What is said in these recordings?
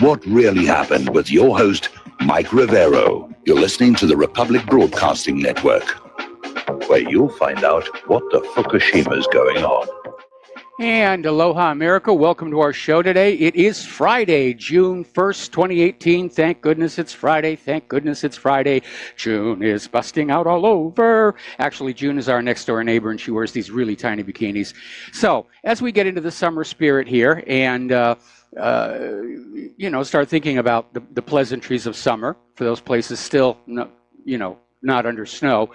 What really happened with your host, Mike Rivero. You're listening to the Republic Broadcasting Network, where you'll find out what the Fukushima's going on. And aloha, America. Welcome to our show today. It is Friday, June 1st, 2018. Thank goodness it's Friday. Thank goodness it's Friday. June is busting out all over. Actually, June is our next door neighbor, and she wears these really tiny bikinis. So as we get into the summer spirit here and, start thinking about the pleasantries of summer for those places still, not under snow.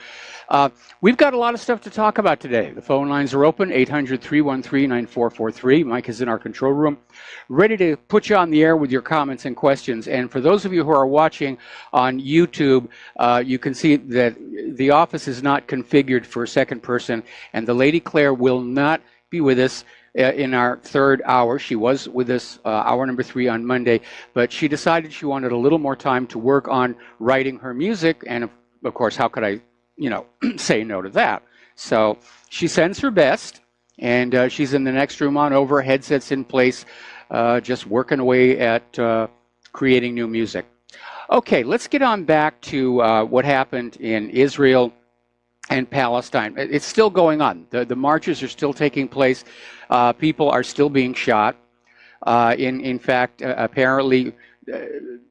We've got a lot of stuff to talk about today. The phone lines are open, 800-313-9443. Mike is in our control room, ready to put you on the air with your comments and questions. And for those of you who are watching on YouTube, you can see that the office is not configured for a second person, and the Lady Claire will not be with us in our third hour. She was with us hour number 3 on Monday, but she decided she wanted a little more time to work on writing her music, and of course, how could I, say no to that? So she sends her best, and she's in the next room on over, headsets in place, just working away at creating new music. Okay, let's get on back to what happened in Israel and Palestine. It's still going on. The marches are still taking place. People are still being shot. In fact, apparently,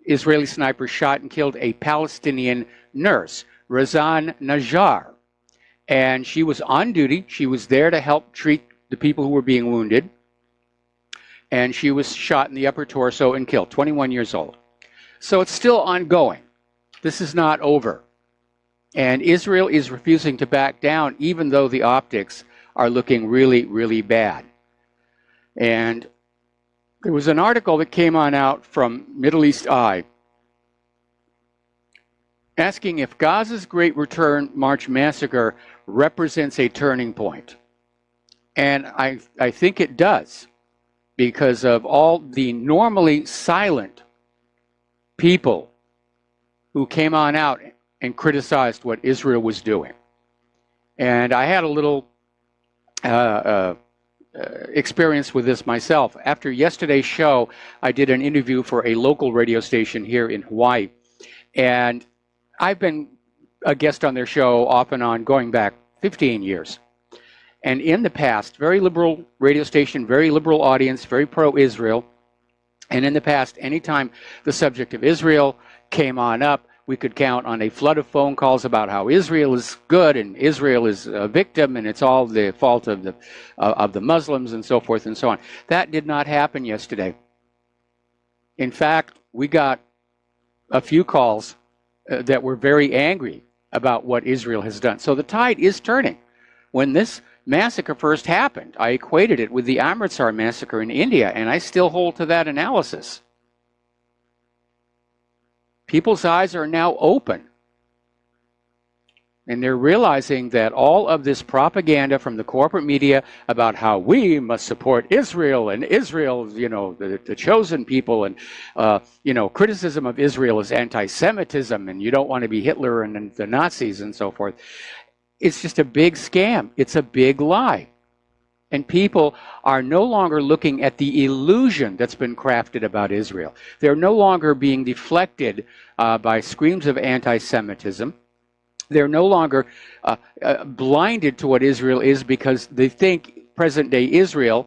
Israeli snipers shot and killed a Palestinian nurse, Razan Najjar. And she was on duty. She was there to help treat the people who were being wounded. And she was shot in the upper torso and killed, 21 years old. So it's still ongoing. This is not over. And Israel is refusing to back down, even though the optics are looking really, really bad. And there was an article that came on out from Middle East Eye asking if Gaza's Great Return March massacre represents a turning point. And I think it does, because of all the normally silent people who came on out and criticized what Israel was doing. And I had a little experience with this myself. After yesterday's show, I did an interview for a local radio station here in Hawaii. And I've been a guest on their show off and on going back 15 years. And in the past, very liberal radio station, very liberal audience, very pro-Israel. And in the past, anytime the subject of Israel came on up, we could count on a flood of phone calls about how Israel is good and Israel is a victim and it's all the fault of the Muslims and so forth and so on. That did not happen yesterday. In fact, we got a few calls that were very angry about what Israel has done. So the tide is turning. When this massacre first happened, I equated it with the Amritsar massacre in India, and I still hold to that analysis. People's eyes are now open, and they're realizing that all of this propaganda from the corporate media about how we must support Israel and Israel, the chosen people, and, criticism of Israel is anti-Semitism, and you don't want to be Hitler and the Nazis and so forth. It's just a big scam. It's a big lie. And people are no longer looking at the illusion that's been crafted about Israel. They're no longer being deflected by screams of anti-Semitism. They're no longer blinded to what Israel is because they think present-day Israel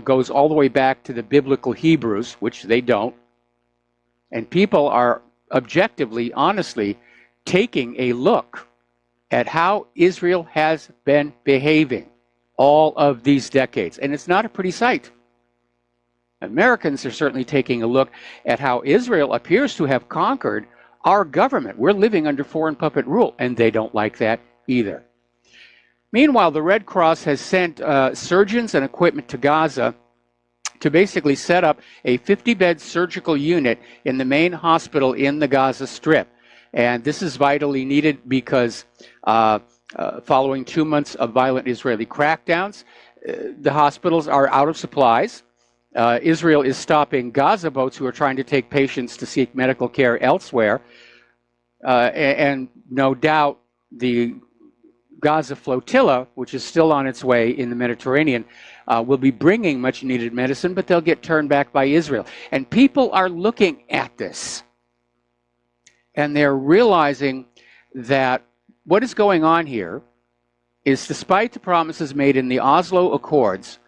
goes all the way back to the biblical Hebrews, which they don't. And people are objectively, honestly, taking a look at how Israel has been behaving all of these decades. And it's not a pretty sight. Americans are certainly taking a look at how Israel appears to have conquered our government. We're living under foreign puppet rule, and they don't like that either. Meanwhile, the Red Cross has sent surgeons and equipment to Gaza to basically set up a 50-bed surgical unit in the main hospital in the Gaza Strip. And this is vitally needed because following 2 months of violent Israeli crackdowns, the hospitals are out of supplies. Israel is stopping Gaza boats who are trying to take patients to seek medical care elsewhere. And no doubt the Gaza flotilla, which is still on its way in the Mediterranean, will be bringing much needed medicine, but they'll get turned back by Israel. And people are looking at this, and they're realizing that what is going on here is, despite the promises made in the Oslo Accords,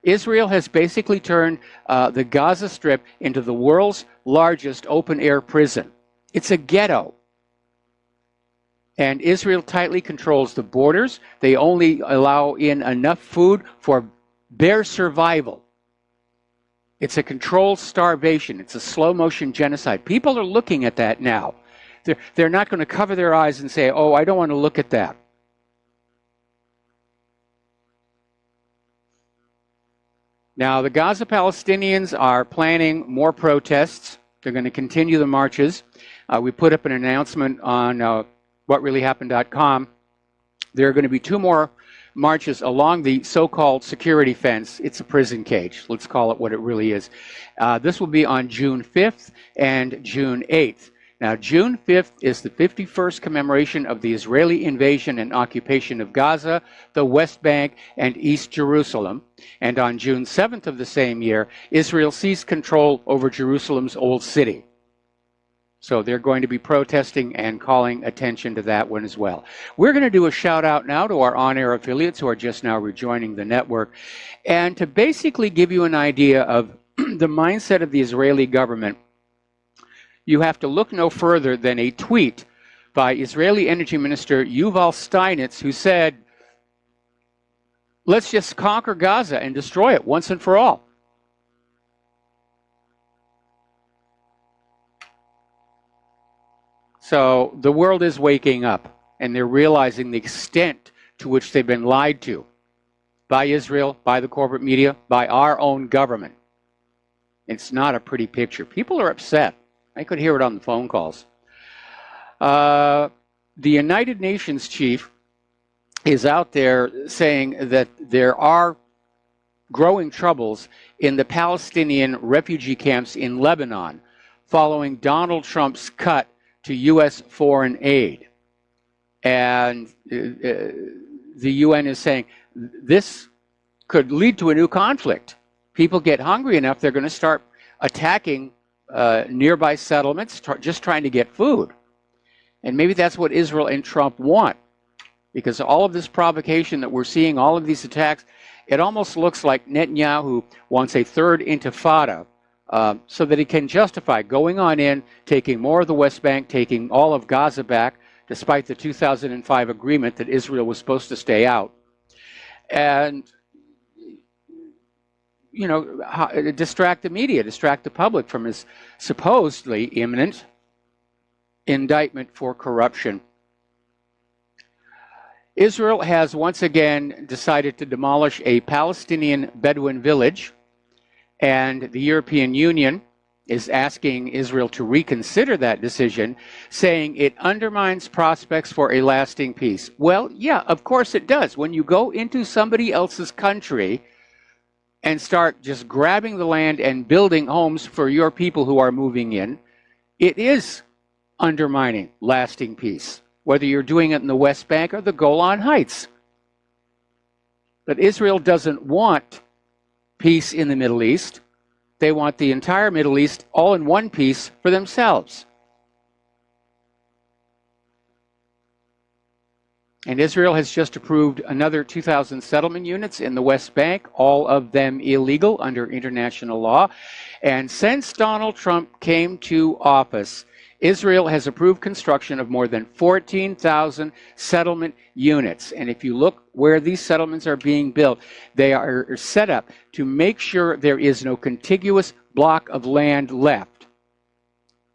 Israel has basically turned the Gaza Strip into the world's largest open-air prison. It's a ghetto. And Israel tightly controls the borders. They only allow in enough food for bare survival. It's a controlled starvation. It's a slow-motion genocide. People are looking at that now. They're not going to cover their eyes and say, oh, I don't want to look at that. Now, the Gaza Palestinians are planning more protests. They're going to continue the marches. We put up an announcement on whatreallyhappened.com. There are going to be 2 more marches along the so-called security fence. It's a prison cage. Let's call it what it really is. This will be on June 5th and June 8th. Now, June 5th is the 51st commemoration of the Israeli invasion and occupation of Gaza, the West Bank, and East Jerusalem. And on June 7th of the same year, Israel seized control over Jerusalem's Old City. So they're going to be protesting and calling attention to that one as well. We're going to do a shout out now to our on-air affiliates who are just now rejoining the network. And to basically give you an idea of the mindset of the Israeli government, you have to look no further than a tweet by Israeli Energy Minister Yuval Steinitz, who said, let's just conquer Gaza and destroy it once and for all. So the world is waking up, and they're realizing the extent to which they've been lied to by Israel, by the corporate media, by our own government. It's not a pretty picture. People are upset. I could hear it on the phone calls. The United Nations chief is out there saying that there are growing troubles in the Palestinian refugee camps in Lebanon following Donald Trump's cut to U.S. foreign aid. And the UN is saying this could lead to a new conflict. People get hungry enough, they're going to start attacking nearby settlements, just trying to get food. And maybe that's what Israel and Trump want, because all of this provocation that we're seeing, all of these attacks, it almost looks like Netanyahu wants a third intifada so that he can justify going on in, taking more of the West Bank, taking all of Gaza back, despite the 2005 agreement that Israel was supposed to stay out. And you know, distract the media, distract the public from his supposedly imminent indictment for corruption. Israel has once again decided to demolish a Palestinian Bedouin village, and the European Union is asking Israel to reconsider that decision, saying it undermines prospects for a lasting peace. Well, yeah, of course it does. When you go into somebody else's country and start just grabbing the land and building homes for your people who are moving in, it is undermining lasting peace, whether you're doing it in the West Bank or the Golan Heights. But Israel doesn't want peace in the Middle East. They want the entire Middle East all in one piece for themselves. And Israel has just approved another 2,000 settlement units in the West Bank, all of them illegal under international law. And since Donald Trump came to office, Israel has approved construction of more than 14,000 settlement units. And if you look where these settlements are being built, they are set up to make sure there is no contiguous block of land left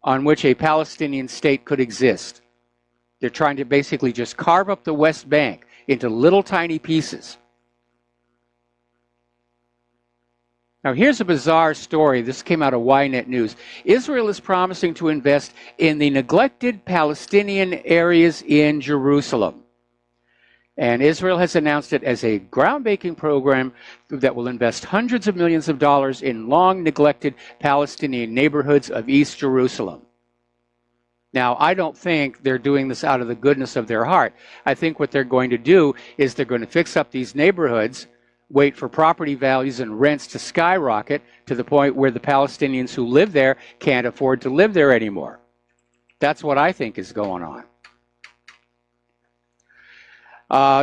on which a Palestinian state could exist. They're trying to basically just carve up the West Bank into little tiny pieces. Now, here's a bizarre story. This came out of Ynet News. Israel is promising to invest in the neglected Palestinian areas in Jerusalem. And Israel has announced it as a groundbreaking program that will invest hundreds of millions of dollars in long neglected Palestinian neighborhoods of East Jerusalem. Now, I don't think they're doing this out of the goodness of their heart. I think what they're going to do is they're going to fix up these neighborhoods wait for property values and rents to skyrocket to the point where the Palestinians who live there can't afford to live there anymore. That's what I think is going on.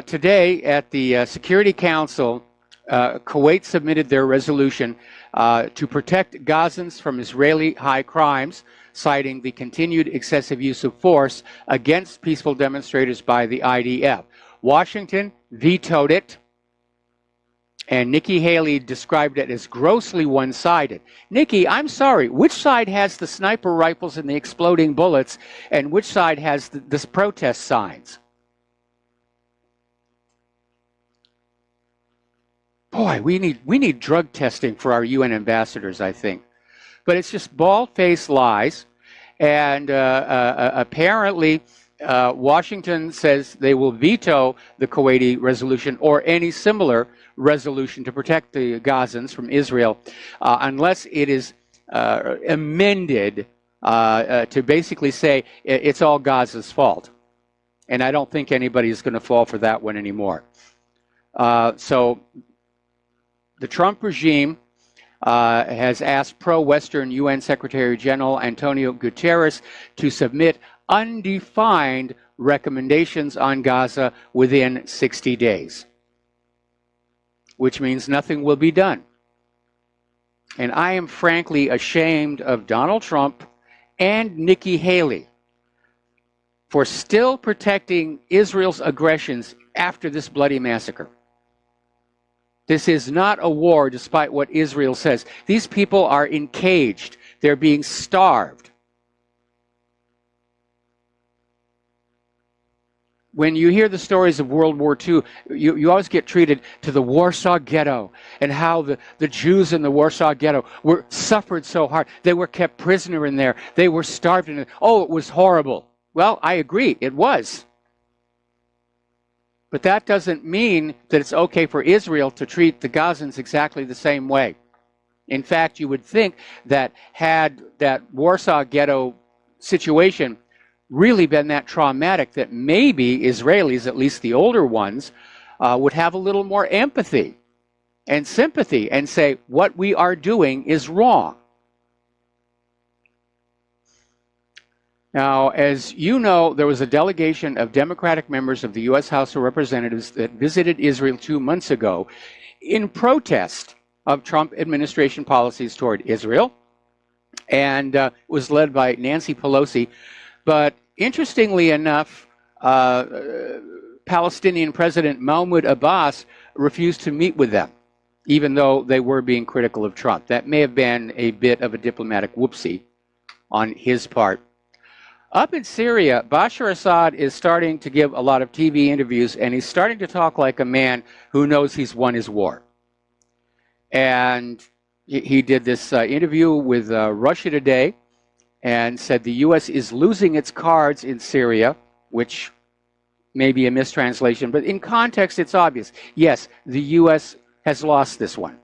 Today at the Security Council, Kuwait submitted their resolution to protect Gazans from Israeli high crimes, citing the continued excessive use of force against peaceful demonstrators by the IDF. Washington vetoed it, and Nikki Haley described it as grossly one-sided. Nikki, I'm sorry, which side has the sniper rifles and the exploding bullets, and which side has this protest signs? Boy, we need drug testing for our UN ambassadors, I think. But it's just bald-faced lies, and apparently Washington says they will veto the Kuwaiti resolution or any similar resolution to protect the Gazans from Israel unless it is amended to basically say it's all Gaza's fault. And I don't think anybody is going to fall for that one anymore. So the Trump regime has asked pro-Western UN Secretary General Antonio Guterres to submit undefined recommendations on Gaza within 60 days, which means nothing will be done. And I am frankly ashamed of Donald Trump and Nikki Haley for still protecting Israel's aggressions after this bloody massacre. This is not a war, despite what Israel says. These people are encaged. They're being starved. When you hear the stories of World War II, you always get treated to the Warsaw Ghetto and how the Jews in the Warsaw Ghetto suffered so hard. They were kept prisoner in there. They were starved in it. Oh, it was horrible. Well, I agree, it was. But that doesn't mean that it's okay for Israel to treat the Gazans exactly the same way. In fact, you would think that had that Warsaw Ghetto situation really been that traumatic, that maybe Israelis, at least the older ones, would have a little more empathy and sympathy and say, what we are doing is wrong. Now, as you know, there was a delegation of Democratic members of the U.S. House of Representatives that visited Israel 2 months ago in protest of Trump administration policies toward Israel, and was led by Nancy Pelosi. But interestingly enough, Palestinian President Mahmoud Abbas refused to meet with them, even though they were being critical of Trump. That may have been a bit of a diplomatic whoopsie on his part. Up in Syria, Bashar Assad is starting to give a lot of TV interviews, and he's starting to talk like a man who knows he's won his war. And he did this interview with Russia Today and said the U.S. is losing its cards in Syria, which may be a mistranslation, but in context it's obvious. Yes, the U.S. has lost this one.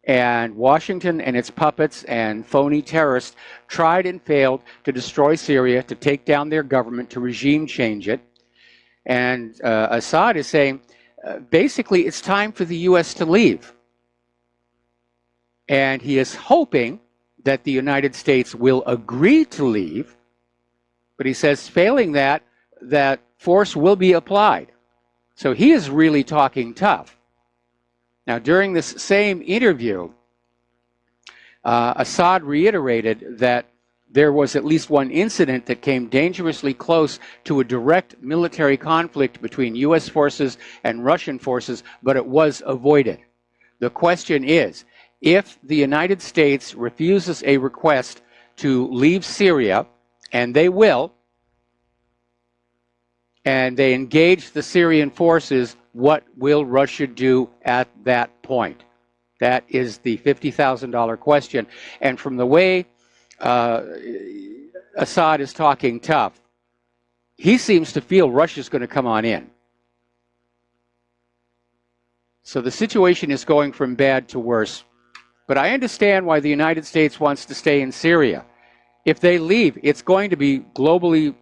And Washington and its puppets and phony terrorists tried and failed to destroy Syria, to take down their government, to regime change it. And Assad is saying, basically, it's time for the U.S. to leave. And he is hoping that the United States will agree to leave. But he says, failing that, that force will be applied. So he is really talking tough. Now, during this same interview, Assad reiterated that there was at least one incident that came dangerously close to a direct military conflict between U.S. forces and Russian forces, but it was avoided. The question is, if the United States refuses a request to leave Syria, and they will, and they engage the Syrian forces, what will Russia do at that point? That is the $50,000 question. And from the way Assad is talking tough, he seems to feel Russia's going to come on in. So the situation is going from bad to worse. But I understand why the United States wants to stay in Syria. If they leave, it's going to be globally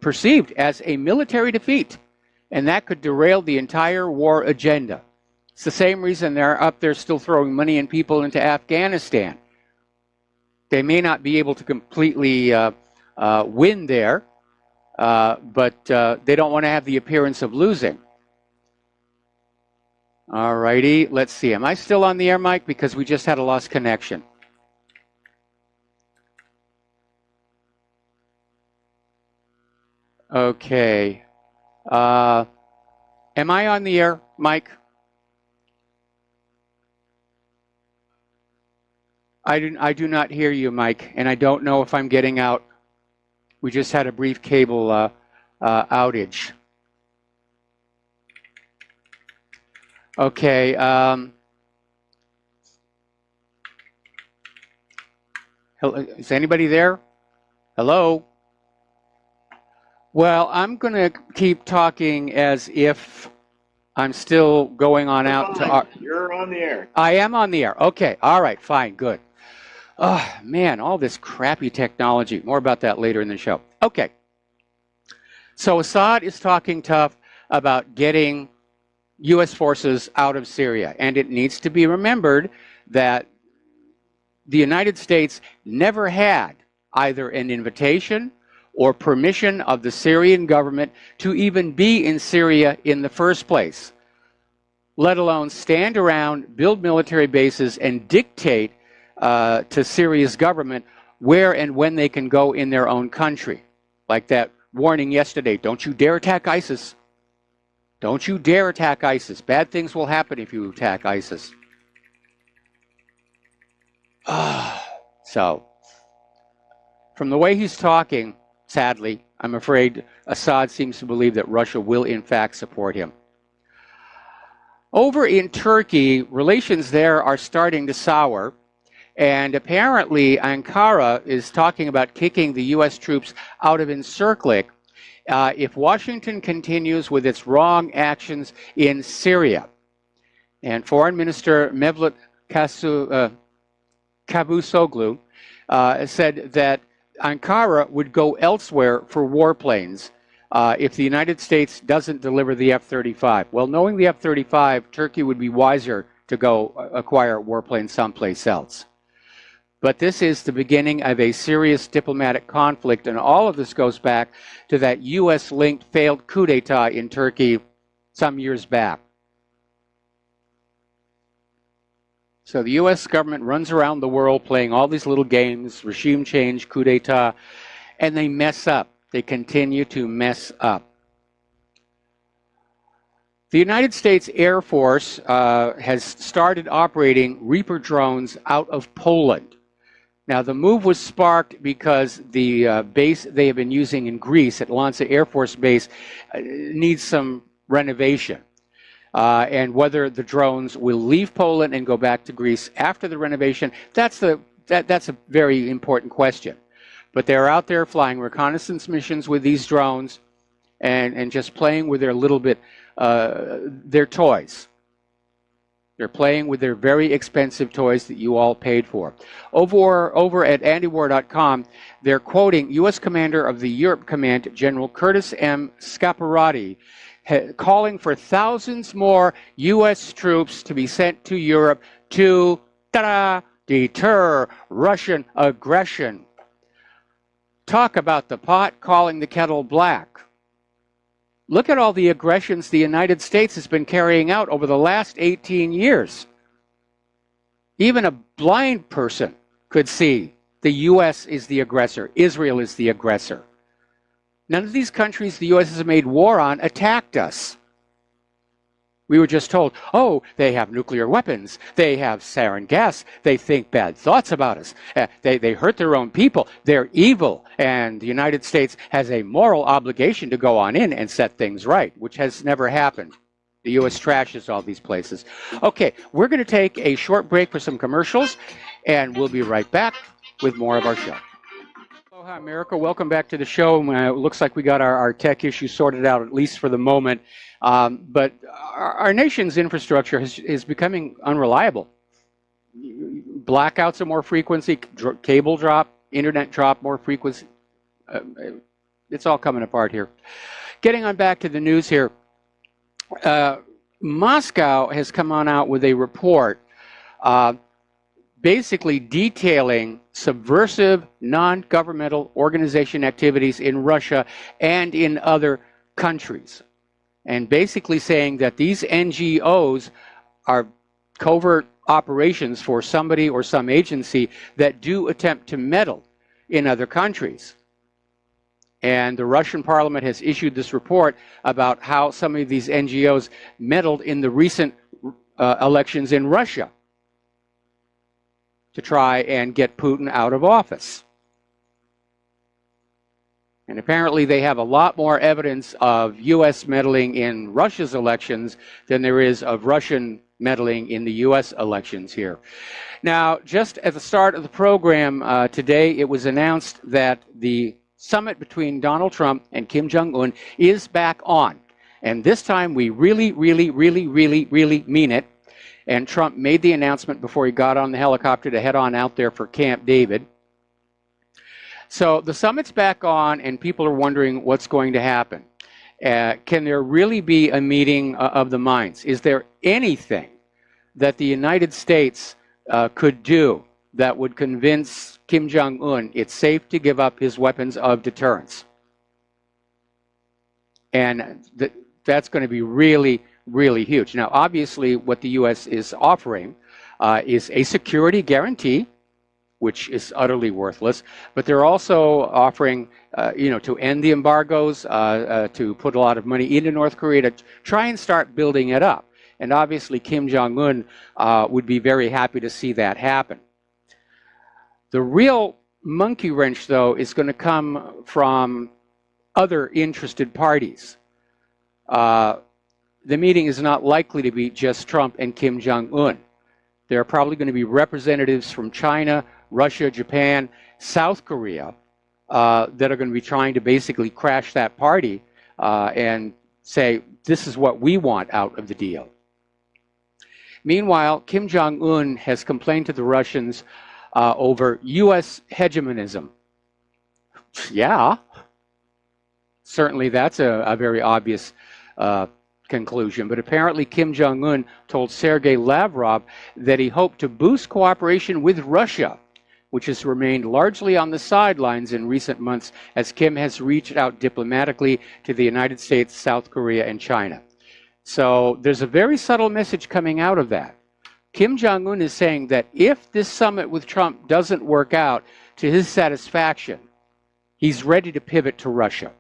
perceived as a military defeat. and that could derail the entire war agenda. It's the same reason they're up there still throwing money and people into Afghanistan. They may not be able to completely win there, but they don't want to have the appearance of losing. All righty, let's see. Am I still on the air, Mike? Because we just had a lost connection. Okay. Am I on the air, Mike? I do not hear you, Mike, and I don't know if I'm getting out. We just had a brief cable outage. Okay. Is anybody there? Hello? Well, I'm going to keep talking as if I'm still going on out to... You're on the air. I am on the air. Okay. All right. Fine. Good. Oh, man, all this crappy technology. More about that later in the show. Okay. So Assad is talking tough about getting U.S. forces out of Syria. And it needs to be remembered that the United States never had either an invitation or permission of the Syrian government to even be in Syria in the first place, let alone stand around, build military bases, and dictate to Syria's government where and when they can go in their own country. Like that warning yesterday, don't you dare attack ISIS. Don't you dare attack ISIS. Bad things will happen if you attack ISIS. So, from the way he's talking, sadly, I'm afraid Assad seems to believe that Russia will in fact support him. Over in Turkey, relations there are starting to sour, and apparently Ankara is talking about kicking the U.S. troops out of Incirlik if Washington continues with its wrong actions in Syria. And Foreign Minister Mevlut Cavusoglu said that Ankara would go elsewhere for warplanes if the United States doesn't deliver the F-35. Well, knowing the F-35, Turkey would be wiser to go acquire warplanes someplace else. But this is the beginning of a serious diplomatic conflict, and all of this goes back to that U.S.-linked failed coup d'etat in Turkey some years back. So the U.S. government runs around the world playing all these little games, regime change, coup d'etat, and they mess up. They continue to mess up. The United States Air Force has started operating Reaper drones out of Poland. Now, the move was sparked because the base they have been using in Greece at Lanza Air Force Base needs some renovation. And whether the drones will leave Poland and go back to Greece after the renovation, that's a very important question. But they're out there flying reconnaissance missions with these drones and just playing with their little bit, their toys. They're playing with their very expensive toys that you all paid for. Over at antiwar.com, they're quoting U.S. Commander of the Europe Command, General Curtis M. Scaparrotti, calling for thousands more U.S. troops to be sent to Europe to deter Russian aggression. Talk about the pot calling the kettle black. Look at all the aggressions the United States has been carrying out over the last 18 years. Even a blind person could see the U.S. is the aggressor. Israel is the aggressor. None of these countries the U.S. has made war on attacked us. We were just told, oh, they have nuclear weapons, they have sarin gas, they think bad thoughts about us, they hurt their own people, they're evil, and the United States has a moral obligation to go on in and set things right, which has never happened. The U.S. trashes all these places. Okay, we're going to take a short break for some commercials, and we'll be right back with more of our show. Aloha, America. Welcome back to the show. It looks like we got our tech issue sorted out, at least for the moment. But our nation's infrastructure is becoming unreliable. Blackouts are more frequency, cable drop, internet drop more frequency. It's all coming apart here. Getting on back to the news here. Moscow has come on out with a report basically detailing subversive non-governmental organization activities in Russia and in other countries, and basically saying that these NGOs are covert operations for somebody or some agency that do attempt to meddle in other countries. And the Russian parliament has issued this report about how some of these NGOs meddled in the recent elections in Russia to try and get Putin out of office. And apparently they have a lot more evidence of U.S. meddling in Russia's elections than there is of Russian meddling in the U.S. elections here. Now, just at the start of the program today, it was announced that the summit between Donald Trump and Kim Jong-un is back on. And this time we really mean it. And Trump made the announcement before he got on the helicopter to head on out there for Camp David. So the summit's back on, and people are wondering what's going to happen. Can there really be a meeting of the minds? Is there anything that the United States could do that would convince Kim Jong-un it's safe to give up his weapons of deterrence? And that's going to be really huge. Now, obviously, what the U.S. is offering is a security guarantee, which is utterly worthless. But they're also offering, to end the embargoes, to put a lot of money into North Korea to try and start building it up. And obviously, Kim Jong-un would be very happy to see that happen. The real monkey wrench, though, is going to come from other interested parties. The meeting is not likely to be just Trump and Kim Jong-un. There are probably going to be representatives from China, Russia, Japan, South Korea that are going to be trying to basically crash that party and say, this is what we want out of the deal. Meanwhile, Kim Jong-un has complained to the Russians over U.S. hegemonism. Yeah, certainly that's a very obvious conclusion, but apparently Kim Jong-un told Sergei Lavrov that he hoped to boost cooperation with Russia, which has remained largely on the sidelines in recent months as Kim has reached out diplomatically to the United States, South Korea, and China. So there's a very subtle message coming out of that. Kim Jong-un is saying that if this summit with Trump doesn't work out to his satisfaction, he's ready to pivot to Russia.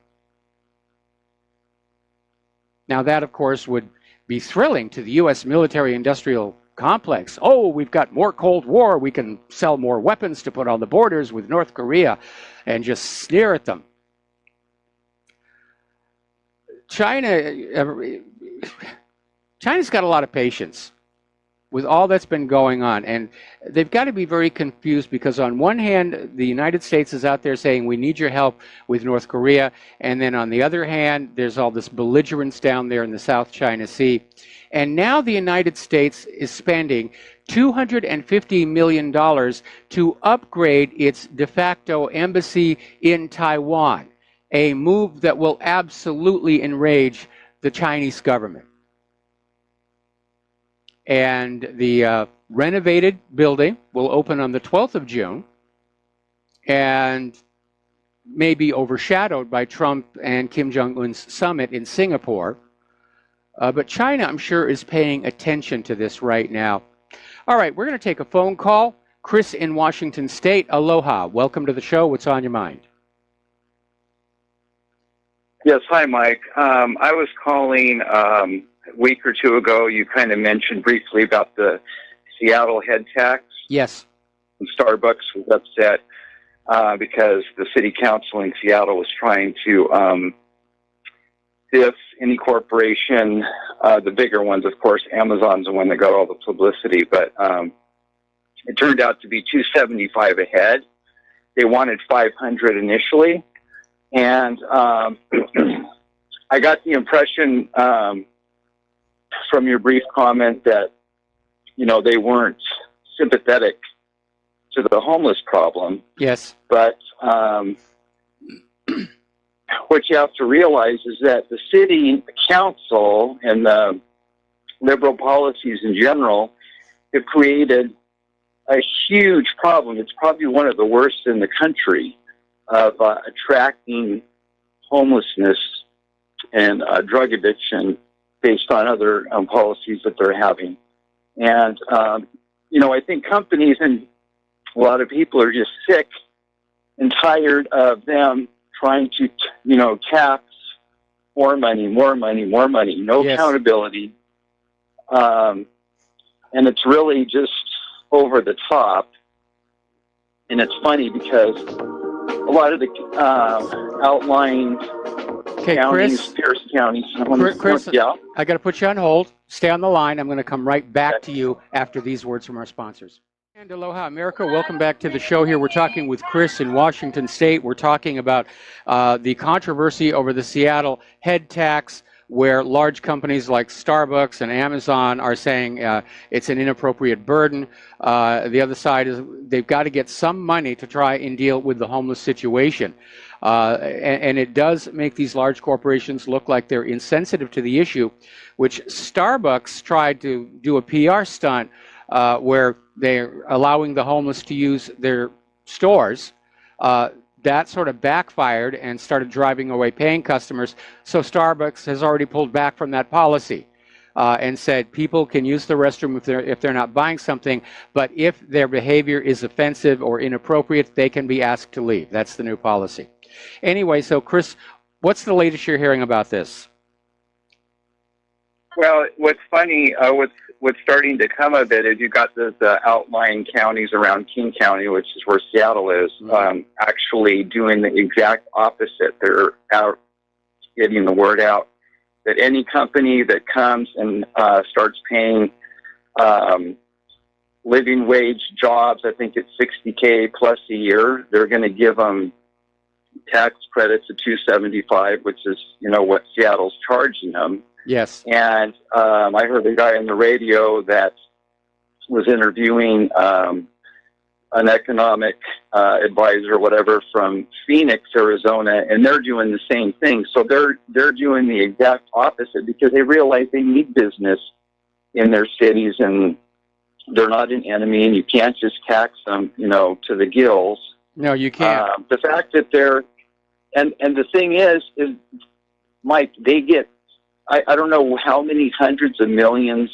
Now that, of course, would be thrilling to the U.S. military-industrial complex. Oh, we've got more Cold War. We can sell more weapons to put on the borders with North Korea and just sneer at them. China's got a lot of patience with all that's been going on, and they've got to be very confused because on one hand, the United States is out there saying we need your help with North Korea, and then on the other hand, there's all this belligerence down there in the South China Sea. And now the United States is spending $250 million to upgrade its de facto embassy in Taiwan, a move that will absolutely enrage the Chinese government. And the renovated building will open on the 12th of June and may be overshadowed by Trump and Kim Jong-un's summit in Singapore. But China, I'm sure, is paying attention to this right now. All right, we're going to take a phone call. Chris in Washington State, aloha. Welcome to the show. What's on your mind? Yes, hi, Mike. I was calling a week or two ago. You kind of mentioned briefly about the Seattle head tax. Yes. And Starbucks was upset because the city council in Seattle was trying to stiff any corporation, the bigger ones, of course. Amazon's the one that got all the publicity, but it turned out to be $275 a head. They wanted $500 initially, and I got the impression from your brief comment that, you know, they weren't sympathetic to the homeless problem. Yes. But what you have to realize is that the city council and the liberal policies in general have created a huge problem. It's probably one of the worst in the country of attracting homelessness and drug addiction based on other policies that they're having. And, I think companies and a lot of people are just sick and tired of them trying to, tax more money, no Yes. accountability. And it's really just over the top. And it's funny because a lot of the outlying counties, Pierce counties. Chris, yeah. I got to put you on hold. Stay on the line. I'm going to come right back to you after these words from our sponsors. And aloha, America. Welcome back to the show here. We're talking with Chris in Washington State. We're talking about the controversy over the Seattle head tax, where large companies like Starbucks and Amazon are saying it's an inappropriate burden. The other side is they've got to get some money to try and deal with the homeless situation. And it does make these large corporations look like they're insensitive to the issue, which Starbucks tried to do a PR stunt where they're allowing the homeless to use their stores. That sort of backfired and started driving away paying customers. So Starbucks has already pulled back from that policy and said people can use the restroom if they're not buying something, but if their behavior is offensive or inappropriate, they can be asked to leave. That's the new policy. Anyway, so Chris, what's the latest you're hearing about this? Well, what's funny, what's starting to come of it is you got the outlying counties around King County, which is where Seattle is, actually doing the exact opposite. They're out getting the word out that any company that comes and starts paying living wage jobs, I think it's $60K plus a year, they're going to give them tax credits of $275, which is what Seattle's charging them. Yes. And I heard a guy on the radio that was interviewing an economic advisor or whatever from Phoenix, Arizona, and they're doing the same thing. So they're doing the exact opposite because they realize they need business in their cities and they're not an enemy and you can't just tax them, to the gills. No, you can't. The fact that they're, and the thing is Mike, they get, I don't know how many hundreds of millions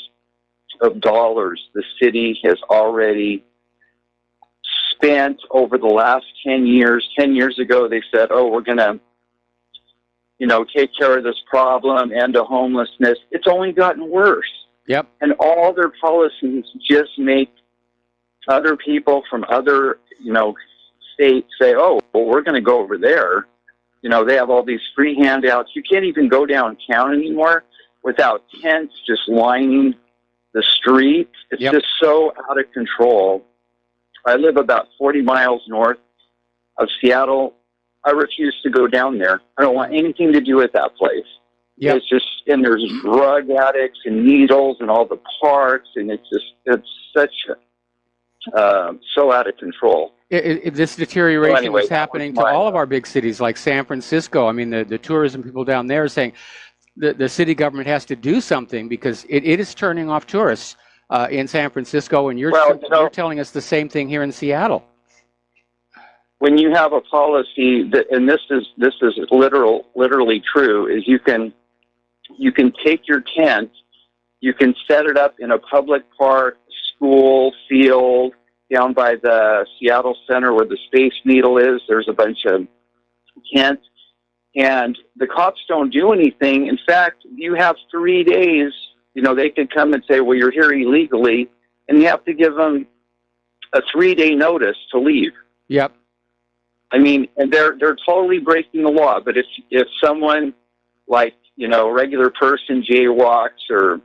of dollars the city has already spent over the last 10 years. 10 years ago, they said, we're going to, take care of this problem, end of homelessness. It's only gotten worse. Yep. And all their policies just make other people from other, states say, we're going to go over there. They have all these free handouts. You can't even go downtown anymore without tents just lining the streets. It's just so out of control. I live about 40 miles north of Seattle. I refuse to go down there. I don't want anything to do with that place. Yep. It's just, and there's drug addicts and needles and all the parks, and it's such so out of control. This deterioration is happening to all of our big cities like San Francisco. I mean, the tourism people down there are saying the city government has to do something because it is turning off tourists in San Francisco, and you're telling us the same thing here in Seattle. When you have a policy that, and this is literally true, is you can take your tent, you can set it up in a public park, school, field, down by the Seattle Center where the Space Needle is. There's a bunch of tents, and the cops don't do anything. In fact, you have 3 days. They could come and say, well, you're here illegally, and you have to give them a 3-day notice to leave. Yep. I mean, and they're totally breaking the law. But if someone like, a regular person jaywalks or,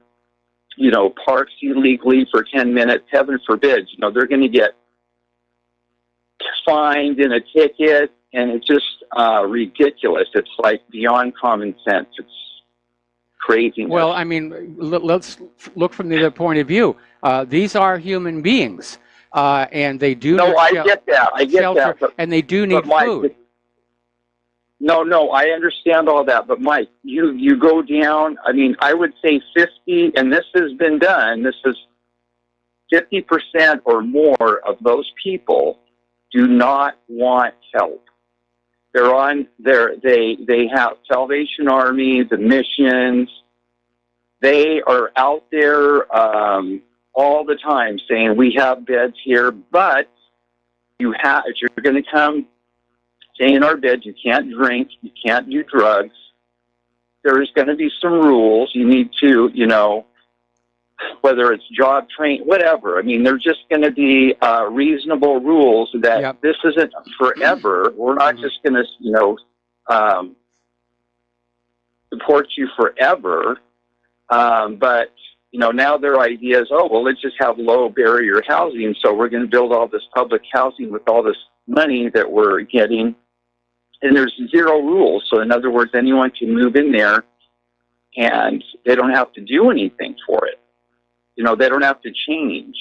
parks illegally for 10 minutes, heaven forbid, they're going to get fined in a ticket, and it's just ridiculous. It's like beyond common sense. It's crazy. Well, I mean, let's look from the other point of view. These are human beings, and they do. No, I get that. I get shelter, that. And they do need food. No, I understand all that, but Mike, you go down. I mean, I would say 50, and this has been done. This is 50% or more of those people do not want help. They're on there. They have Salvation Army, the missions. They are out there all the time saying we have beds here, but if you're going to come stay in our bed, you can't drink, you can't do drugs. There's going to be some rules. You need to, whether it's job train, whatever. I mean, there's just going to be reasonable rules that This isn't forever. We're not just going to, support you forever. But, now their idea is, let's just have low barrier housing. So we're going to build all this public housing with all this money that we're getting. And there's zero rules. So in other words, anyone can move in there and they don't have to do anything for it. They don't have to change.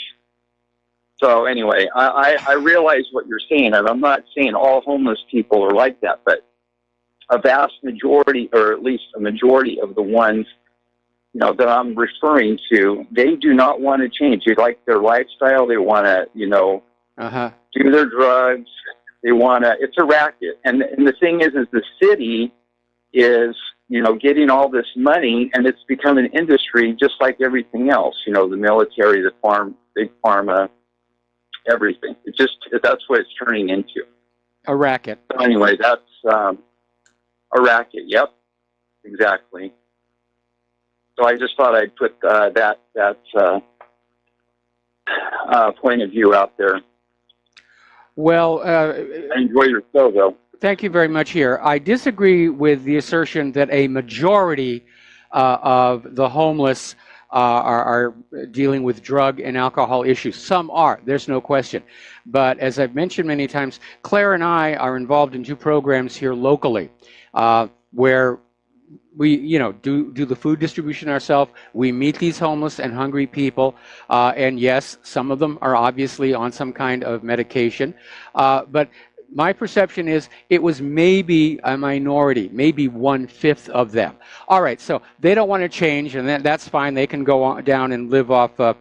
So anyway, I realize what you're saying, and I'm not saying all homeless people are like that, but a vast majority, or at least a majority of the ones, that I'm referring to, they do not want to change. They like their lifestyle. They want to, do their drugs. They want to, it's a racket. And the thing is the city is, getting all this money, and it's become an industry just like everything else, the military, the farm, big pharma, everything. That's what it's turning into. A racket. So anyway, that's a racket. Yep, exactly. So I just thought I'd put that point of view out there. Well, I enjoy your show, though. Thank you very much here. I disagree with the assertion that a majority of the homeless are dealing with drug and alcohol issues. Some are, there's no question. But as I've mentioned many times, Claire and I are involved in 2 programs here locally where we, do the food distribution ourselves. We meet these homeless and hungry people. And yes, some of them are obviously on some kind of medication. But my perception is it was maybe a minority, maybe 1/5 of them. All right, so they don't want to change, and that's fine. They can go on down and live off the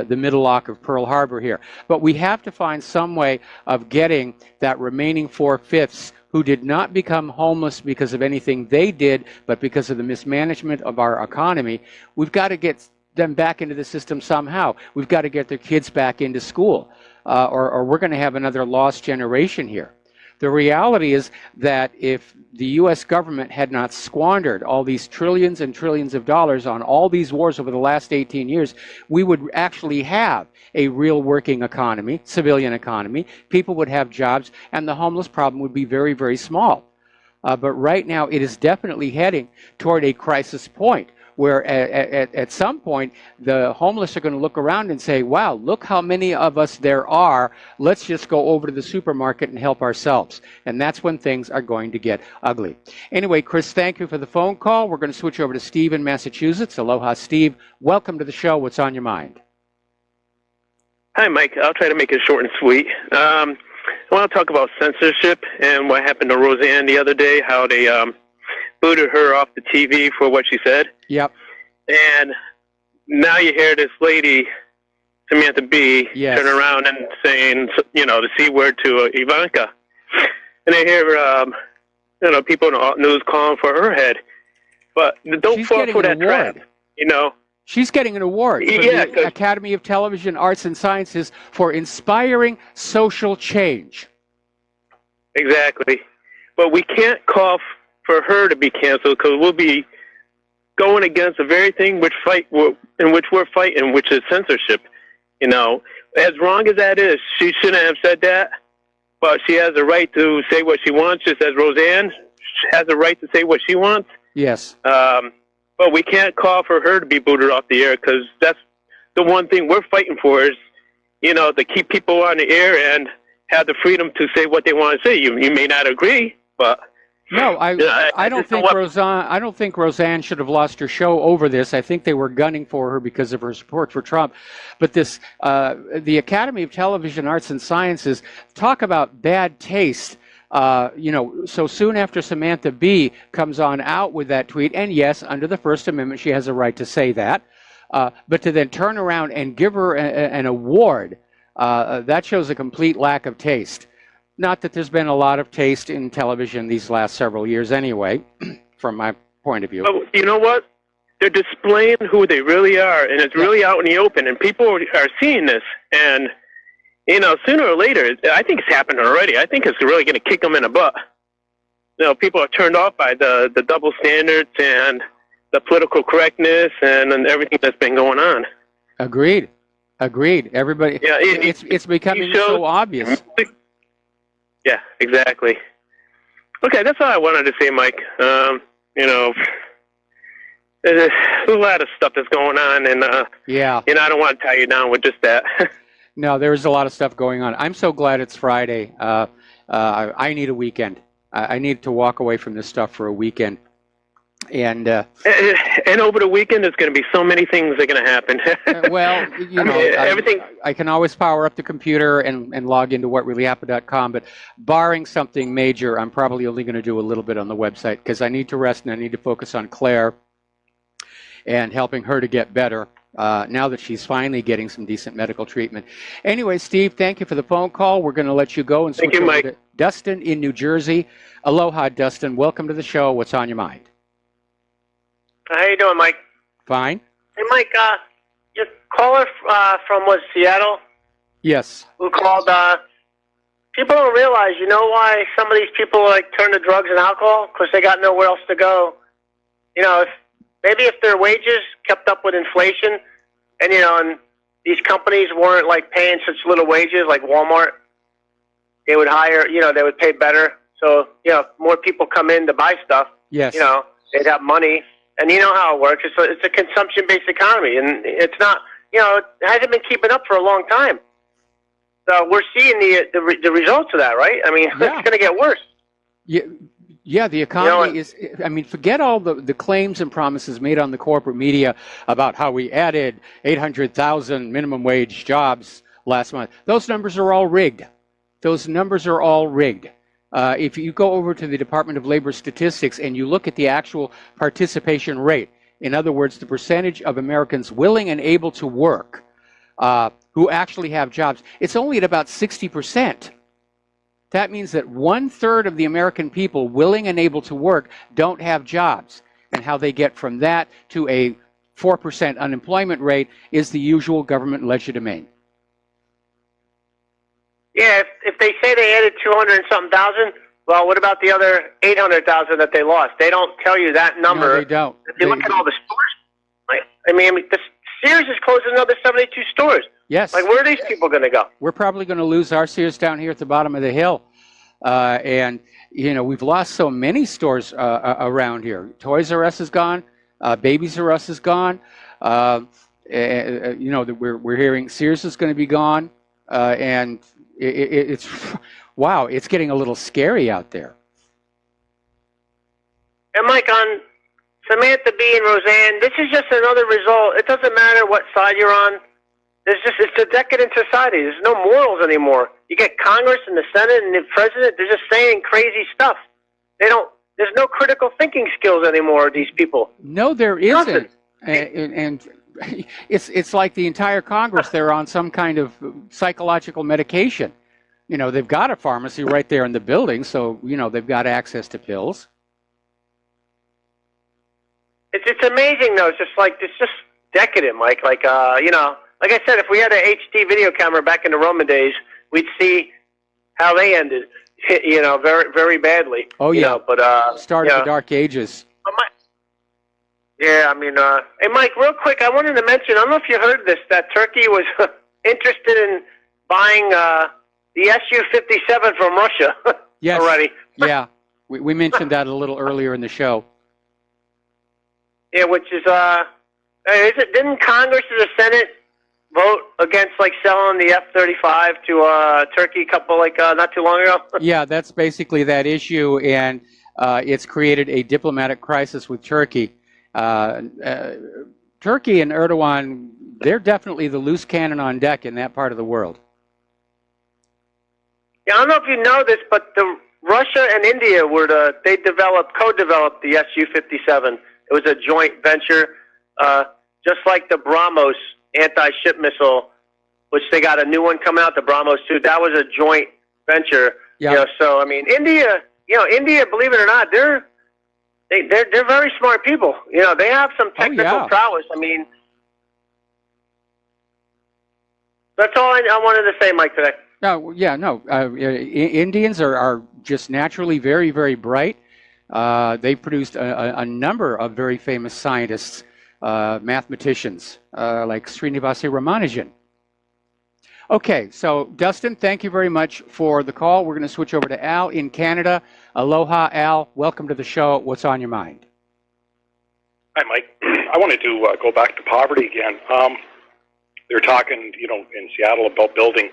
middle lock of Pearl Harbor here. But we have to find some way of getting that remaining 4/5 who did not become homeless because of anything they did, but because of the mismanagement of our economy. We've got to get them back into the system somehow. We've got to get their kids back into school. Or we're going to have another lost generation here. The reality is that if the U.S. government had not squandered all these trillions and trillions of dollars on all these wars over the last 18 years, we would actually have a real working economy, civilian economy. People would have jobs, and the homeless problem would be very, very small. But right now, it is definitely heading toward a crisis point, where at some point, the homeless are going to look around and say, wow, look how many of us there are. Let's just go over to the supermarket and help ourselves. And that's when things are going to get ugly. Anyway, Chris, thank you for the phone call. We're going to switch over to Steve in Massachusetts. Aloha, Steve. Welcome to the show. What's on your mind? Hi, Mike. I'll try to make it short and sweet. I want to talk about censorship and what happened to Roseanne the other day, how they booted her off the TV for what she said. Yep. And now you hear this lady, Samantha Bee, turn around and saying, the C word to Ivanka. And I hear, people in the news calling for her head. But don't fall for that trap, She's getting an award from the Academy of Television Arts and Sciences for inspiring social change. Exactly. But we can't call for her to be canceled, because we'll be going against the very thing in which we're fighting, which is censorship. As wrong as that is, she shouldn't have said that, but she has the right to say what she wants, just as Roseanne has the right to say what she wants. Yes. But we can't call for her to be booted off the air, because that's the one thing we're fighting for is, to keep people on the air and have the freedom to say what they want to say. You may not agree, but... No, I don't think Roseanne should have lost her show over this. I think they were gunning for her because of her support for Trump. But the Academy of Television Arts and Sciences, talk about bad taste. So soon after Samantha Bee comes on out with that tweet, and yes, under the First Amendment, she has a right to say that, but to then turn around and give her an award, that shows a complete lack of taste. Not that there's been a lot of taste in television these last several years anyway, from my point of view. But you know what? They're displaying who they really are, and it's really out in the open, and people are seeing this. And, sooner or later, I think it's happened already. I think it's really going to kick them in the butt. People are turned off by the double standards and the political correctness and everything that's been going on. Agreed. Everybody, it's becoming so obvious. Yeah, exactly. Okay, that's all I wanted to say, Mike. There's a lot of stuff that's going on, and I don't want to tie you down with just that. No, there's a lot of stuff going on. I'm so glad it's Friday. I need a weekend. I need to walk away from this stuff for a weekend. And over the weekend, there's going to be so many things that are going to happen. Everything. I can always power up the computer and log into whatreallyhappened.com, but barring something major, I'm probably only going to do a little bit on the website because I need to rest and I need to focus on Claire and helping her to get better now that she's finally getting some decent medical treatment. Anyway, Steve, thank you for the phone call. We're going to let you go and switch over to Dustin in New Jersey. Aloha, Dustin. Welcome to the show. What's on your mind? How you doing, Mike? Fine. Hey, Mike, your caller from Seattle? Yes. Who called, people don't realize, why some of these people turn to drugs and alcohol? Because they got nowhere else to go. If their wages kept up with inflation and, and these companies weren't paying such little wages like Walmart, they would hire, they would pay better. So, more people come in to buy stuff. Yes. They'd have money. And you know how it works. It's a consumption-based economy, and it's not, it hasn't been keeping up for a long time. So we're seeing the results of that, right? I mean, it's going to get worse. Yeah, the economy is, forget all the claims and promises made on the corporate media about how we added 800,000 minimum wage jobs last month. Those numbers are all rigged. If you go over to the Department of Labor statistics and you look at the actual participation rate, in other words, the percentage of Americans willing and able to work who actually have jobs, it's only at about 60%. That means that 1/3 of the American people willing and able to work don't have jobs. And how they get from that to a 4% unemployment rate is the usual government legerdemain. Yeah, if they say they added 200 and something thousand, well, what about the other 800,000 that they lost? They don't tell you that number. No, they don't. If you look at all the stores, the Sears is closing another 72 stores. Yes. Where are these people going to go? We're probably going to lose our Sears down here at the bottom of the hill. And we've lost so many stores around here. Toys R Us is gone. Babies R Us is gone. We're hearing Sears is going to be gone. And it's wow, it's getting a little scary out there. And Mike, on Samantha Bee and Roseanne, this is just another result. It doesn't matter what side you're on. It's a decadent society. There's no morals anymore. You get Congress and the Senate and the President, they're just saying crazy stuff. There's no critical thinking skills anymore, these people. No, there isn't. And it's like the entire Congress, they're on some kind of psychological medication. They've got a pharmacy right there in the building, so, they've got access to pills. It's amazing, though. It's just decadent, Mike. Like I said, if we had an HD video camera back in the Roman days, we'd see how they ended, very, very badly. Oh, yeah. Started the Dark Ages. Hey, Mike, real quick, I wanted to mention, I don't know if you heard this, that Turkey was interested in buying the Su-57 from Russia already. Yeah, we mentioned that a little earlier in the show. Yeah, which is didn't Congress or the Senate vote against selling the F-35 to Turkey not too long ago? Yeah, that's basically that issue, and it's created a diplomatic crisis with Turkey. Turkey and Erdogan, they're definitely the loose cannon on deck in that part of the world. Yeah, I don't know if you know this, but Russia and India they co-developed the Su-57. It was a joint venture, just like the BrahMos anti-ship missile, which they got a new one coming out, the BrahMos 2. That was a joint venture. Yeah. You know, so I mean, India, believe it or not, they're very smart people. You know, they have some technical prowess. I mean, that's all I wanted to say, Mike, today. No, yeah, no. Indians are just naturally very, very bright. They've produced a number of very famous scientists, mathematicians, like Srinivasa Ramanujan. Okay, so Dustin, thank you very much for the call. We're going to switch over to Al in Canada. Aloha, Al. Welcome to the show. What's on your mind? Hi, Mike. I wanted to go back to poverty again. They're talking, in Seattle about building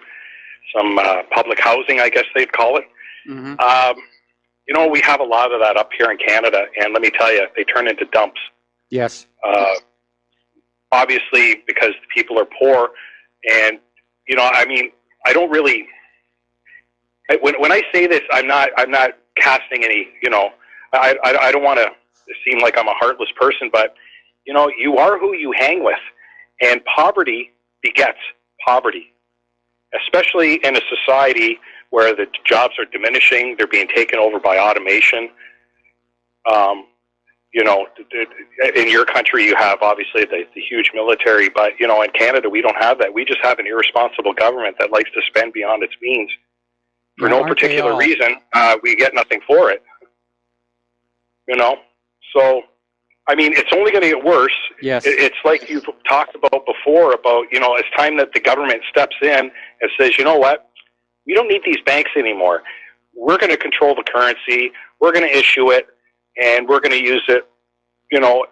some public housing, I guess they'd call it. Mm-hmm. We have a lot of that up here in Canada, and let me tell you, they turn into dumps. Yes. Obviously, because the people are poor, and I don't really. When I say this, I'm not casting any. I don't want to seem like I'm a heartless person, but you are who you hang with, and poverty begets poverty, especially in a society where the jobs are diminishing, they're being taken over by automation. In your country you have obviously the huge military, but in Canada we don't have that. We just have an irresponsible government that likes to spend beyond its means for no particular reason. We get nothing for it. So I mean, it's only going to get worse. Yes. It's like you've talked about before about, it's time that the government steps in and says, you know what, we don't need these banks anymore. We're going to control the currency. We're going to issue it, and we're going to use it,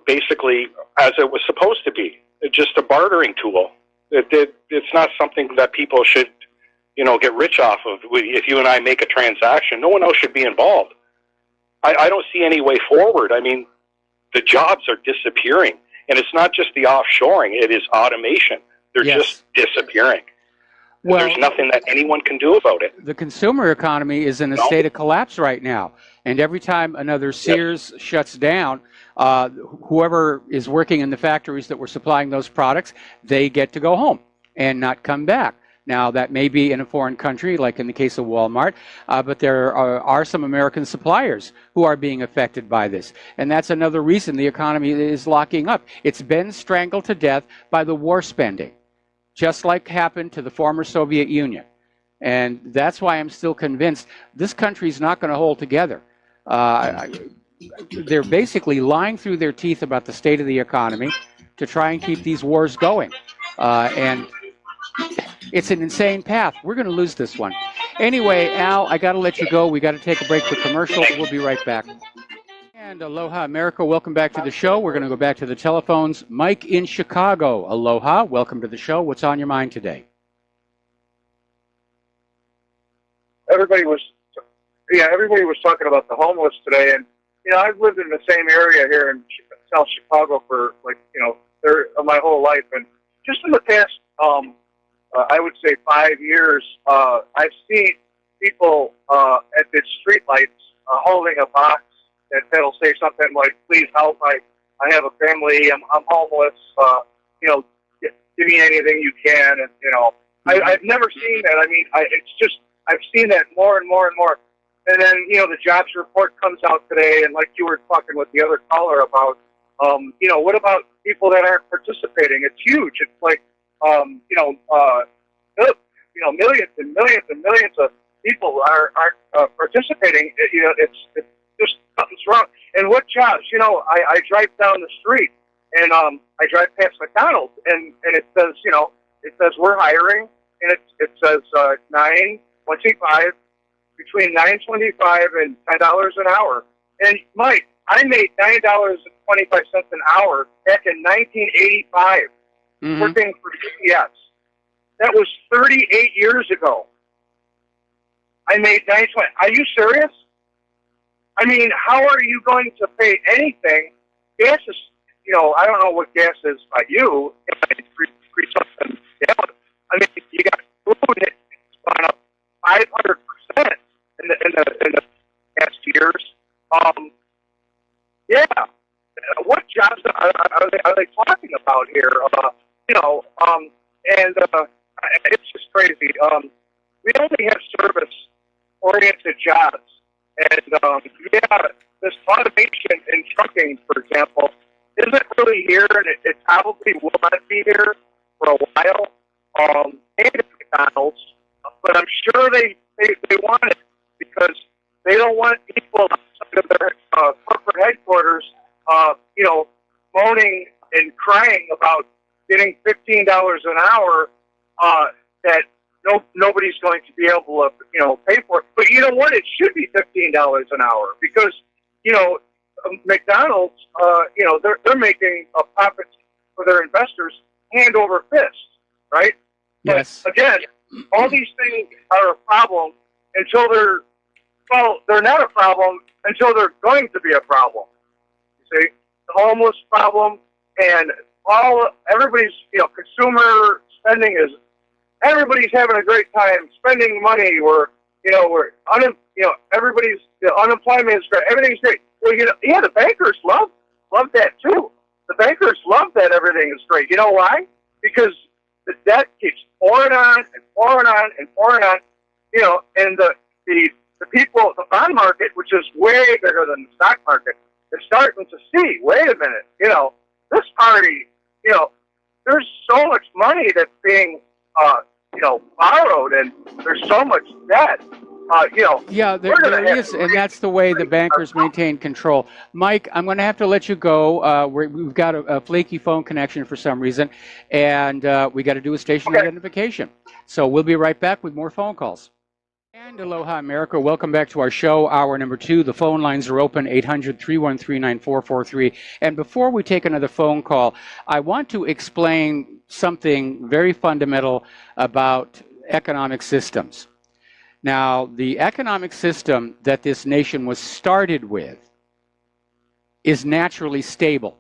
basically as it was supposed to be. It's just a bartering tool. It's not something that people should, get rich off of. If you and I make a transaction, no one else should be involved. I don't see any way forward. I mean, the jobs are disappearing, and it's not just the offshoring, it is automation. They're just disappearing. Well, there's nothing that anyone can do about it. The consumer economy is in a state of collapse right now, and every time another Sears shuts down, whoever is working in the factories that were supplying those products, they get to go home and not come back. Now, that may be in a foreign country, like in the case of Walmart, but there are some American suppliers who are being affected by this. And that's another reason the economy is locking up. It's been strangled to death by the war spending, just like happened to the former Soviet Union. And that's why I'm still convinced this country's not going to hold together. They're basically lying through their teeth about the state of the economy to try and keep these wars going. And it's an insane path. We're going to lose this one. Anyway, Al, I got to let you go. We got to take a break for commercials. We'll be right back. And aloha, America. Welcome back to the show. We're going to go back to the telephones. Mike in Chicago. Aloha. Welcome to the show. What's on your mind today? Everybody was talking about the homeless today, and I've lived in the same area here in South Chicago for my whole life, and just in the past, I would say 5 years, I've seen people at the street lights holding a box that'll say something like, "Please help! I have a family. I'm homeless. Give me anything you can." And I've never seen that. I mean, I've seen that more and more and more. And then the jobs report comes out today, and like you were talking with the other caller about, what about people that aren't participating? It's huge. It's like millions and millions and millions of people aren't participating. It's just something's wrong. And what jobs? I drive down the street, and I drive past McDonald's, and it says, it says we're hiring, and it says $9.25 between $9.25 and $10 an hour. And Mike, I made $9.25 an hour back in 1985, working for UPS. That was 38 years ago. I made $9.20. Are you serious? I mean, how are you going to pay anything? Gas is, I don't know what gas is by you. It's free something gallon. I mean, you got food. It's gone up 500% in the Yeah, what jobs are they talking about here? And it's just crazy. We only have service-oriented jobs, and this automation in trucking, for example, isn't really here, and it probably will not be here for a while. And at McDonald's, but I'm sure they want it because they don't want people outside of their corporate headquarters, moaning and crying about getting $15 an hour that nobody's going to be able to, pay for it. But you know what? It should be $15 an hour because, McDonald's, they're making a profit for their investors hand over fist, right? Yes. But again, all these things are a problem until they're not a problem until they're going to be a problem. You see, the homeless problem and everybody's, consumer spending everybody's having a great time spending money. Everybody's, unemployment is great. Everything's great. Well, the bankers love that too. The bankers love that everything is great. You know why? Because the debt keeps pouring on and pouring on and pouring on, and the people, the bond market, which is way bigger than the stock market, is starting to see, wait a minute, this party, there's so much money that's being, borrowed, and there's so much debt. Yeah, there is, and that's the way the bankers maintain control. Mike, I'm going to have to let you go. We've got a flaky phone connection for some reason, and we got to do a station identification. So we'll be right back with more phone calls. And aloha, America. Welcome back to our show, hour number 2. The phone lines are open, 800-313-9443. And before we take another phone call, I want to explain something very fundamental about economic systems. Now, the economic system that this nation was started with is naturally stable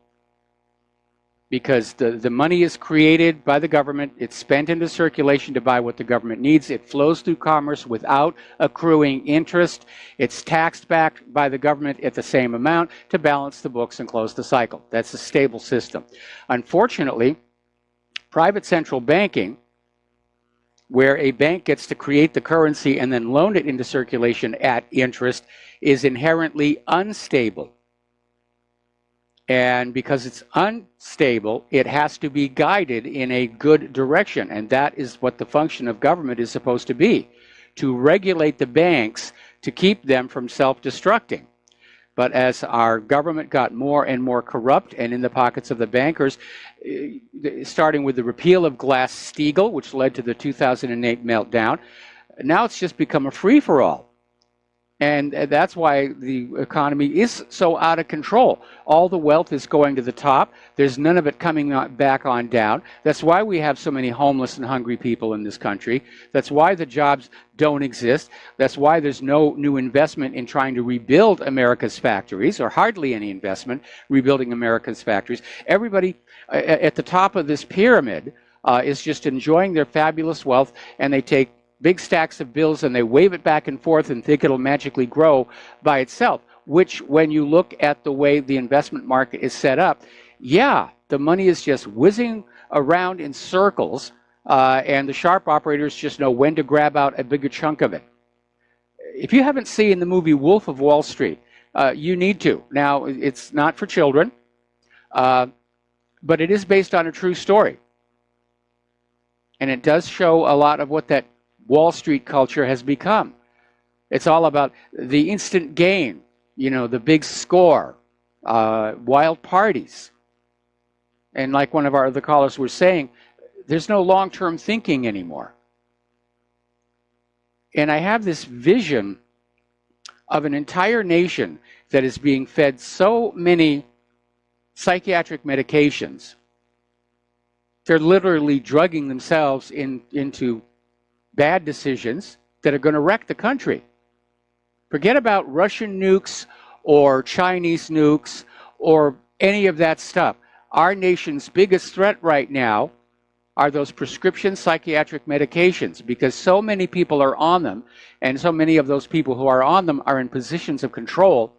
because the money is created by the government. It's spent into circulation to buy what the government needs. It flows through commerce without accruing interest. It's taxed back by the government at the same amount to balance the books and close the cycle. That's a stable system. Unfortunately, private central banking, where a bank gets to create the currency and then loan it into circulation at interest, is inherently unstable. And because it's unstable, it has to be guided in a good direction. And that is what the function of government is supposed to be, to regulate the banks to keep them from self-destructing. But as our government got more and more corrupt and in the pockets of the bankers, starting with the repeal of Glass-Steagall, which led to the 2008 meltdown, now it's just become a free-for-all. And that's why the economy is so out of control. All the wealth is going to the top. There's none of it coming back on down. That's why we have so many homeless and hungry people in this country. That's why the jobs don't exist. That's why there's no new investment in trying to rebuild America's factories, or hardly any investment rebuilding America's factories. Everybody at the top of this pyramid is just enjoying their fabulous wealth, and they take big stacks of bills and they wave it back and forth and think it'll magically grow by itself, which when you look at the way the investment market is set up, yeah, the money is just whizzing around in circles and the sharp operators just know when to grab out a bigger chunk of it. If you haven't seen the movie Wolf of Wall Street, you need to. Now, it's not for children, but it is based on a true story. And it does show a lot of what that Wall Street culture has become. It's all about the instant gain, the big score, wild parties. And like one of our other callers was saying, there's no long-term thinking anymore. And I have this vision of an entire nation that is being fed so many psychiatric medications. They're literally drugging themselves into bad decisions that are going to wreck the country. Forget about Russian nukes or Chinese nukes or any of that stuff. Our nation's biggest threat right now are those prescription psychiatric medications, because so many people are on them, and so many of those people who are on them are in positions of control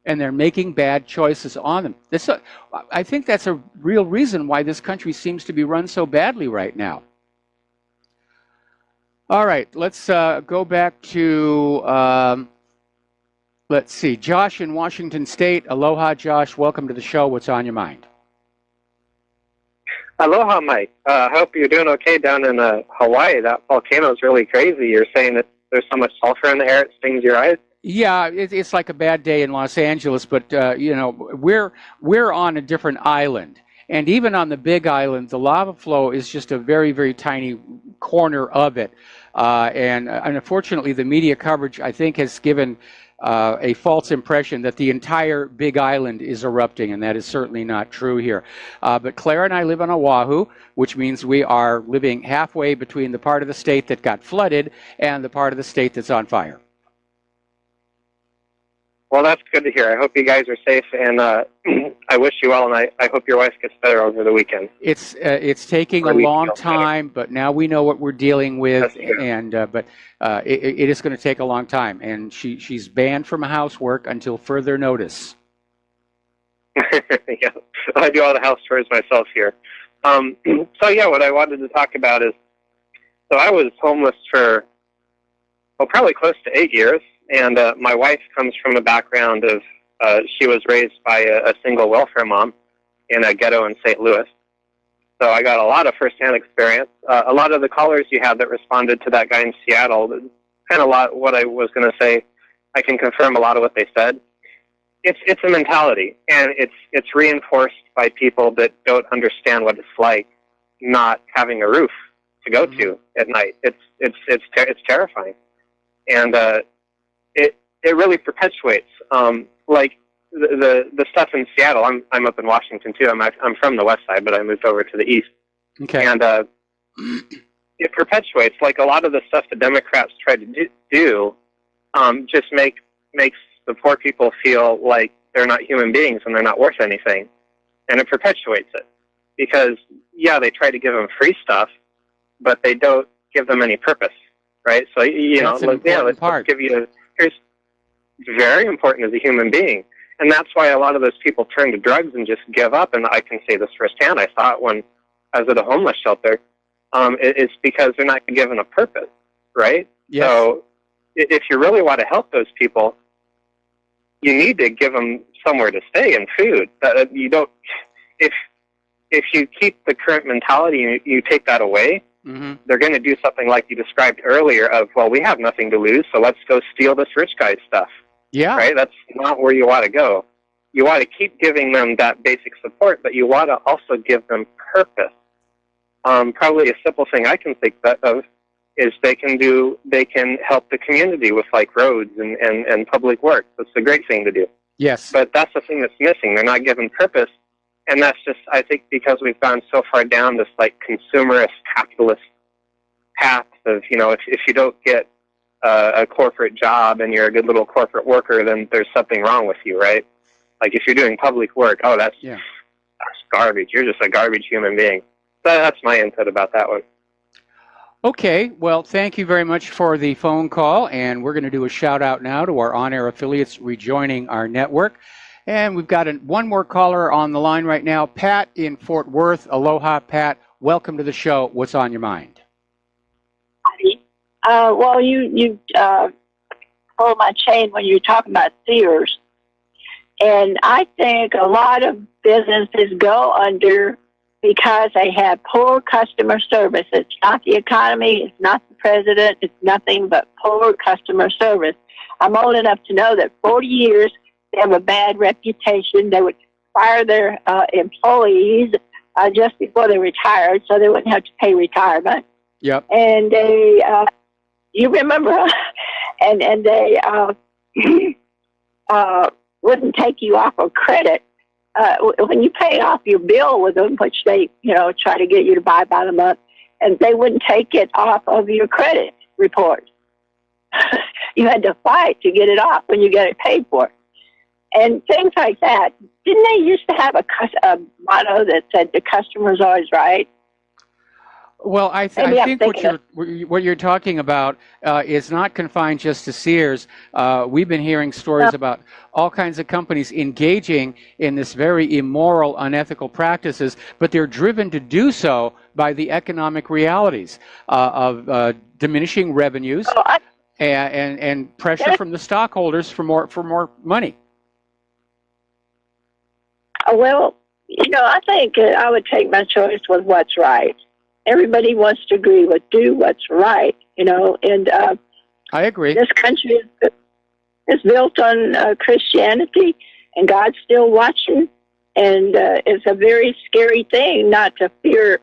and they're making bad choices on them. I think that's a real reason why this country seems to be run so badly right now. All right, let's go back to, let's see, Josh in Washington State. Aloha, Josh. Welcome to the show. What's on your mind? Aloha, Mike. I hope you're doing okay down in Hawaii. That volcano is really crazy. You're saying that there's so much sulfur in the air it stings your eyes? Yeah, it's like a bad day in Los Angeles, but you know, we're on a different island, and even on the Big Island, the lava flow is just a very, very tiny corner of it, and unfortunately, the media coverage, I think, has given a false impression that the entire Big Island is erupting, and that is certainly not true here. But Claire and I live on Oahu, which means we are living halfway between the part of the state that got flooded and the part of the state that's on fire. Well, that's good to hear. I hope you guys are safe, and I wish you well, and I hope your wife gets better over the weekend. It's taking a long time, but now we know what we're dealing with, and but it is going to take a long time, and she's banned from housework until further notice. Yeah, I do all the house chores myself here. So yeah, what I wanted to talk about is, so I was homeless for, well, probably close to 8 years. And my wife comes from a background of, she was raised by a single welfare mom in a ghetto in St. Louis. So I got a lot of firsthand experience. A lot of the callers you had that responded to that guy in Seattle, kind of what I was going to say, I can confirm a lot of what they said. It's a mentality, and it's reinforced by people that don't understand what it's like not having a roof to go to at night. It's terrifying. And it really perpetuates, like the stuff in Seattle. I'm up in Washington too. I'm from the west side, but I moved over to the east. Okay. And it perpetuates, like a lot of the stuff the Democrats try to do, just makes the poor people feel like they're not human beings and they're not worth anything, and it perpetuates it because they try to give them free stuff, but they don't give them any purpose, right? So let's give you here's. It's very important as a human being. And that's why a lot of those people turn to drugs and just give up. And I can say this firsthand. I saw it when I was at a homeless shelter. It's because they're not given a purpose, right? Yes. So if you really want to help those people, you need to give them somewhere to stay and food. You don't, if you keep the current mentality and you take that away, they're going to do something like you described earlier of, well, we have nothing to lose, so let's go steal this rich guy's stuff. Yeah. Right? That's not where you want to go. You want to keep giving them that basic support, but you want to also give them purpose. Probably a simple thing I can think of is they can help the community with like roads and public works. That's a great thing to do. Yes. But that's the thing that's missing. They're not given purpose. And that's just, I think, because we've gone so far down this like consumerist, capitalist path of, if you don't get a corporate job and you're a good little corporate worker, then there's something wrong with you, right? Like if you're doing public work, that's garbage. You're just a garbage human being. So that's my input about that one. Okay, well, thank you very much for the phone call, and we're going to do a shout out now to our on-air affiliates rejoining our network. And we've got one more caller on the line right now, Pat in Fort Worth. Aloha, Pat. Welcome to the show. What's on your mind? Well, you pulled my chain when you were talking about Sears. And I think a lot of businesses go under because they have poor customer service. It's not the economy, it's not the president, it's nothing but poor customer service. I'm old enough to know that 40 years they have a bad reputation. They would fire their employees just before they retired so they wouldn't have to pay retirement. Yep. And they, you remember, and they wouldn't take you off of credit. When you pay off your bill with them, which they, try to get you to buy by the month, and they wouldn't take it off of your credit report. You had to fight to get it off when you get it paid for. And things like that. Didn't they used to have a motto that said the customer's always right? Well, I think what you're talking about is not confined just to Sears. We've been hearing stories about all kinds of companies engaging in this very immoral, unethical practices, but they're driven to do so by the economic realities of diminishing revenues and pressure from the stockholders for more money. Well, I think I would take my choice with what's right. Everybody wants to agree with do what's right, and I agree. This country is built on Christianity, and God's still watching, and it's a very scary thing not to fear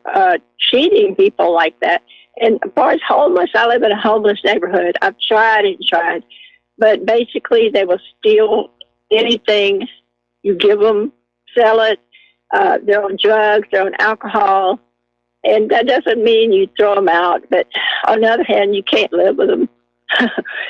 cheating people like that. And as far as homeless, I live in a homeless neighborhood. I've tried and tried, but basically they will steal anything you give them, sell it. They're on drugs, they're on alcohol. And that doesn't mean you throw them out, but on the other hand, you can't live with them.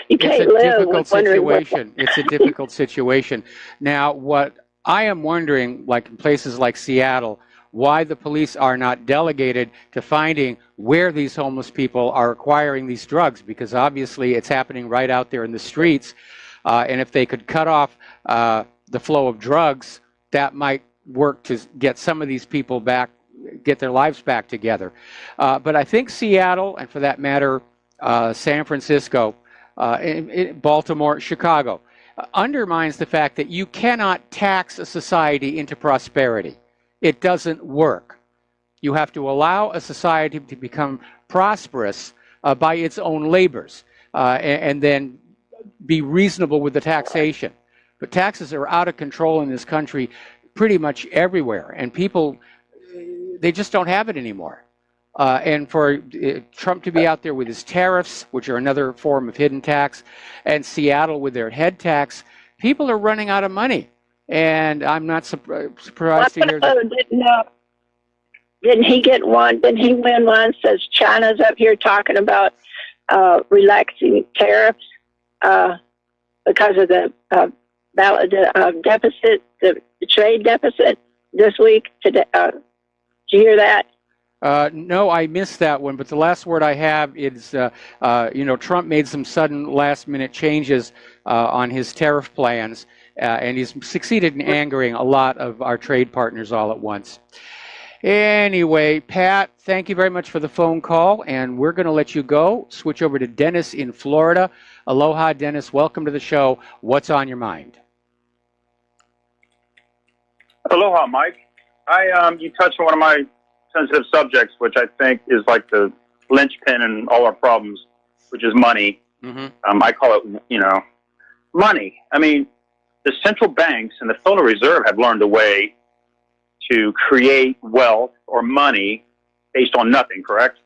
You can't live with situation. It's a difficult situation. Now, what I am wondering, like in places like Seattle, why the police are not delegated to finding where these homeless people are acquiring these drugs, because obviously it's happening right out there in the streets. And if they could cut off the flow of drugs, that might work to get some of these people back, get their lives back together. But I think Seattle, and for that matter, San Francisco, Baltimore, Chicago, undermines the fact that you cannot tax a society into prosperity. It doesn't work. You have to allow a society to become prosperous by its own labors, and then be reasonable with the taxation. But taxes are out of control in this country pretty much everywhere, and people, they just don't have it anymore. And for Trump to be out there with his tariffs, which are another form of hidden tax, and Seattle with their head tax, people are running out of money. And I'm not surprised to hear that. Didn't he get one? Didn't he win one? Says China's up here talking about relaxing tariffs because of the deficit, the trade deficit this week. Today, did you hear that? No, I missed that one. But the last word I have is, Trump made some sudden last-minute changes on his tariff plans, and he's succeeded in angering a lot of our trade partners all at once. Anyway, Pat, thank you very much for the phone call, and we're going to let you go. Switch over to Dennis in Florida. Aloha, Dennis. Welcome to the show. What's on your mind? Aloha, Mike. You touched on one of my sensitive subjects, which I think is like the linchpin in all our problems, which is money. Mm-hmm. I call it, money. I mean, the central banks and the Federal Reserve have learned a way to create wealth or money based on nothing, correct?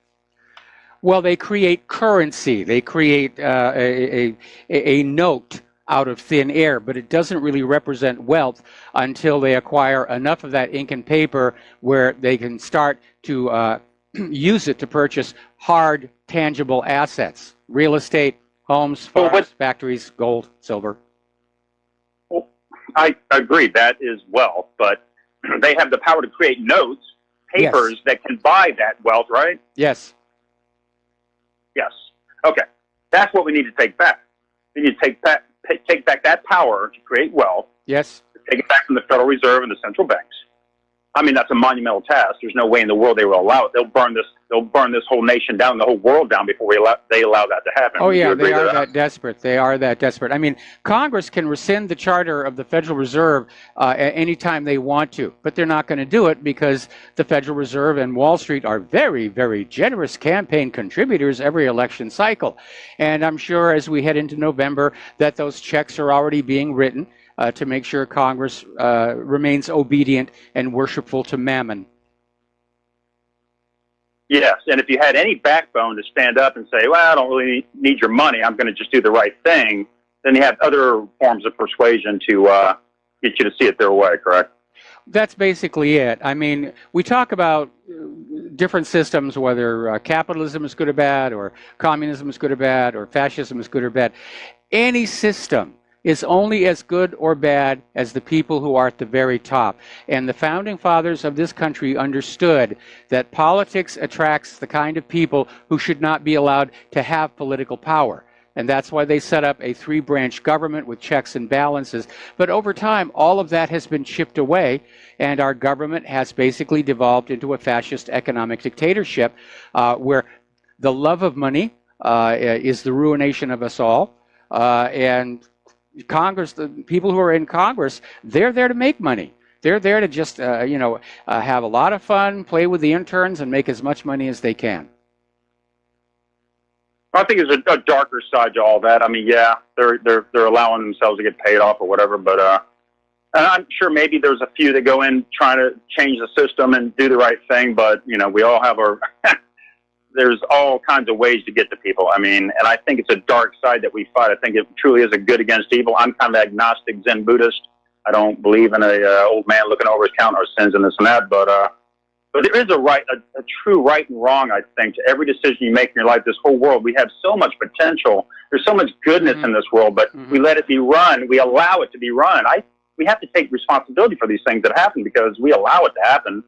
Well, they create currency. They create a note out of thin air, but it doesn't really represent wealth until they acquire enough of that ink and paper where they can start to use it to purchase hard, tangible assets, real estate, homes, farms, factories, gold, silver. Well, I agree that is wealth, but they have the power to create notes, papers that can buy that wealth, right? Yes. Yes. Okay. That's what we need to take back. We need to take back that power to create wealth. Yes. Take it back from the Federal Reserve and the central banks. I mean, that's a monumental task. There's no way in the world they will allow it. They'll burn this whole nation down, the whole world down before they allow that to happen. Oh, yeah, they are that desperate. They are that desperate. I mean, Congress can rescind the charter of the Federal Reserve at any time they want to, but they're not going to do it because the Federal Reserve and Wall Street are very, very generous campaign contributors every election cycle. And I'm sure as we head into November that those checks are already being written to make sure Congress remains obedient and worshipful to Mammon. Yes, and if you had any backbone to stand up and say, well, I don't really need your money, I'm going to just do the right thing, then you have other forms of persuasion to get you to see it their way, correct? That's basically it. I mean, we talk about different systems, whether capitalism is good or bad, or communism is good or bad, or fascism is good or bad. Any system is only as good or bad as the people who are at the very top. And the founding fathers of this country understood that politics attracts the kind of people who should not be allowed to have political power. And that's why they set up a three-branch government with checks and balances. But over time, all of that has been chipped away, and our government has basically devolved into a fascist economic dictatorship where the love of money is the ruination of us all. And Congress, the people who are in Congress, they're there to make money. They're there to just, have a lot of fun, play with the interns, and make as much money as they can. I think there's a darker side to all that. I mean, yeah, they're allowing themselves to get paid off or whatever, but and I'm sure maybe there's a few that go in trying to change the system and do the right thing, but we all have our. There's all kinds of ways to get to people. I mean, and I think it's a dark side that we fight. I think it truly is a good against evil. I'm kind of agnostic Zen Buddhist. I don't believe in a old man looking over his counting our sins and this and that, but there is a true right and wrong, I think, to every decision you make in your life. This whole world, we have so much potential. There's so much goodness in this world, but we let it be run. We allow it to be run. We have to take responsibility for these things that happen because we allow it to happen.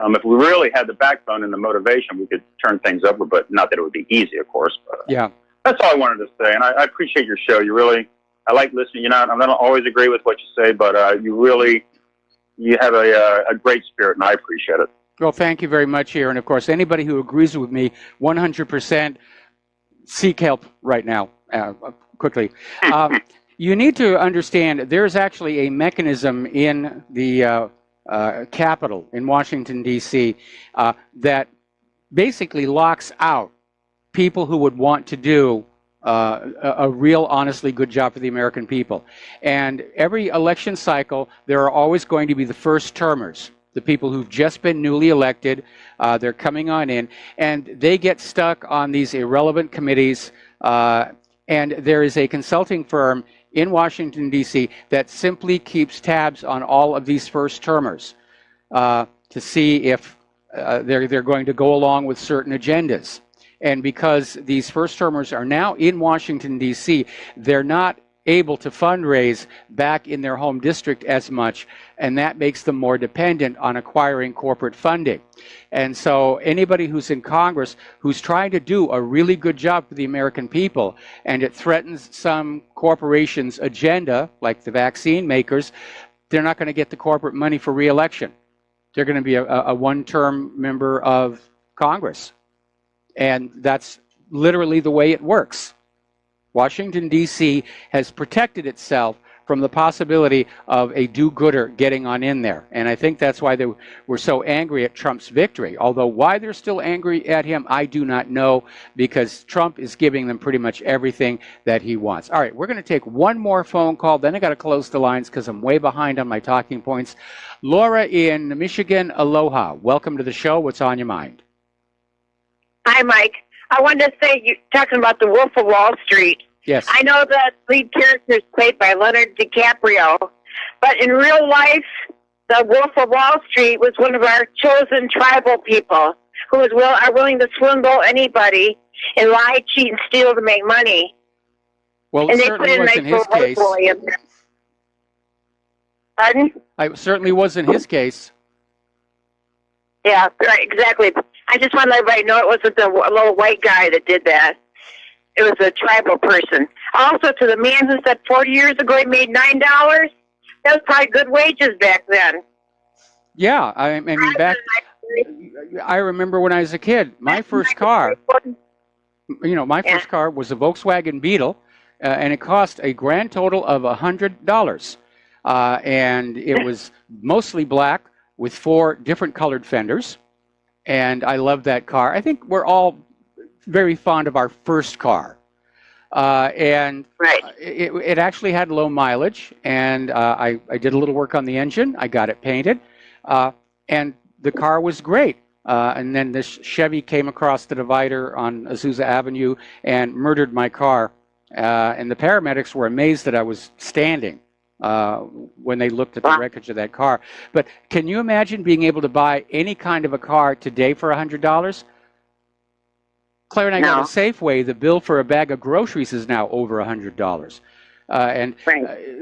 If we really had the backbone and the motivation, we could turn things over, but not that it would be easy, of course. But, yeah. That's all I wanted to say, and I appreciate your show. I like listening. I don't always agree with what you say, but you have a great spirit, and I appreciate it. Well, thank you very much here. And, of course, anybody who agrees with me 100%, seek help right now, quickly. You need to understand there's actually a mechanism in the Capitol in Washington, D.C., that basically locks out people who would want to do a real, honestly good job for the American people. And every election cycle, there are always going to be the first termers, the people who've just been newly elected. They're coming on in, and they get stuck on these irrelevant committees. And there is a consulting firm in Washington, D.C. that simply keeps tabs on all of these first termers to see if they're going to go along with certain agendas. And because these first termers are now in Washington, D.C., they're not able to fundraise back in their home district as much, and that makes them more dependent on acquiring corporate funding. And so anybody who's in Congress who's trying to do a really good job for the American people, and it threatens some corporation's agenda, like the vaccine makers, they're not going to get the corporate money for re-election. They're going to be a one-term member of Congress. And that's literally the way it works. Washington, D.C. has protected itself from the possibility of a do-gooder getting on in there. And I think that's why they were so angry at Trump's victory. Although why they're still angry at him, I do not know, because Trump is giving them pretty much everything that he wants. All right, we're going to take one more phone call, then I got to close the lines because I'm way behind on my talking points. Laura in Michigan, aloha. Welcome to the show. What's on your mind? Hi, Mike. I wanted to say, you're talking about the Wolf of Wall Street. Yes. I know that lead character is played by Leonardo DiCaprio, but in real life, the Wolf of Wall Street was one of our chosen tribal people who are willing to swindle anybody and lie, cheat, and steal to make money. Well, it certainly wasn't his case. Pardon? It certainly wasn't his case. Yeah, right, exactly. I just want to let everybody know it wasn't the little white guy that did that. It was a tribal person. Also, to the man who said 40 years ago he made $9, that was probably good wages back then. Yeah, I mean, I remember when I was a kid, my first car, first car was a Volkswagen Beetle, and it cost a grand total of $100. And it was mostly black with 4 different colored fenders. And I loved that car. I think we're all very fond of our first car. And it actually had low mileage, and I did a little work on the engine. I got it painted, and the car was great. And then this Chevy came across the divider on Azusa Avenue and murdered my car. And the paramedics were amazed that I was standing when they looked at the wreckage of that car. But can you imagine being able to buy any kind of a car today for $100? Claire and I got a Safeway. The bill for a bag of groceries is now over $100. And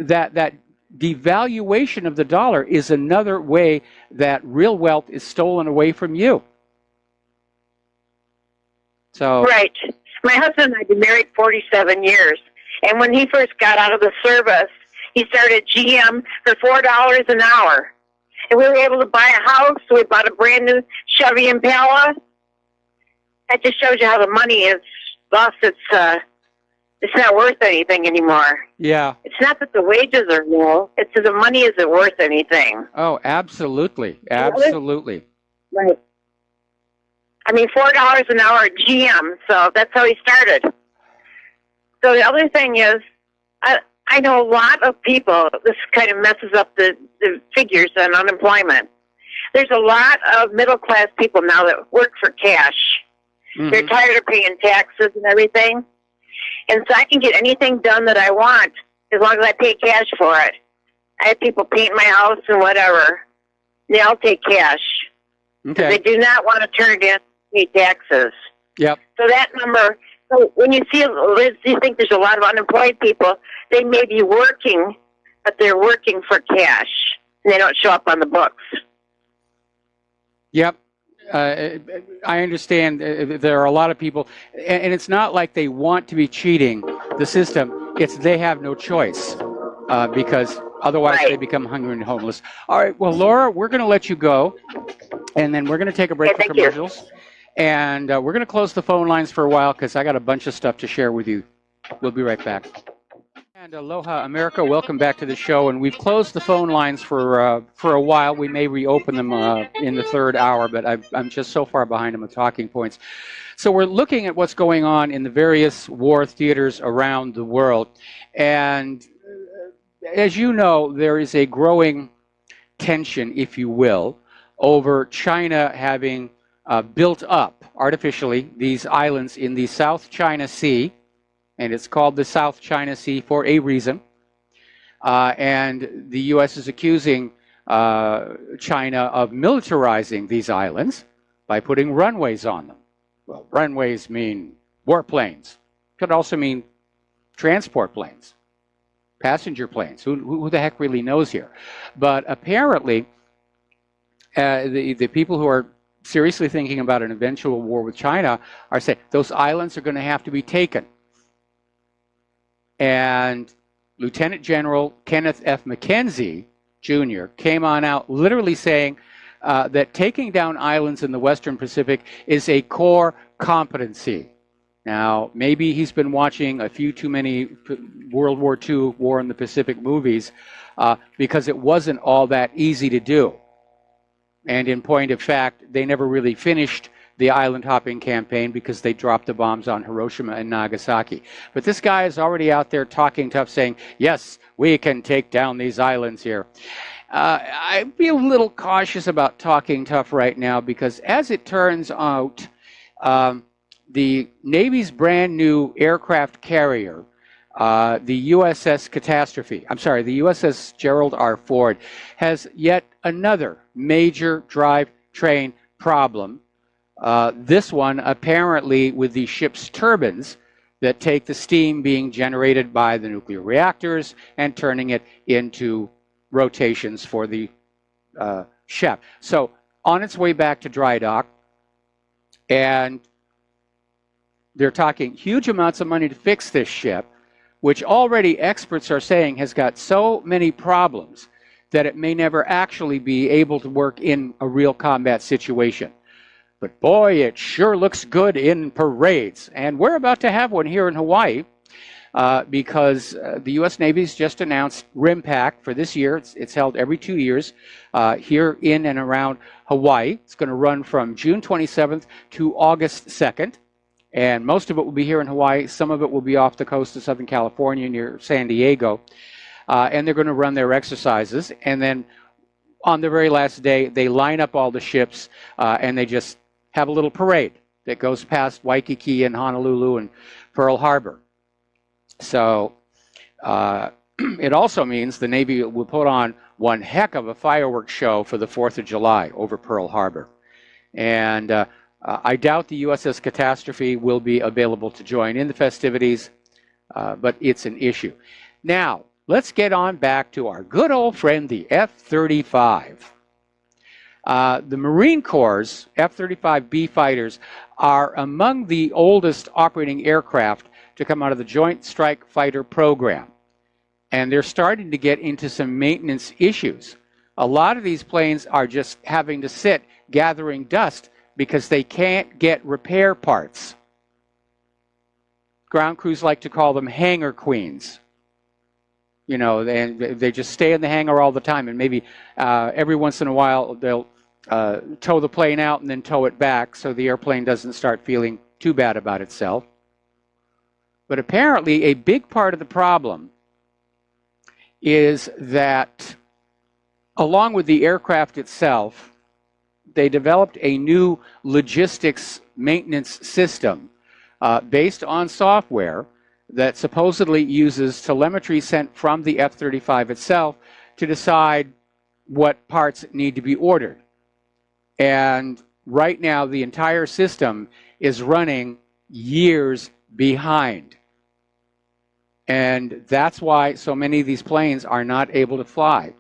that devaluation of the dollar is another way that real wealth is stolen away from you. So right. My husband and I have been married 47 years, and when he first got out of the service, he started GM for $4 an hour, and we were able to buy a house. So we bought a brand new Chevy Impala. That just shows you how the money is lost it's not worth anything anymore. Yeah. It's not that the wages are low. It's that the money isn't worth anything. Oh, absolutely. Absolutely. Right. I mean, $4 an hour at GM, so that's how he started. So the other thing is, I know a lot of people, this kind of messes up the figures on unemployment. There's a lot of middle-class people now that work for cash. Mm-hmm. They're tired of paying taxes and everything. And so I can get anything done that I want as long as I pay cash for it. I have people paint my house and whatever. They all take cash. Okay. They do not want to turn it in and pay taxes. Yep. So that number, so when you think there's a lot of unemployed people, they may be working, but they're working for cash, and they don't show up on the books. Yep. I understand there are a lot of people, and it's not like they want to be cheating the system. It's they have no choice because otherwise they become hungry and homeless. All right, well, Laura, we're going to let you go, and then we're going to take a break for commercials. And we're going to close the phone lines for a while because I got a bunch of stuff to share with you. We'll be right back. And aloha, America. Welcome back to the show. And we've closed the phone lines for a while. We may reopen them in the third hour, but I'm just so far behind them with talking points. So we're looking at what's going on in the various war theaters around the world. And as you know, there is a growing tension, if you will, over China having built up artificially these islands in the South China Sea. And it's called the South China Sea for a reason. And the U.S. is accusing China of militarizing these islands by putting runways on them. Well, runways mean warplanes. Could also mean transport planes, passenger planes. Who the heck really knows here? But apparently, the people who are seriously thinking about an eventual war with China are saying those islands are going to have to be taken. And Lieutenant General Kenneth F. McKenzie, Jr., came on out literally saying that taking down islands in the Western Pacific is a core competency. Now, maybe he's been watching a few too many World War II, War in the Pacific movies because it wasn't all that easy to do. And in point of fact, they never really finished the island hopping campaign because they dropped the bombs on Hiroshima and Nagasaki. But this guy is already out there talking tough, saying, yes, we can take down these islands here. I'd be a little cautious about talking tough right now because as it turns out, the Navy's brand new aircraft carrier, the USS the USS Gerald R. Ford, has yet another major drivetrain problem. This one apparently with the ship's turbines that take the steam being generated by the nuclear reactors and turning it into rotations for the ship. So on its way back to dry dock, and they're talking huge amounts of money to fix this ship, which already experts are saying has got so many problems that it may never actually be able to work in a real combat situation. But boy, it sure looks good in parades. And we're about to have one here in Hawaii because the U.S. Navy's just announced RIMPAC for this year. It's held every 2 years here in and around Hawaii. It's going to run from June 27th to August 2nd. And most of it will be here in Hawaii. Some of it will be off the coast of Southern California near San Diego. And they're going to run their exercises. And then on the very last day, they line up all the ships and they just have a little parade that goes past Waikiki and Honolulu and Pearl Harbor. So it also means the Navy will put on one heck of a fireworks show for the 4th of July over Pearl Harbor. And I doubt the USS Catastrophe will be available to join in the festivities, but it's an issue. Now, let's get on back to our good old friend, the F-35. The Marine Corps' F-35B fighters are among the oldest operating aircraft to come out of the Joint Strike Fighter program. And they're starting to get into some maintenance issues. A lot of these planes are just having to sit gathering dust because they can't get repair parts. Ground crews like to call them hangar queens. You know, they just stay in the hangar all the time, and maybe every once in a while they'll tow the plane out and then tow it back so the airplane doesn't start feeling too bad about itself. But apparently a big part of the problem is that along with the aircraft itself, they developed a new logistics maintenance system based on software that supposedly uses telemetry sent from the F-35 itself to decide what parts need to be ordered. And right now, the entire system is running years behind. And that's why so many of these planes are not able to fly.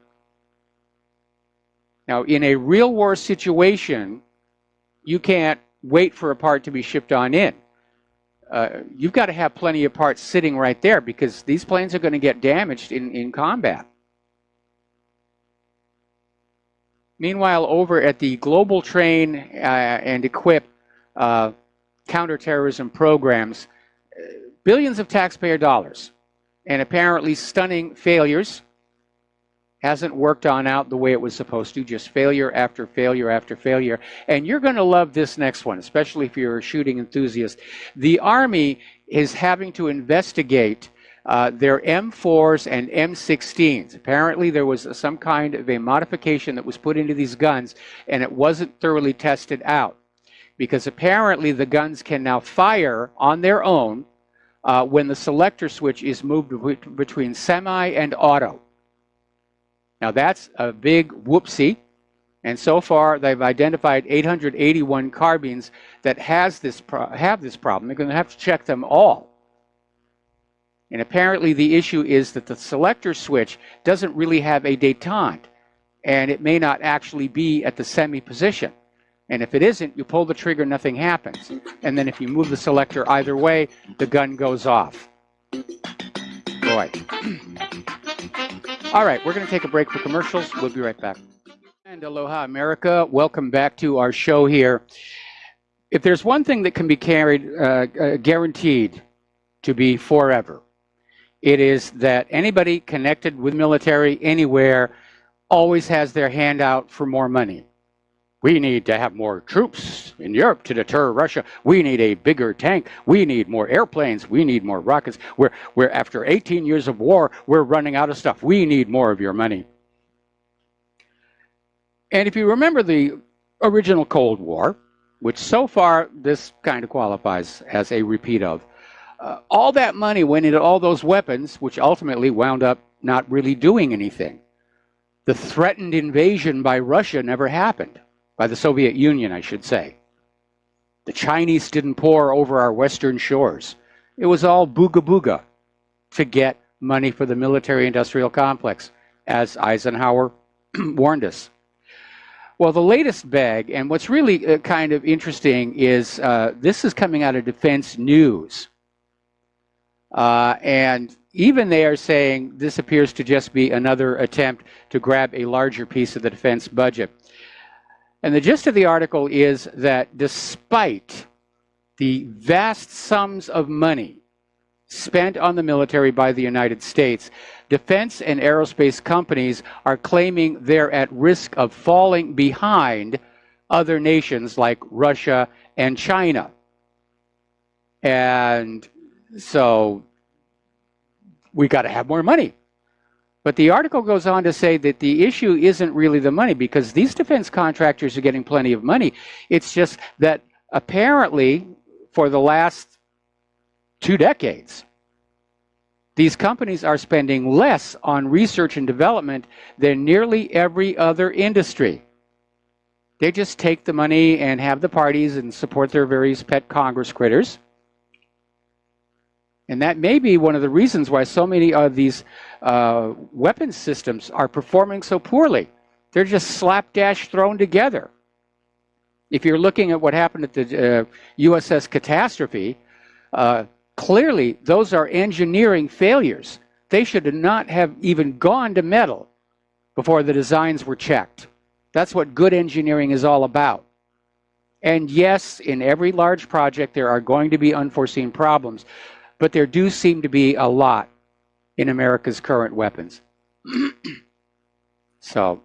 Now, in a real war situation, you can't wait for a part to be shipped on in. You've got to have plenty of parts sitting right there because these planes are going to get damaged in combat. Meanwhile, over at the Global Train and Equip counterterrorism programs, billions of taxpayer dollars and apparently stunning failures. Hasn't worked on out the way it was supposed to, just failure after failure after failure. And you're going to love this next one, especially if you're a shooting enthusiast. The Army is having to investigate their M4s and M16s. Apparently there was some kind of a modification that was put into these guns and it wasn't thoroughly tested out. Because apparently the guns can now fire on their own when the selector switch is moved between semi and auto. Now that's a big whoopsie, and so far they've identified 881 carbines that have this problem. They're going to have to check them all. And apparently the issue is that the selector switch doesn't really have a détente, and it may not actually be at the semi position. And if it isn't, you pull the trigger, nothing happens. And then if you move the selector either way, the gun goes off. Boy. All right, we're going to take a break for commercials. We'll be right back. And aloha, America. Welcome back to our show here. If there's one thing that can be guaranteed to be forever, it is that anybody connected with military anywhere always has their hand out for more money. We need to have more troops in Europe to deter Russia. We need a bigger tank. We need more airplanes. We need more rockets. We're after 18 years of war, we're running out of stuff. We need more of your money. And if you remember the original Cold War, which so far this kind of qualifies as a repeat of, all that money went into all those weapons, which ultimately wound up not really doing anything. The threatened invasion by Russia never happened. By the Soviet Union, I should say. The Chinese didn't pour over our western shores. It was all booga booga to get money for the military-industrial complex, as Eisenhower warned us. Well, the latest bag, and what's really kind of interesting is this is coming out of Defense News. And even they are saying this appears to just be another attempt to grab a larger piece of the defense budget. And the gist of the article is that despite the vast sums of money spent on the military by the United States, defense and aerospace companies are claiming they're at risk of falling behind other nations like Russia and China. And so we got to have more money. But the article goes on to say that the issue isn't really the money, because these defense contractors are getting plenty of money. It's just that apparently for the last 2 decades, these companies are spending less on research and development than nearly every other industry. They just take the money and have the parties and support their various pet Congress critters. And that may be one of the reasons why so many of these weapons systems are performing so poorly. They're just slapdash thrown together. If you're looking at what happened at the USS Catastrophe, clearly those are engineering failures. They should not have even gone to metal before the designs were checked. That's what good engineering is all about. And yes, in every large project there are going to be unforeseen problems, but there do seem to be a lot in America's current weapons. So,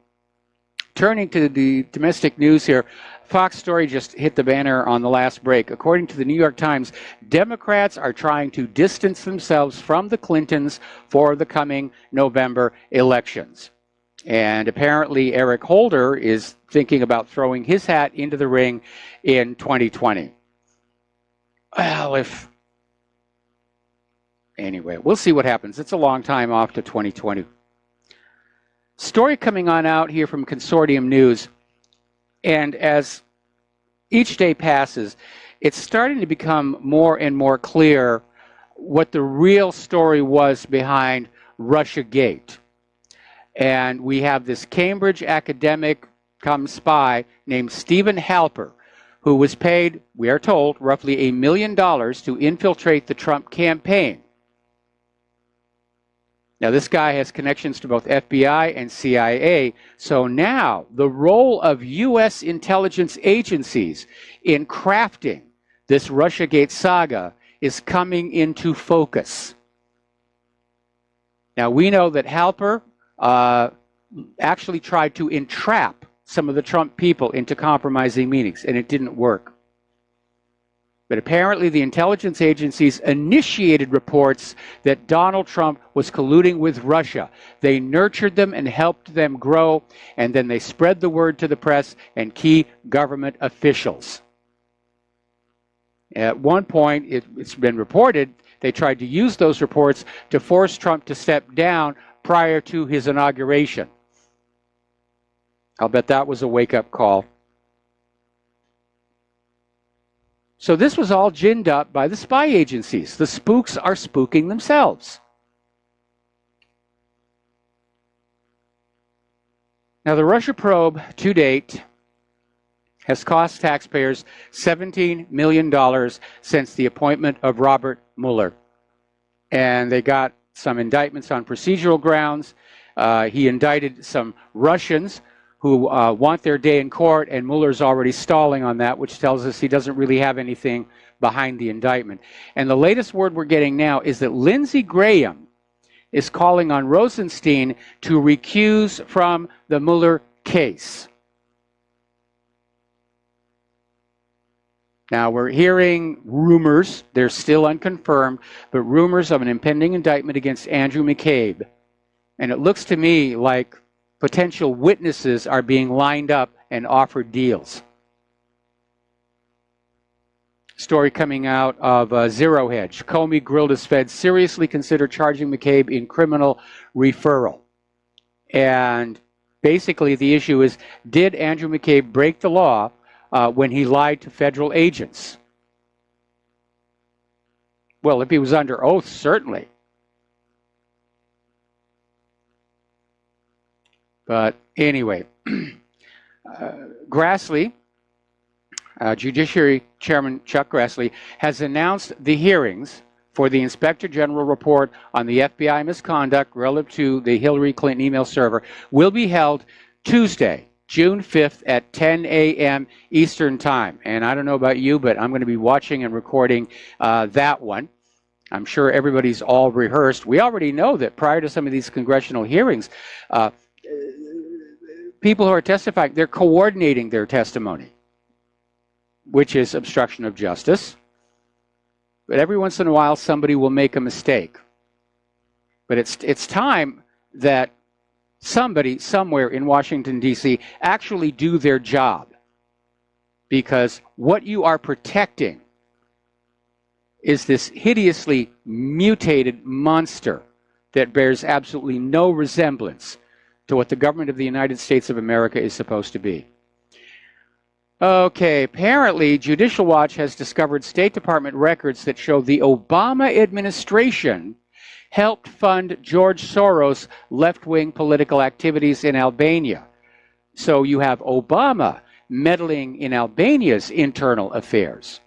turning to the domestic news here, Fox story just hit the banner on the last break. According to the New York Times, Democrats are trying to distance themselves from the Clintons for the coming November elections. And apparently Eric Holder is thinking about throwing his hat into the ring in 2020. Well, anyway, we'll see what happens. It's a long time off to 2020. Story coming on out here from Consortium News. And as each day passes, it's starting to become more and more clear what the real story was behind Russiagate. And we have this Cambridge academic come spy named Stephen Halper, who was paid, we are told, roughly $1 million to infiltrate the Trump campaign. Now, this guy has connections to both FBI and CIA, so now the role of U.S. intelligence agencies in crafting this Russiagate saga is coming into focus. Now, we know that Halper actually tried to entrap some of the Trump people into compromising meetings, and it didn't work. But apparently the intelligence agencies initiated reports that Donald Trump was colluding with Russia. They nurtured them and helped them grow, and then they spread the word to the press and key government officials. At one point, it's been reported, they tried to use those reports to force Trump to step down prior to his inauguration. I'll bet that was a wake-up call. So this was all ginned up by the spy agencies. The spooks are spooking themselves. Now, the Russia probe to date has cost taxpayers $17 million since the appointment of Robert Mueller. And they got some indictments on procedural grounds. He indicted some Russians who want their day in court, and Mueller's already stalling on that, which tells us he doesn't really have anything behind the indictment. And the latest word we're getting now is that Lindsey Graham is calling on Rosenstein to recuse from the Mueller case. Now, we're hearing rumors, they're still unconfirmed, but rumors of an impending indictment against Andrew McCabe. And it looks to me like potential witnesses are being lined up and offered deals. Story coming out of Zero Hedge. Comey grilled as Fed seriously consider charging McCabe in criminal referral. And basically the issue is, did Andrew McCabe break the law when he lied to federal agents? Well, if he was under oath, certainly. But anyway, Grassley, Judiciary Chairman Chuck Grassley, has announced the hearings for the Inspector General report on the FBI misconduct relative to the Hillary Clinton email server will be held Tuesday, June 5th at 10 a.m. Eastern Time. And I don't know about you, but I'm going to be watching and recording that one. I'm sure everybody's all rehearsed. We already know that prior to some of these congressional hearings, people who are testifying, they're coordinating their testimony, which is obstruction of justice. But every once in a while, somebody will make a mistake. But it's time that somebody somewhere in Washington, D.C. actually do their job. Because what you are protecting is this hideously mutated monster that bears absolutely no resemblance to what the government of the United States of America is supposed to be. Okay, apparently Judicial Watch has discovered State Department records that show the Obama administration helped fund George Soros' left-wing political activities in Albania. So you have Obama meddling in Albania's internal affairs.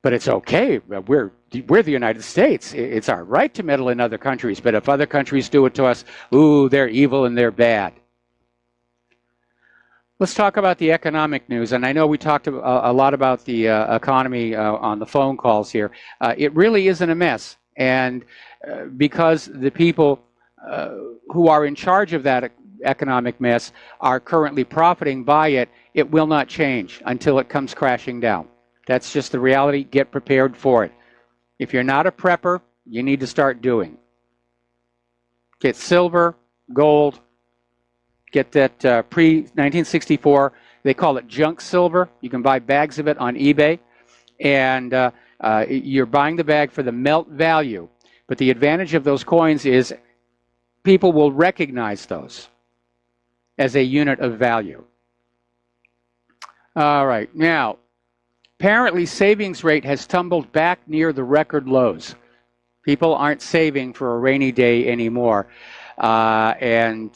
But it's okay. We're the United States. It's our right to meddle in other countries. But if other countries do it to us, ooh, they're evil and they're bad. Let's talk about the economic news. And I know we talked a lot about the economy on the phone calls here. It really isn't a mess. And because the people who are in charge of that economic mess are currently profiting by it, it will not change until it comes crashing down. That's just the reality. Get prepared for it. If you're not a prepper, you need to start doing. Get silver, gold, get that pre-1964, they call it junk silver. You can buy bags of it on eBay. And you're buying the bag for the melt value. But the advantage of those coins is people will recognize those as a unit of value. All right. Now, apparently savings rate has tumbled back near the record lows. People aren't saving for a rainy day anymore. And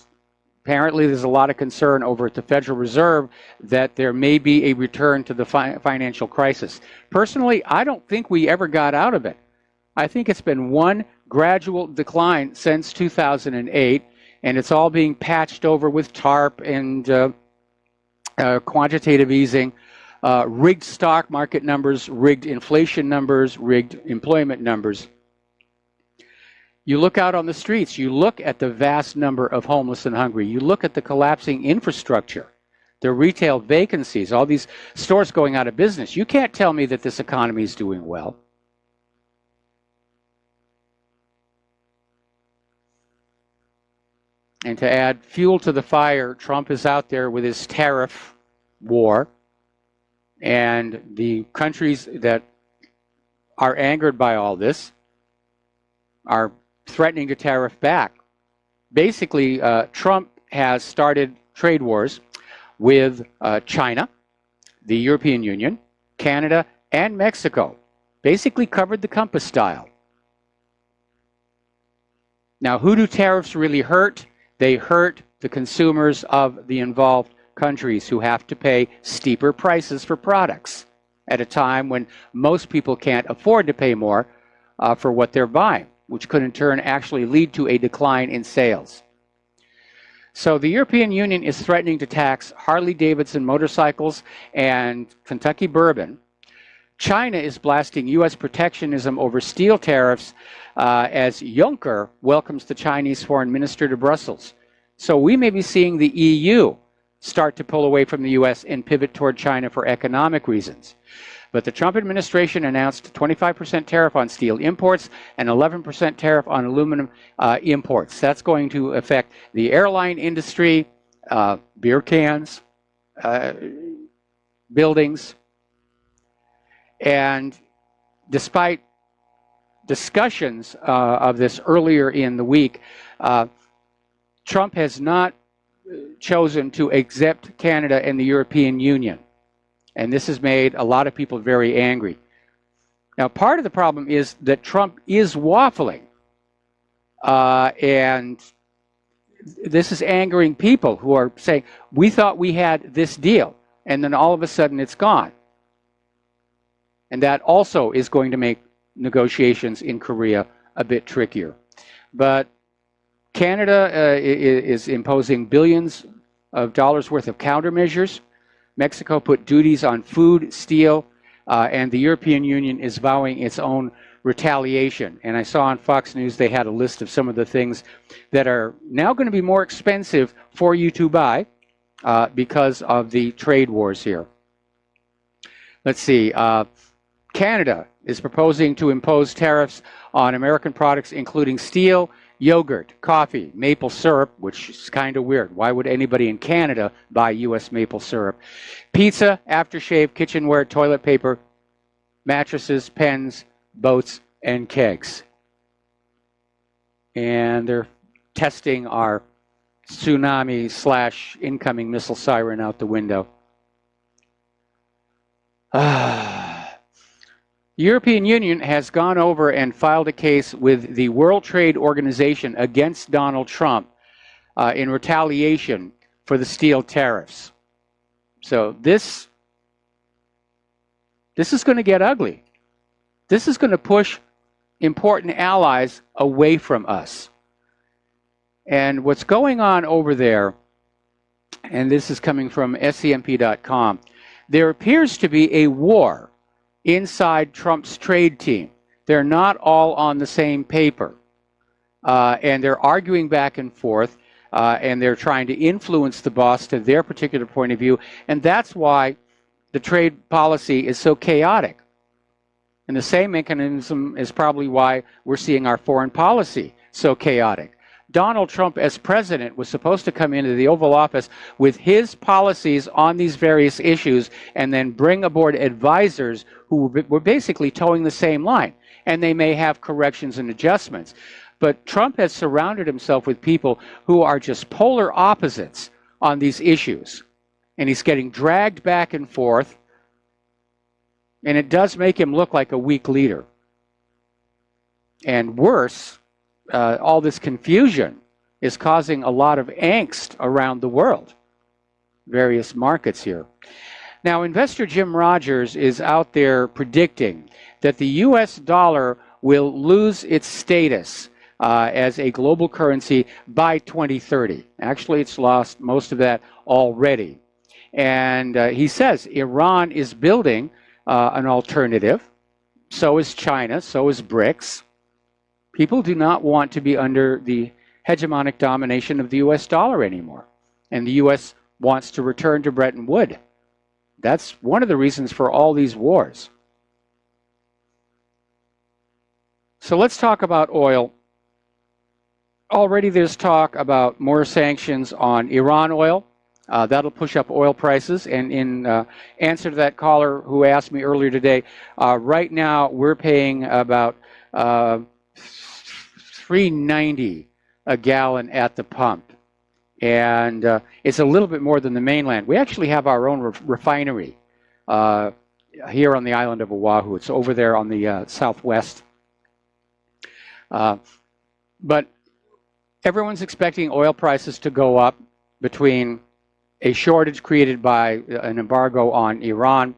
apparently there's a lot of concern over at the Federal Reserve that there may be a return to the financial crisis. Personally, I don't think we ever got out of it. I think it's been one gradual decline since 2008, and it's all being patched over with TARP and quantitative easing, rigged stock market numbers, rigged inflation numbers, rigged employment numbers. You look out on the streets, you look at the vast number of homeless and hungry, you look at the collapsing infrastructure, the retail vacancies, all these stores going out of business. You can't tell me that this economy is doing well. And to add fuel to the fire, Trump is out there with his tariff war, and the countries that are angered by all this are threatening to tariff back. Basically, Trump has started trade wars with China, the European Union, Canada, and Mexico. Basically covered the compass style. Now, who do tariffs really hurt? They hurt the consumers of the involved countries who have to pay steeper prices for products at a time when most people can't afford to pay more for what they're buying, which could in turn actually lead to a decline in sales. So the European Union is threatening to tax Harley-Davidson motorcycles and Kentucky bourbon. China is blasting U.S. protectionism over steel tariffs as Juncker welcomes the Chinese foreign minister to Brussels. So we may be seeing the EU start to pull away from the U.S. and pivot toward China for economic reasons. But the Trump administration announced a 25% tariff on steel imports and 11% tariff on aluminum imports. That's going to affect the airline industry, beer cans, buildings. And despite discussions of this earlier in the week, Trump has not chosen to exempt Canada and the European Union. And this has made a lot of people very angry. Now, part of the problem is that Trump is waffling. And this is angering people who are saying, we thought we had this deal, and then all of a sudden it's gone. And that also is going to make negotiations in Korea a bit trickier. But Canada is imposing billions of dollars worth of countermeasures. Mexico put duties on food, steel, and the European Union is vowing its own retaliation. And I saw on Fox News they had a list of some of the things that are now going to be more expensive for you to buy because of the trade wars here. Let's see. Canada is proposing to impose tariffs on American products including steel, yogurt, coffee, maple syrup, which is kind of weird. Why would anybody in Canada buy U.S. maple syrup? Pizza, aftershave, kitchenware, toilet paper, mattresses, pens, boats, and kegs. And they're testing our tsunami / incoming missile siren out the window. The European Union has gone over and filed a case with the World Trade Organization against Donald Trump in retaliation for the steel tariffs. So this is going to get ugly. This is going to push important allies away from us. And what's going on over there, and this is coming from SCMP.com, there appears to be a war inside Trump's trade team. They're not all on the same paper. And they're arguing back and forth, and they're trying to influence the boss to their particular point of view. And that's why the trade policy is so chaotic. And the same mechanism is probably why we're seeing our foreign policy so chaotic. Donald Trump, as president, was supposed to come into the Oval Office with his policies on these various issues and then bring aboard advisors who were basically towing the same line. And they may have corrections and adjustments. But Trump has surrounded himself with people who are just polar opposites on these issues. And he's getting dragged back and forth. And it does make him look like a weak leader. And worse, all this confusion is causing a lot of angst around the world, various markets here. Now, investor Jim Rogers is out there predicting that the U.S. dollar will lose its status as a global currency by 2030. Actually, it's lost most of that already. And he says Iran is building an alternative. So is China. So is BRICS. People do not want to be under the hegemonic domination of the U.S. dollar anymore. And the U.S. wants to return to Bretton Woods. That's one of the reasons for all these wars. So let's talk about oil. Already there's talk about more sanctions on Iran oil. That'll push up oil prices. And in answer to that caller who asked me earlier today, right now we're paying about $3.90 a gallon at the pump. And it's a little bit more than the mainland. We actually have our own refinery here on the island of Oahu. It's over there on the southwest. But everyone's expecting oil prices to go up between a shortage created by an embargo on Iran.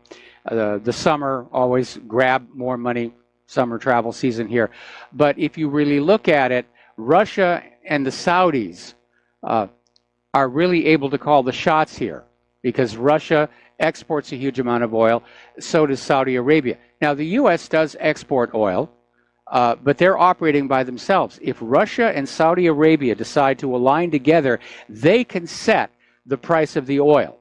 The summer always grab more money, summer travel season here. But if you really look at it, Russia and the Saudis are really able to call the shots here because Russia exports a huge amount of oil, so does Saudi Arabia. Now, the U.S. does export oil, but they're operating by themselves. If Russia and Saudi Arabia decide to align together, they can set the price of the oil.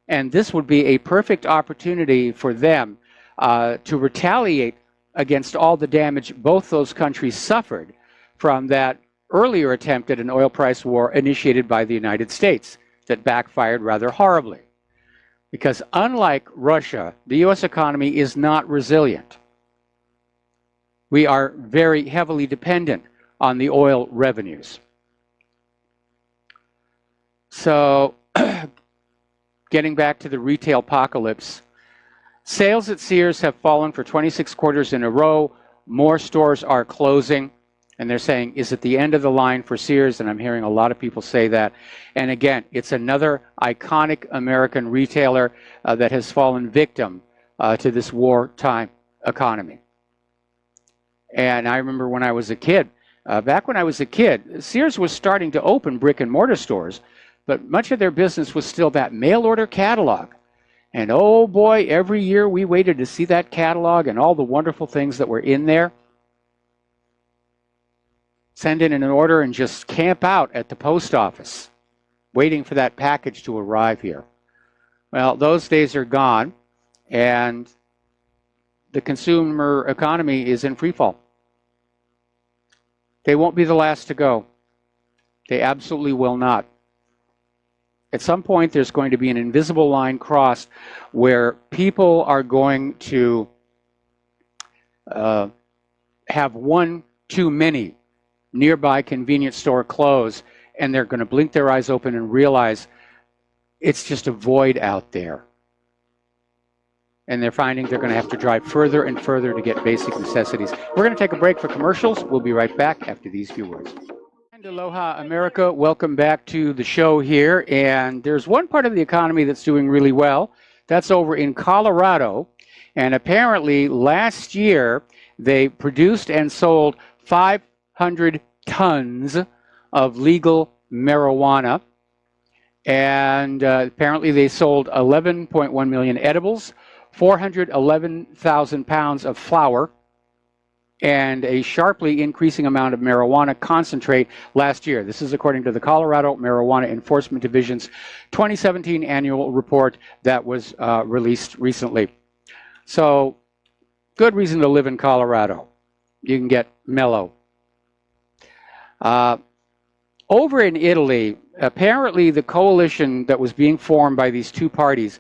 And this would be a perfect opportunity for them to retaliate against all the damage both those countries suffered from that earlier attempt at an oil price war initiated by the United States that backfired rather horribly. Because unlike Russia, the U.S. economy is not resilient. We are very heavily dependent on the oil revenues. So, getting back to the retail apocalypse, sales at Sears have fallen for 26 quarters in a row. More stores are closing. And they're saying, is it the end of the line for Sears? And I'm hearing a lot of people say that. And again, it's another iconic American retailer that has fallen victim to this wartime economy. And I remember when I was a kid, back when I was a kid, Sears was starting to open brick and mortar stores, but much of their business was still that mail order catalog. And oh boy, every year we waited to see that catalog and all the wonderful things that were in there. Send in an order and just camp out at the post office, waiting for that package to arrive here. Well, those days are gone, and the consumer economy is in free fall. They won't be the last to go. They absolutely will not. At some point, there's going to be an invisible line crossed where people are going to have one too many nearby convenience store close, and they're going to blink their eyes open and realize it's just a void out there. and they're finding they're going to have to drive further and further to get basic necessities. We're going to take a break for commercials. We'll be right back after these few words. And aloha, America. Welcome back to the show here. And there's one part of the economy that's doing really well. That's over in Colorado. And apparently last year they produced and sold 500 tons of legal marijuana. And apparently they sold 11.1 million edibles, 411,000 pounds of flour, and a sharply increasing amount of marijuana concentrate last year. This is according to the Colorado Marijuana Enforcement Division's 2017 annual report that was released recently. So, good reason to live in Colorado. You can get mellow. Over in Italy, apparently the coalition that was being formed by these two parties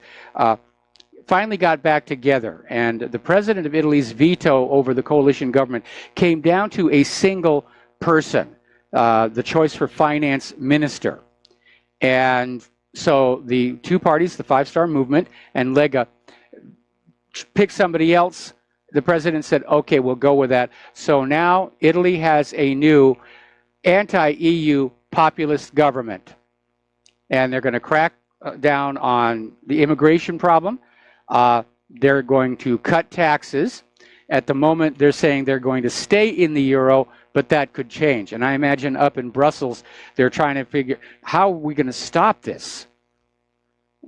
finally got back together, and the president of Italy's veto over the coalition government came down to a single person, the choice for finance minister. And so the two parties, the Five Star Movement and Lega, picked somebody else. The president said, okay, we'll go with that. So now Italy has a new anti-EU populist government, and they're going to crack down on the immigration problem. They're going to cut taxes. At the moment, they're saying they're going to stay in the euro, but that could change. And I imagine up in Brussels, they're trying to figure, how are we going to stop this?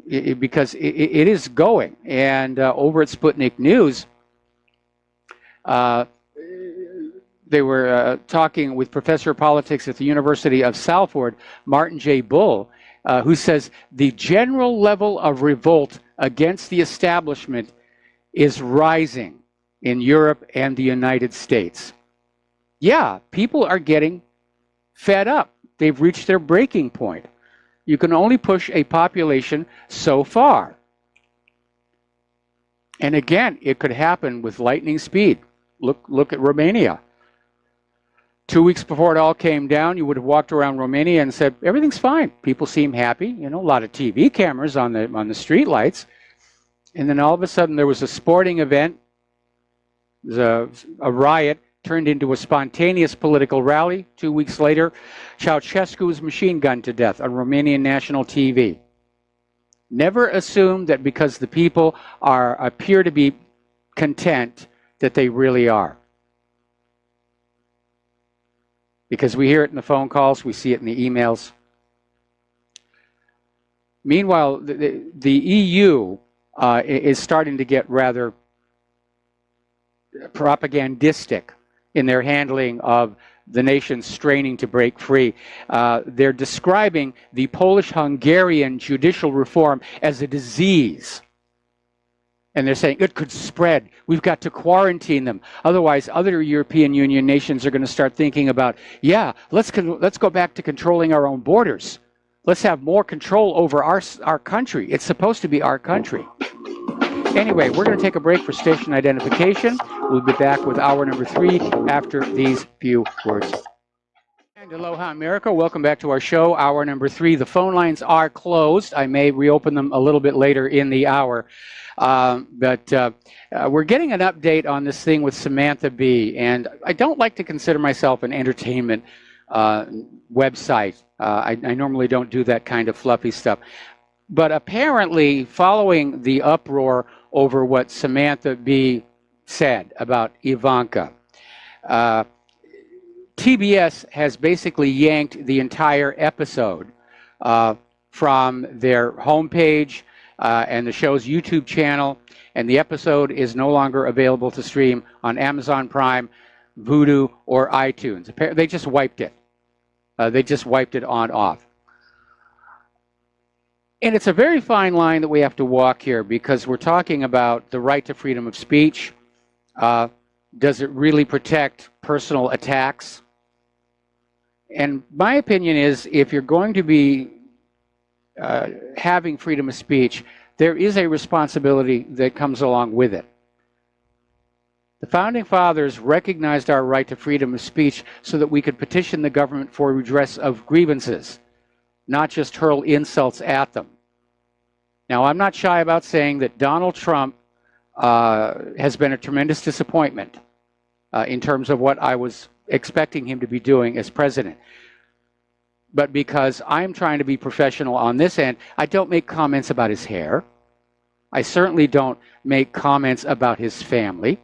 Because it is going. And over at Sputnik News, they were talking with Professor of Politics at the University of Salford, Martin J. Bull, who says the general level of revolt against the establishment is rising in Europe and the United States. Yeah, people are getting fed up. They've reached their breaking point. You can only push a population so far. And again, it could happen with lightning speed. Look at Romania. 2 weeks before it all came down, you would have walked around Romania and said, everything's fine. People seem happy. You know, a lot of TV cameras on the street lights. And then all of a sudden there was a sporting event. A riot turned into a spontaneous political rally. 2 weeks later, Ceausescu was machine gunned to death on Romanian national TV. Never assume that because the people appear to be content that they really are. Because we hear it in the phone calls, we see it in the emails. Meanwhile, the EU is starting to get rather propagandistic in their handling of the nation straining to break free. They're describing the Polish-Hungarian judicial reform as a disease. And they're saying it could spread. We've got to quarantine them. Otherwise, other European Union nations are going to start thinking about, yeah, let's go back to controlling our own borders. Let's have more control over our country. It's supposed to be our country. Anyway, we're going to take a break for station identification. We'll be back with hour number 3 after these few words. And aloha, America. Welcome back to our show, hour number 3. The phone lines are closed. I may reopen them a little bit later in the hour. But we're getting an update on this thing with Samantha Bee, and I don't like to consider myself an entertainment website. I normally don't do that kind of fluffy stuff. But apparently, following the uproar over what Samantha Bee said about Ivanka, TBS has basically yanked the entire episode from their homepage and the show's YouTube channel, and the episode is no longer available to stream on Amazon Prime, Vudu, or iTunes. They just wiped it. They just wiped it on off. And it's a very fine line that we have to walk here, because we're talking about the right to freedom of speech. Does it really protect personal attacks? And my opinion is, if you're going to be having freedom of speech, there is a responsibility that comes along with it. The Founding Fathers recognized our right to freedom of speech so that we could petition the government for redress of grievances, not just hurl insults at them. Now, I'm not shy about saying that Donald Trump has been a tremendous disappointment in terms of what I was expecting him to be doing as president. But because I'm trying to be professional on this end, I don't make comments about his hair. I certainly don't make comments about his family.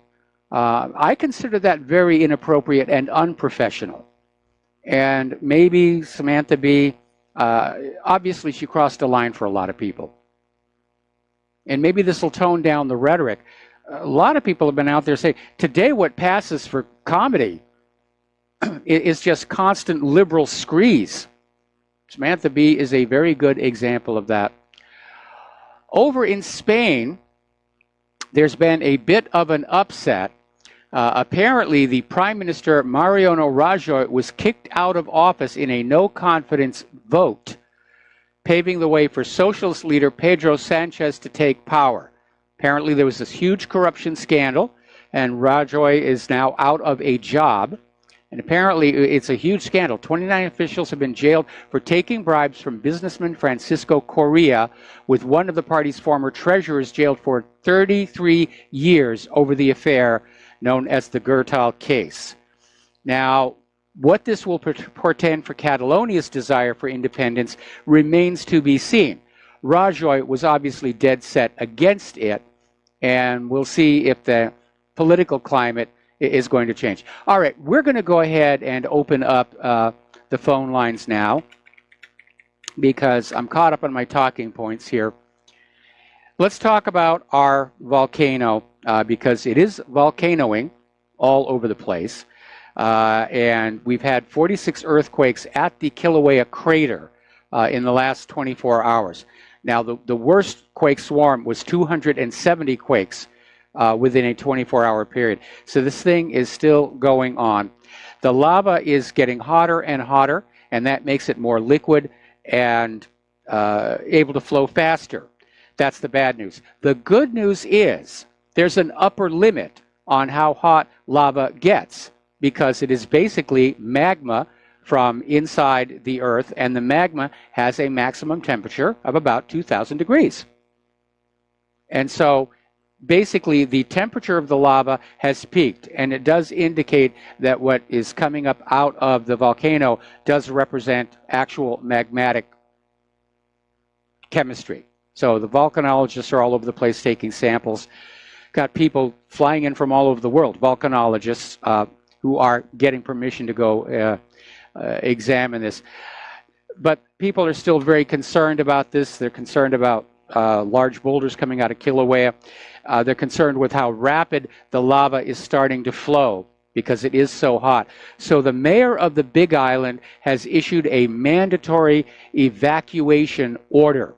I consider that very inappropriate and unprofessional. And maybe Samantha Bee, obviously she crossed a line for a lot of people. And maybe this will tone down the rhetoric. A lot of people have been out there saying, today what passes for comedy is just constant liberal screes. Samantha Bee is a very good example of that. Over in Spain, there's been a bit of an upset. Apparently, the Prime Minister, Mariano Rajoy, was kicked out of office in a no-confidence vote, paving the way for socialist leader Pedro Sanchez to take power. Apparently, there was this huge corruption scandal, and Rajoy is now out of a job. And apparently, it's a huge scandal. 29 officials have been jailed for taking bribes from businessman Francisco Correa, with one of the party's former treasurers jailed for 33 years over the affair known as the Gürtel case. Now, what this will portend for Catalonia's desire for independence remains to be seen. Rajoy was obviously dead set against it, and we'll see if the political climate is going to change. All right, we're going to go ahead and open up the phone lines now because I'm caught up on my talking points here. Let's talk about our volcano because it is volcanoing all over the place. And we've had 46 earthquakes at the Kilauea crater in the last 24 hours. Now, the worst quake swarm was 270 quakes within a 24-hour period. So this thing is still going on. The lava is getting hotter and hotter, and that makes it more liquid and able to flow faster. That's the bad news. The good news is there's an upper limit on how hot lava gets, because it is basically magma from inside the earth, and the magma has a maximum temperature of about 2,000 degrees. And so basically the temperature of the lava has peaked, and it does indicate that what is coming up out of the volcano does represent actual magmatic chemistry. So the volcanologists are all over the place taking samples. Got people flying in from all over the world, volcanologists, who are getting permission to go examine this. But people are still very concerned about this. They're concerned about large boulders coming out of Kilauea. They're concerned with how rapid the lava is starting to flow because it is so hot. So the mayor of the Big Island has issued a mandatory evacuation order.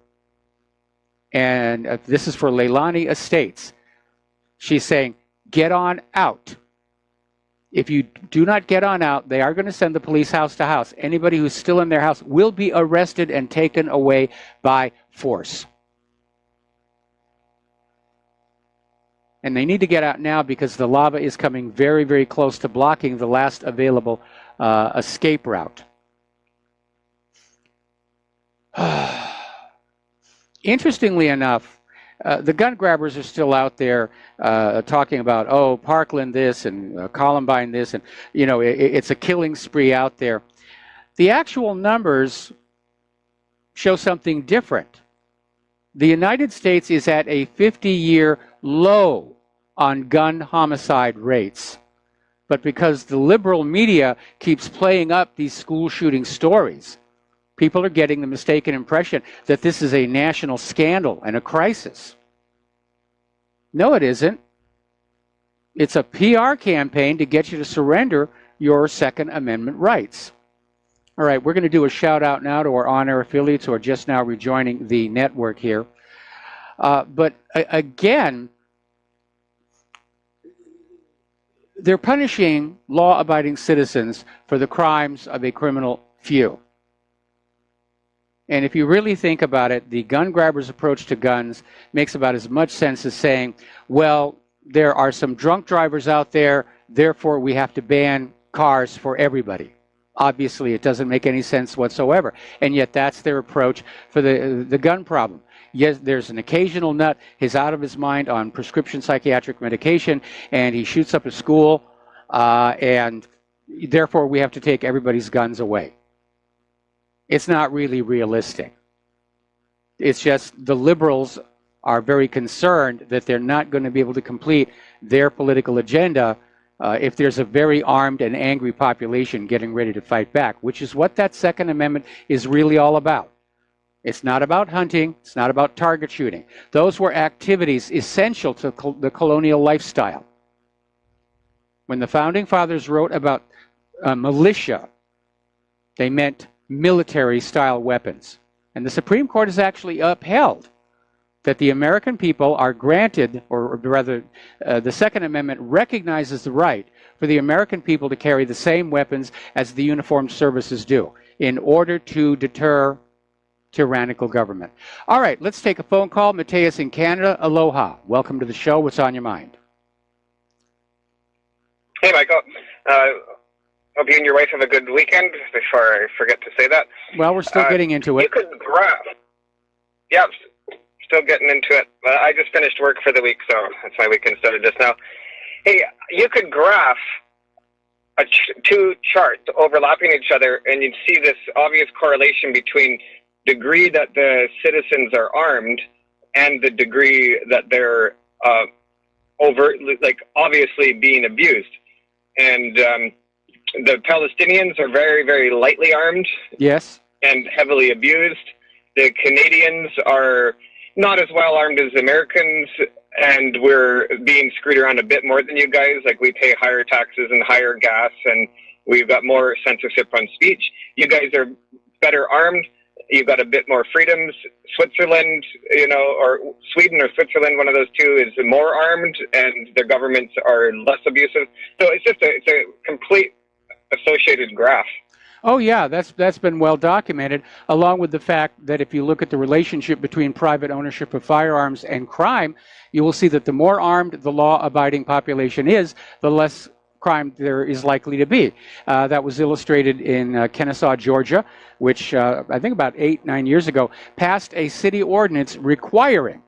And this is for Leilani Estates. She's saying, get on out. If you do not get on out, they are going to send the police house to house. Anybody who's still in their house will be arrested and taken away by force. And they need to get out now because the lava is coming very, very close to blocking the last available escape route. Interestingly enough, the gun grabbers are still out there talking about, oh, Parkland this and Columbine this, and, you know, it's a killing spree out there. The actual numbers show something different. The United States is at a 50-year low on gun homicide rates. But because the liberal media keeps playing up these school shooting stories, people are getting the mistaken impression that this is a national scandal and a crisis. No, it isn't. It's a PR campaign to get you to surrender your Second Amendment rights. All right, we're going to do a shout out now to our on-air affiliates who are just now rejoining the network here. But again, they're punishing law-abiding citizens for the crimes of a criminal few. And if you really think about it, the gun grabbers' approach to guns makes about as much sense as saying, well, there are some drunk drivers out there, therefore we have to ban cars for everybody. Obviously, it doesn't make any sense whatsoever. And yet that's their approach for the gun problem. Yes, there's an occasional nut who's out of his mind on prescription psychiatric medication, and he shoots up a school, and therefore we have to take everybody's guns away. It's not really realistic. It's just the liberals are very concerned that they're not going to be able to complete their political agenda if there's a very armed and angry population getting ready to fight back, which is what that Second Amendment is really all about. It's not about hunting. It's not about target shooting. Those were activities essential to the colonial lifestyle. When the Founding Fathers wrote about militia, they meant military-style weapons. And the Supreme Court has actually upheld that the American people are granted, or rather, the Second Amendment recognizes the right for the American people to carry the same weapons as the uniformed services do in order to deter tyrannical government. All right, let's take a phone call. Mateus in Canada, aloha. Welcome to the show. What's on your mind? Hey, Michael. Hope you and your wife have a good weekend, before I forget to say that. Well, we're still getting into it. You could graph. Yep, still getting into it. I just finished work for the week, so that's my weekend started just now. Hey, you could graph two charts overlapping each other, and you'd see this obvious correlation between degree that the citizens are armed and the degree that they're overtly, like, obviously being abused. And the Palestinians are very, very lightly armed. Yes. And heavily abused. The Canadians are not as well armed as Americans, and we're being screwed around a bit more than you guys. Like, we pay higher taxes and higher gas, and we've got more censorship on speech. You guys are better armed. You've got a bit more freedoms. Switzerland, or Sweden or Switzerland, one of those two, is more armed, and their governments are less abusive. So it's a complete associated graph. Oh yeah, that's been well documented, along with the fact that if you look at the relationship between private ownership of firearms and crime, you will see that the more armed the law-abiding population is, the less crime there is likely to be. That was illustrated in Kennesaw, Georgia, which I think about 8-9 years ago passed a city ordinance requiring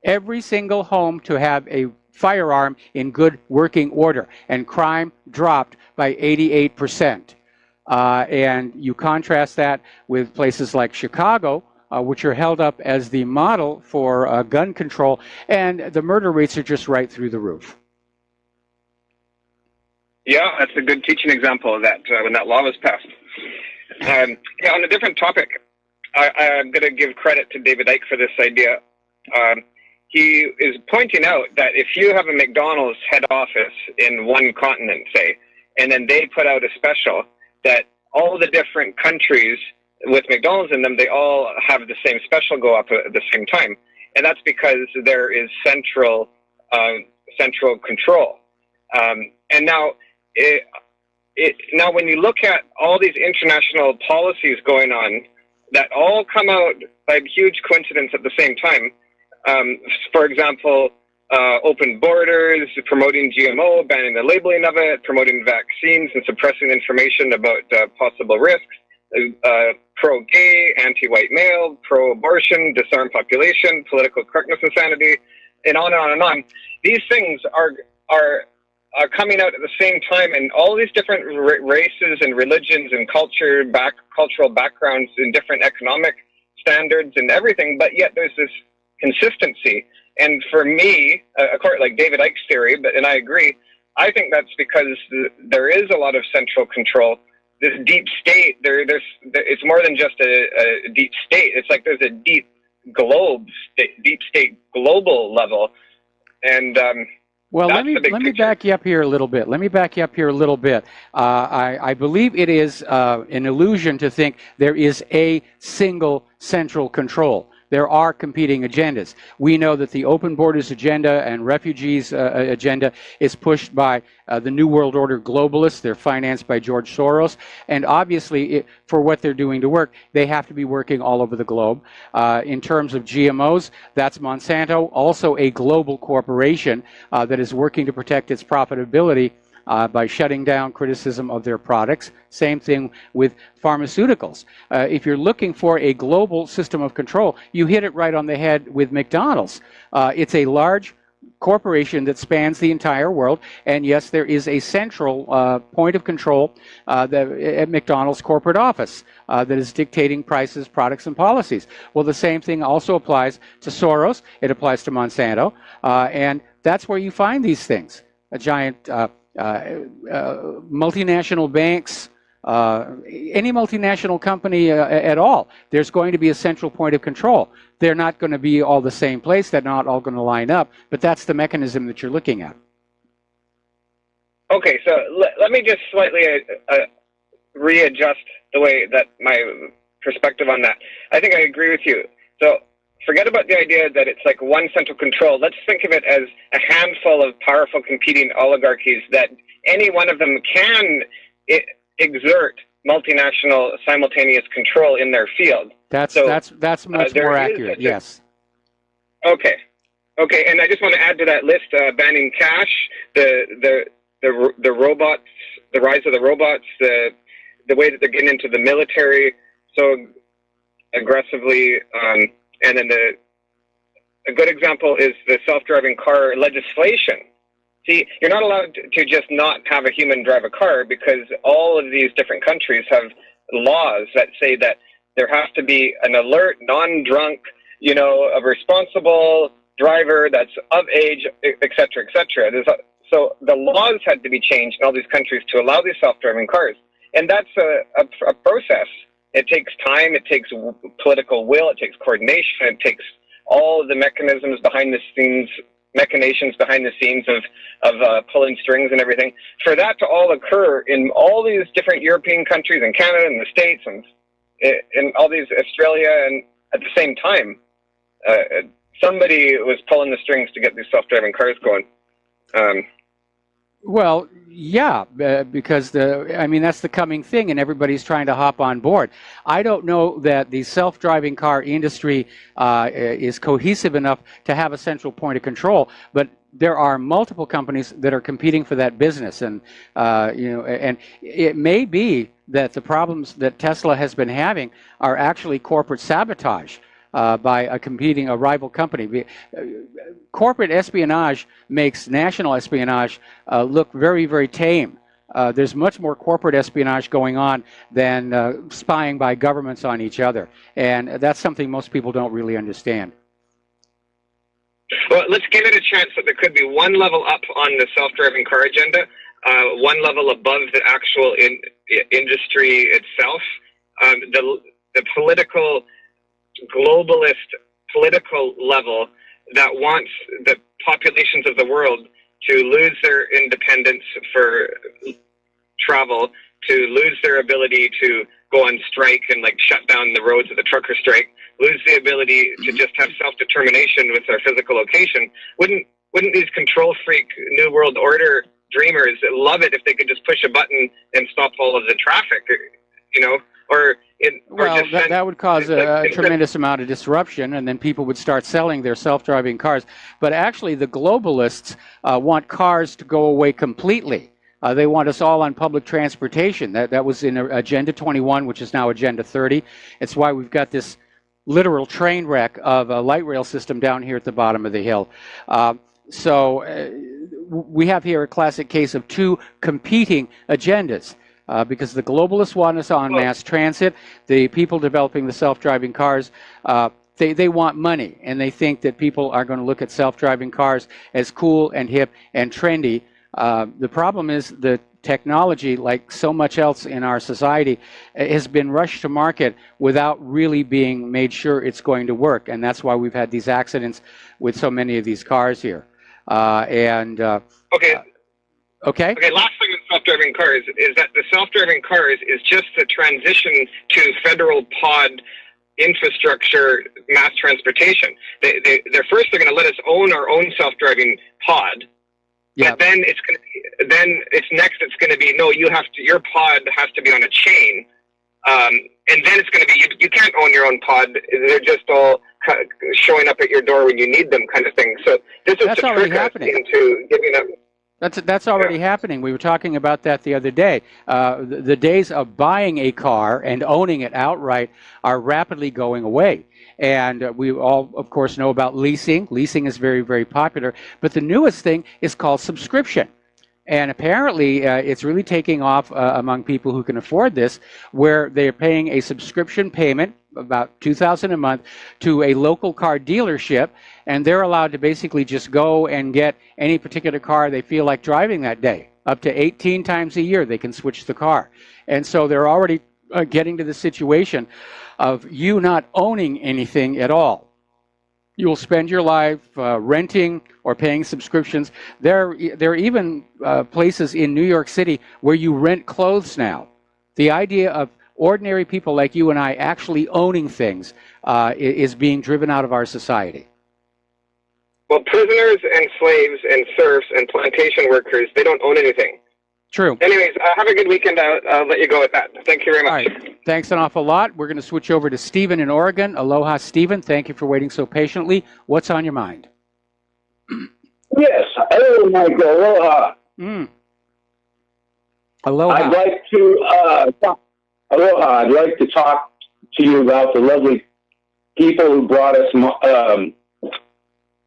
every single home to have a firearm in good working order, and crime dropped by 88%. And you contrast that with places like Chicago, which are held up as the model for gun control, and the murder rates are just right through the roof. Yeah, that's a good teaching example of that, when that law was passed. On a different topic, I'm going to give credit to David Icke for this idea. He is pointing out that if you have a McDonald's head office in one continent, say, and then they put out a special, that all the different countries with McDonald's in them, they all have the same special go up at the same time. And that's because there is central control. And now, now when you look at all these international policies going on that all come out by huge coincidence at the same time, for example, open borders, promoting GMO, banning the labeling of it, promoting vaccines and suppressing information about possible risks, pro-gay, anti-white male, pro-abortion, disarm population, political correctness insanity, and on and on and on. These things are coming out at the same time, and all these different races and religions and cultural backgrounds and different economic standards and everything, but yet there's this consistency. And for me, according like David Icke's theory, and I agree, I think that's because there is a lot of central control. This deep state, it's more than just a deep state. It's like there's a deep state global level. And well, let me back you up here a little bit. I believe it is an illusion to think there is a single central control. There are competing agendas. We know that the open borders agenda and refugees agenda is pushed by the New World Order globalists. They're financed by George Soros. And obviously, for what they're doing to work, they have to be working all over the globe. In terms of GMOs, that's Monsanto, also a global corporation that is working to protect its profitability by shutting down criticism of their products. Same thing with pharmaceuticals. If you're looking for a global system of control, you hit it right on the head with McDonald's. It's a large corporation that spans the entire world, and yes, there is a central point of control at McDonald's corporate office that is dictating prices, products, and policies. Well, the same thing also applies to Soros. It applies to Monsanto, and that's where you find these things. A giant multinational banks, any multinational company at all, there's going to be a central point of control. They're not going to be all the same place. They're not all going to line up, but that's the mechanism that you're looking at. Okay, so let me just slightly readjust the way that my perspective on that. I think I agree with you. So forget about the idea that it's like one central control. Let's think of it as a handful of powerful competing oligarchies that any one of them can exert multinational simultaneous control in their field. That's much more accurate. Yes. Okay, and I just want to add to that list: banning cash, the robots, the rise of the robots, the way that they're getting into the military so aggressively, and then a good example is the self-driving car legislation. See, you're not allowed to just not have a human drive a car because all of these different countries have laws that say that there has to be an alert, non-drunk, a responsible driver that's of age, et cetera, et cetera. So the laws had to be changed in all these countries to allow these self-driving cars. And that's a process. It takes time, it takes political will, it takes coordination, it takes all the mechanisms behind the scenes, machinations behind the scenes of pulling strings and everything. For that to all occur in all these different European countries and Canada and the States and in all these Australia and at the same time, somebody was pulling the strings to get these self-driving cars going. Well, yeah, because that's the coming thing, and everybody's trying to hop on board. I don't know that the self-driving car industry is cohesive enough to have a central point of control, but there are multiple companies that are competing for that business, and and it may be that the problems that Tesla has been having are actually corporate sabotage. By a rival company. Corporate espionage makes national espionage look very, very tame. There's much more corporate espionage going on than spying by governments on each other. And that's something most people don't really understand. Well, let's give it a chance that there could be one level up on the self-driving car agenda, one level above the actual industry itself. The political globalist political level that wants the populations of the world to lose their independence for travel, to lose their ability to go on strike and shut down the roads of the trucker strike, lose the ability to just have self-determination with their physical location. Wouldn't these control freak New World Order dreamers love it if they could just push a button and stop all of the traffic, that would cause a tremendous amount of disruption, and then people would start selling their self-driving cars. But actually, the globalists want cars to go away completely. They want us all on public transportation. That was in Agenda 21, which is now Agenda 30. It's why we've got this literal train wreck of a light rail system down here at the bottom of the hill. We have here a classic case of two competing agendas. Because the globalists want us on mass transit, the people developing the self-driving cars, they want money, and they think that people are going to look at self-driving cars as cool and hip and trendy. The problem is the technology, like so much else in our society, has been rushed to market without really being made sure it's going to work, and that's why we've had these accidents with so many of these cars here. Okay, last thing with self-driving cars is that the self-driving cars is just the transition to federal pod infrastructure mass transportation. They're going to let us own our own self-driving pod. Yeah. But then it's going to be no, your pod has to be on a chain. And then it's going to be you can't own your own pod. They're just all showing up at your door when you need them, kind of thing. So this is to trick us into giving up. That's already happening. We were talking about that the other day. The days of buying a car and owning it outright are rapidly going away. And we all, of course, know about leasing. Leasing is very, very popular. But the newest thing is called subscription. And apparently, it's really taking off among people who can afford this, where they're paying a subscription payment, about $2,000 a month, to a local car dealership, and they're allowed to basically just go and get any particular car they feel like driving that day. Up to 18 times a year, they can switch the car. And so they're already getting to the situation of you not owning anything at all. You'll spend your life renting or paying subscriptions. There are even places in New York City where you rent clothes now. The idea of ordinary people like you and I actually owning things is being driven out of our society. Well, prisoners and slaves and serfs and plantation workers, they don't own anything. True. Anyways, have a good weekend. I'll let you go with that. Thank you very much. All right. Thanks an awful lot. We're going to switch over to Stephen in Oregon. Aloha, Stephen. Thank you for waiting so patiently. What's on your mind? Yes. Hello, Michael. Aloha. Aloha. I'd like to talk to you about the lovely people who brought us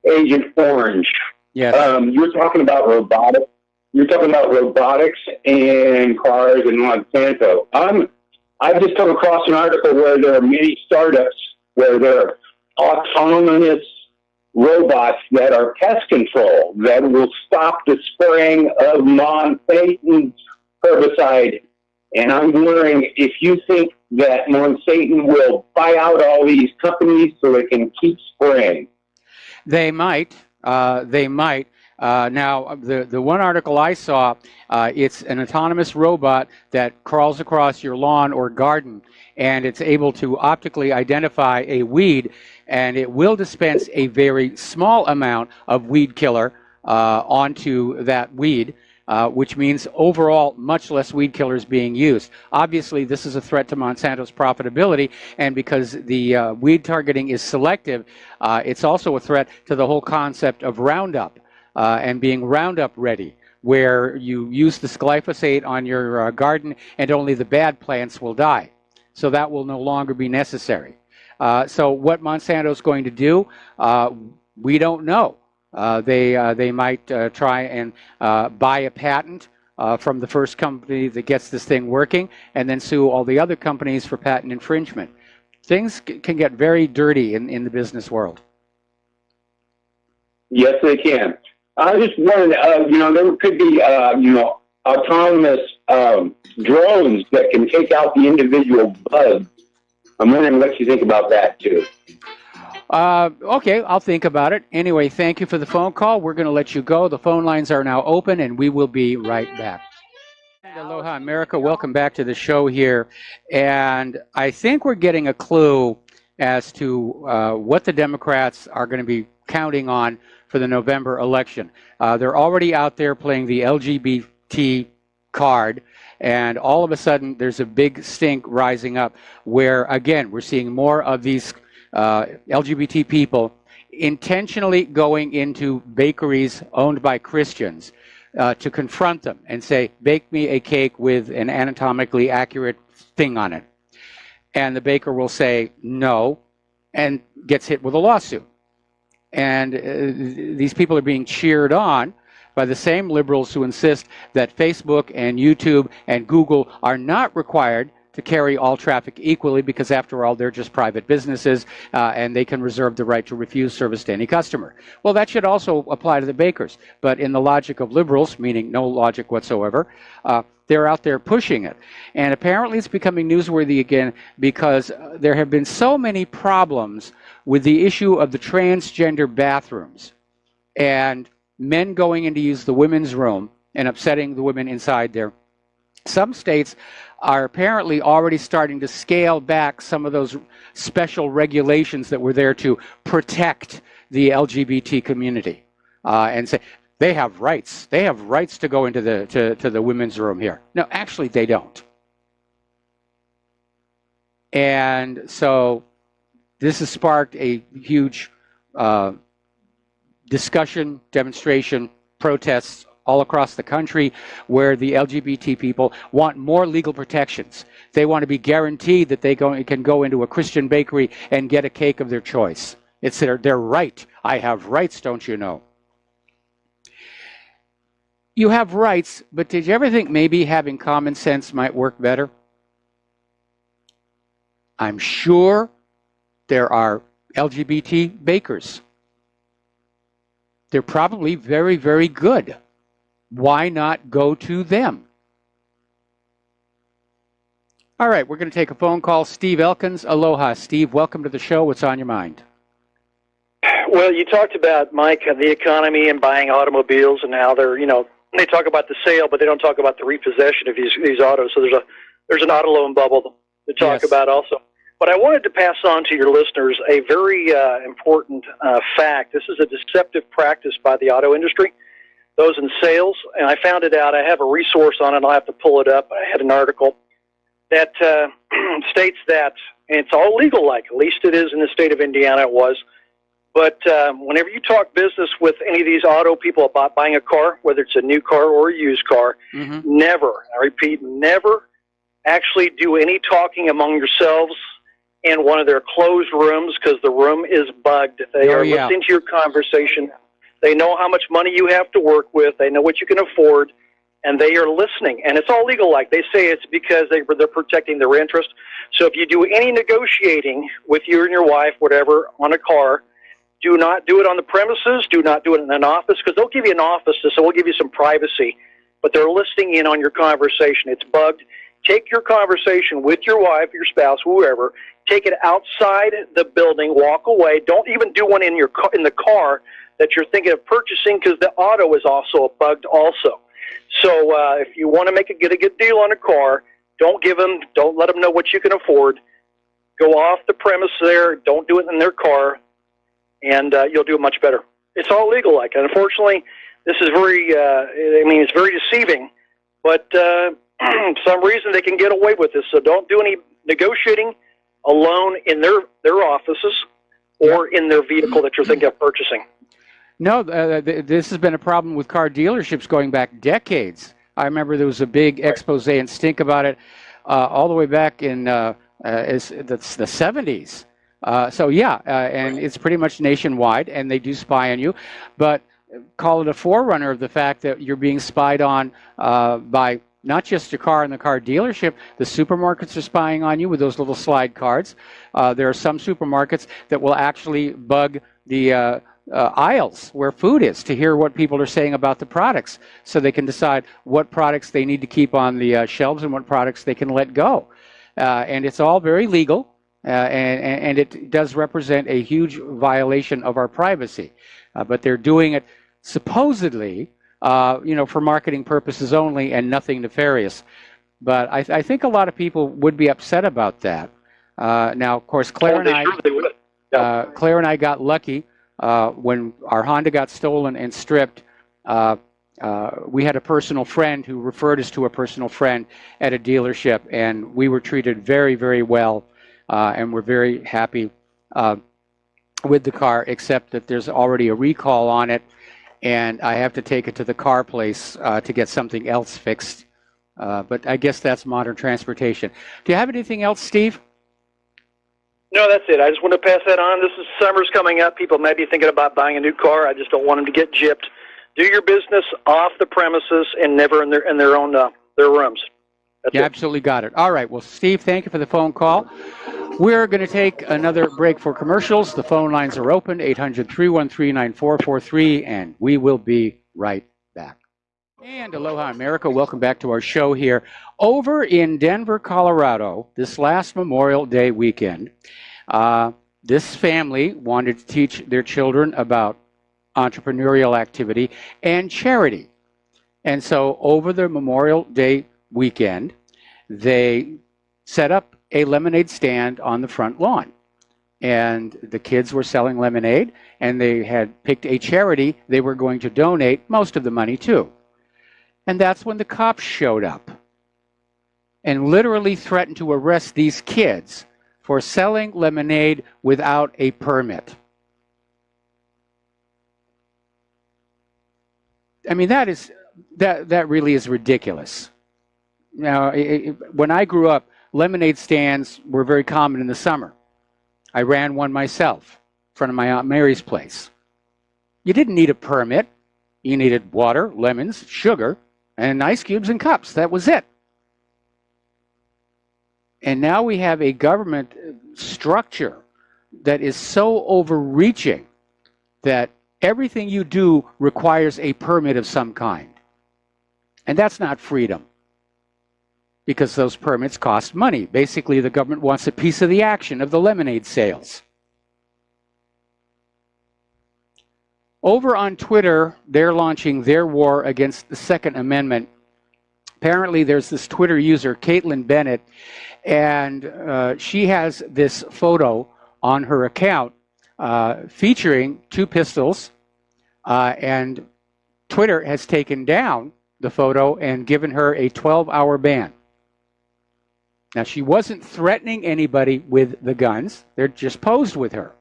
Agent Orange. Yes. You're talking about robotics. You're talking about robotics and cars and Monsanto. I've just come across an article where there are many startups where there are autonomous robots that are pest control that will stop the spraying of Monsanto herbicide. And I'm wondering if you think that Monsanto will buy out all these companies so they can keep spraying. They might. They might. Now, the one article I saw, it's an autonomous robot that crawls across your lawn or garden, and it's able to optically identify a weed, and it will dispense a very small amount of weed killer onto that weed, which means overall much less weed killers being used. Obviously, this is a threat to Monsanto's profitability, and because the weed targeting is selective, it's also a threat to the whole concept of Roundup. And being Roundup ready, where you use this glyphosate on your garden and only the bad plants will die. So that will no longer be necessary. So what Monsanto's going to do, we don't know. They might try and buy a patent from the first company that gets this thing working and then sue all the other companies for patent infringement. Things can get very dirty in the business world. Yes, they can. I just wondered, there could be, autonomous drones that can take out the individual bugs. I'm wondering what you think about that, too. Okay, I'll think about it. Anyway, thank you for the phone call. We're going to let you go. The phone lines are now open, and we will be right back. Aloha, America. Welcome back to the show here. And I think we're getting a clue as to what the Democrats are going to be counting on for the November election. They're already out there playing the LGBT card, and all of a sudden there's a big stink rising up where, again, we're seeing more of these LGBT people intentionally going into bakeries owned by Christians to confront them and say, bake me a cake with an anatomically accurate thing on it. And the baker will say no and gets hit with a lawsuit. And these people are being cheered on by the same liberals who insist that Facebook and YouTube and Google are not required to carry all traffic equally because, after all, they're just private businesses and they can reserve the right to refuse service to any customer. Well, that should also apply to the bakers. But in the logic of liberals, meaning no logic whatsoever, they're out there pushing it. And apparently it's becoming newsworthy again because there have been so many problems with the issue of the transgender bathrooms and men going in to use the women's room and upsetting the women inside there. Some states are apparently already starting to scale back some of those special regulations that were there to protect the LGBT community and say they have rights. They have rights to go into the women's room here. No, actually they don't. And so this has sparked a huge discussion, demonstration, protests all across the country where the LGBT people want more legal protections. They want to be guaranteed that they can go into a Christian bakery and get a cake of their choice. It's their right. I have rights, don't you know? You have rights, but did you ever think maybe having common sense might work better? I'm sure there are LGBT bakers. They're probably very, very good. Why not go to them? All right, we're going to take a phone call. Steve Elkins. Aloha, Steve. Welcome to the show. What's on your mind? Well, you talked about, Mike, the economy and buying automobiles and how they're, they talk about the sale, but they don't talk about the repossession of these autos. So there's an auto loan bubble to talk about also. But I wanted to pass on to your listeners a very important fact. This is a deceptive practice by the auto industry, those in sales, and I found it out. I have a resource on it. I'll have to pull it up. I had an article that states that, and it's all legal, like at least it is in the state of Indiana, it was. But whenever you talk business with any of these auto people about buying a car, whether it's a new car or a used car, never, I repeat, never actually do any talking among yourselves in one of their closed rooms, because the room is bugged. They are listening to your conversation. They know how much money you have to work with. They know what you can afford, and they are listening. And it's all legal. Like they say, it's because they're protecting their interest. So if you do any negotiating with you and your wife, whatever, on a car, do not do it on the premises. Do not do it in an office, because they'll give you an office, so we'll give you some privacy. But they're listening in on your conversation. It's bugged. Take your conversation with your wife, your spouse, whoever. Take it outside the building. Walk away. Don't even do one in the car that you're thinking of purchasing, because the auto is also bugged also. So if you want to get a good deal on a car, don't let them know what you can afford. Go off the premise there. Don't do it in their car, and you'll do it much better. It's all legal, like. And unfortunately, this is it's very deceiving, but some reason they can get away with this. So don't do any negotiating alone in their offices or in their vehicle that you're thinking of purchasing. No, this has been a problem with car dealerships going back decades. I remember there was a big expose and stink about it all the way back in the 70s. And it's pretty much nationwide, and they do spy on you. But call it a forerunner of the fact that you're being spied on by not just your car and the car dealership. The supermarkets are spying on you with those little slide cards. There are some supermarkets that will actually bug the aisles where food is to hear what people are saying about the products, so they can decide what products they need to keep on the shelves and what products they can let go. And it's all very legal, and it does represent a huge violation of our privacy. But they're doing it supposedly for marketing purposes only and nothing nefarious. But I think a lot of people would be upset about that. Now, of course, Claire and I got lucky when our Honda got stolen and stripped. We had a personal friend who referred us to a personal friend at a dealership, and we were treated very, very well, and we're very happy with the car, except that there's already a recall on it, and I have to take it to the car place to get something else fixed. But I guess that's modern transportation. Do you have anything else, Steve? No, that's it. I just want to pass that on. This is summer's coming up. People may be thinking about buying a new car. I just don't want them to get gypped. Do your business off the premises and never in their own their rooms. You absolutely got it. All right. Well, Steve, thank you for the phone call. We're going to take another break for commercials. The phone lines are open, 800-313-9443, and we will be right back. And aloha, America. Welcome back to our show here. Over in Denver, Colorado, this last Memorial Day weekend, this family wanted to teach their children about entrepreneurial activity and charity. And so over the Memorial Day weekend, they set up a lemonade stand on the front lawn. And the kids were selling lemonade, and they had picked a charity they were going to donate most of the money to. And that's when the cops showed up and literally threatened to arrest these kids for selling lemonade without a permit. I mean, that is that really is ridiculous. Now, when I grew up, lemonade stands were very common in the summer. I ran one myself in front of my Aunt Mary's place. You didn't need a permit. You needed water, lemons, sugar, and ice cubes and cups. That was it. And now we have a government structure that is so overreaching that everything you do requires a permit of some kind. And that's not freedom, because those permits cost money. Basically, the government wants a piece of the action of the lemonade sales. Over on Twitter, they're launching their war against the Second Amendment. Apparently, there's this Twitter user, Caitlin Bennett, and she has this photo on her account featuring two pistols, and Twitter has taken down the photo and given her a 12-hour ban. Now, she wasn't threatening anybody with the guns. They're just posed with her.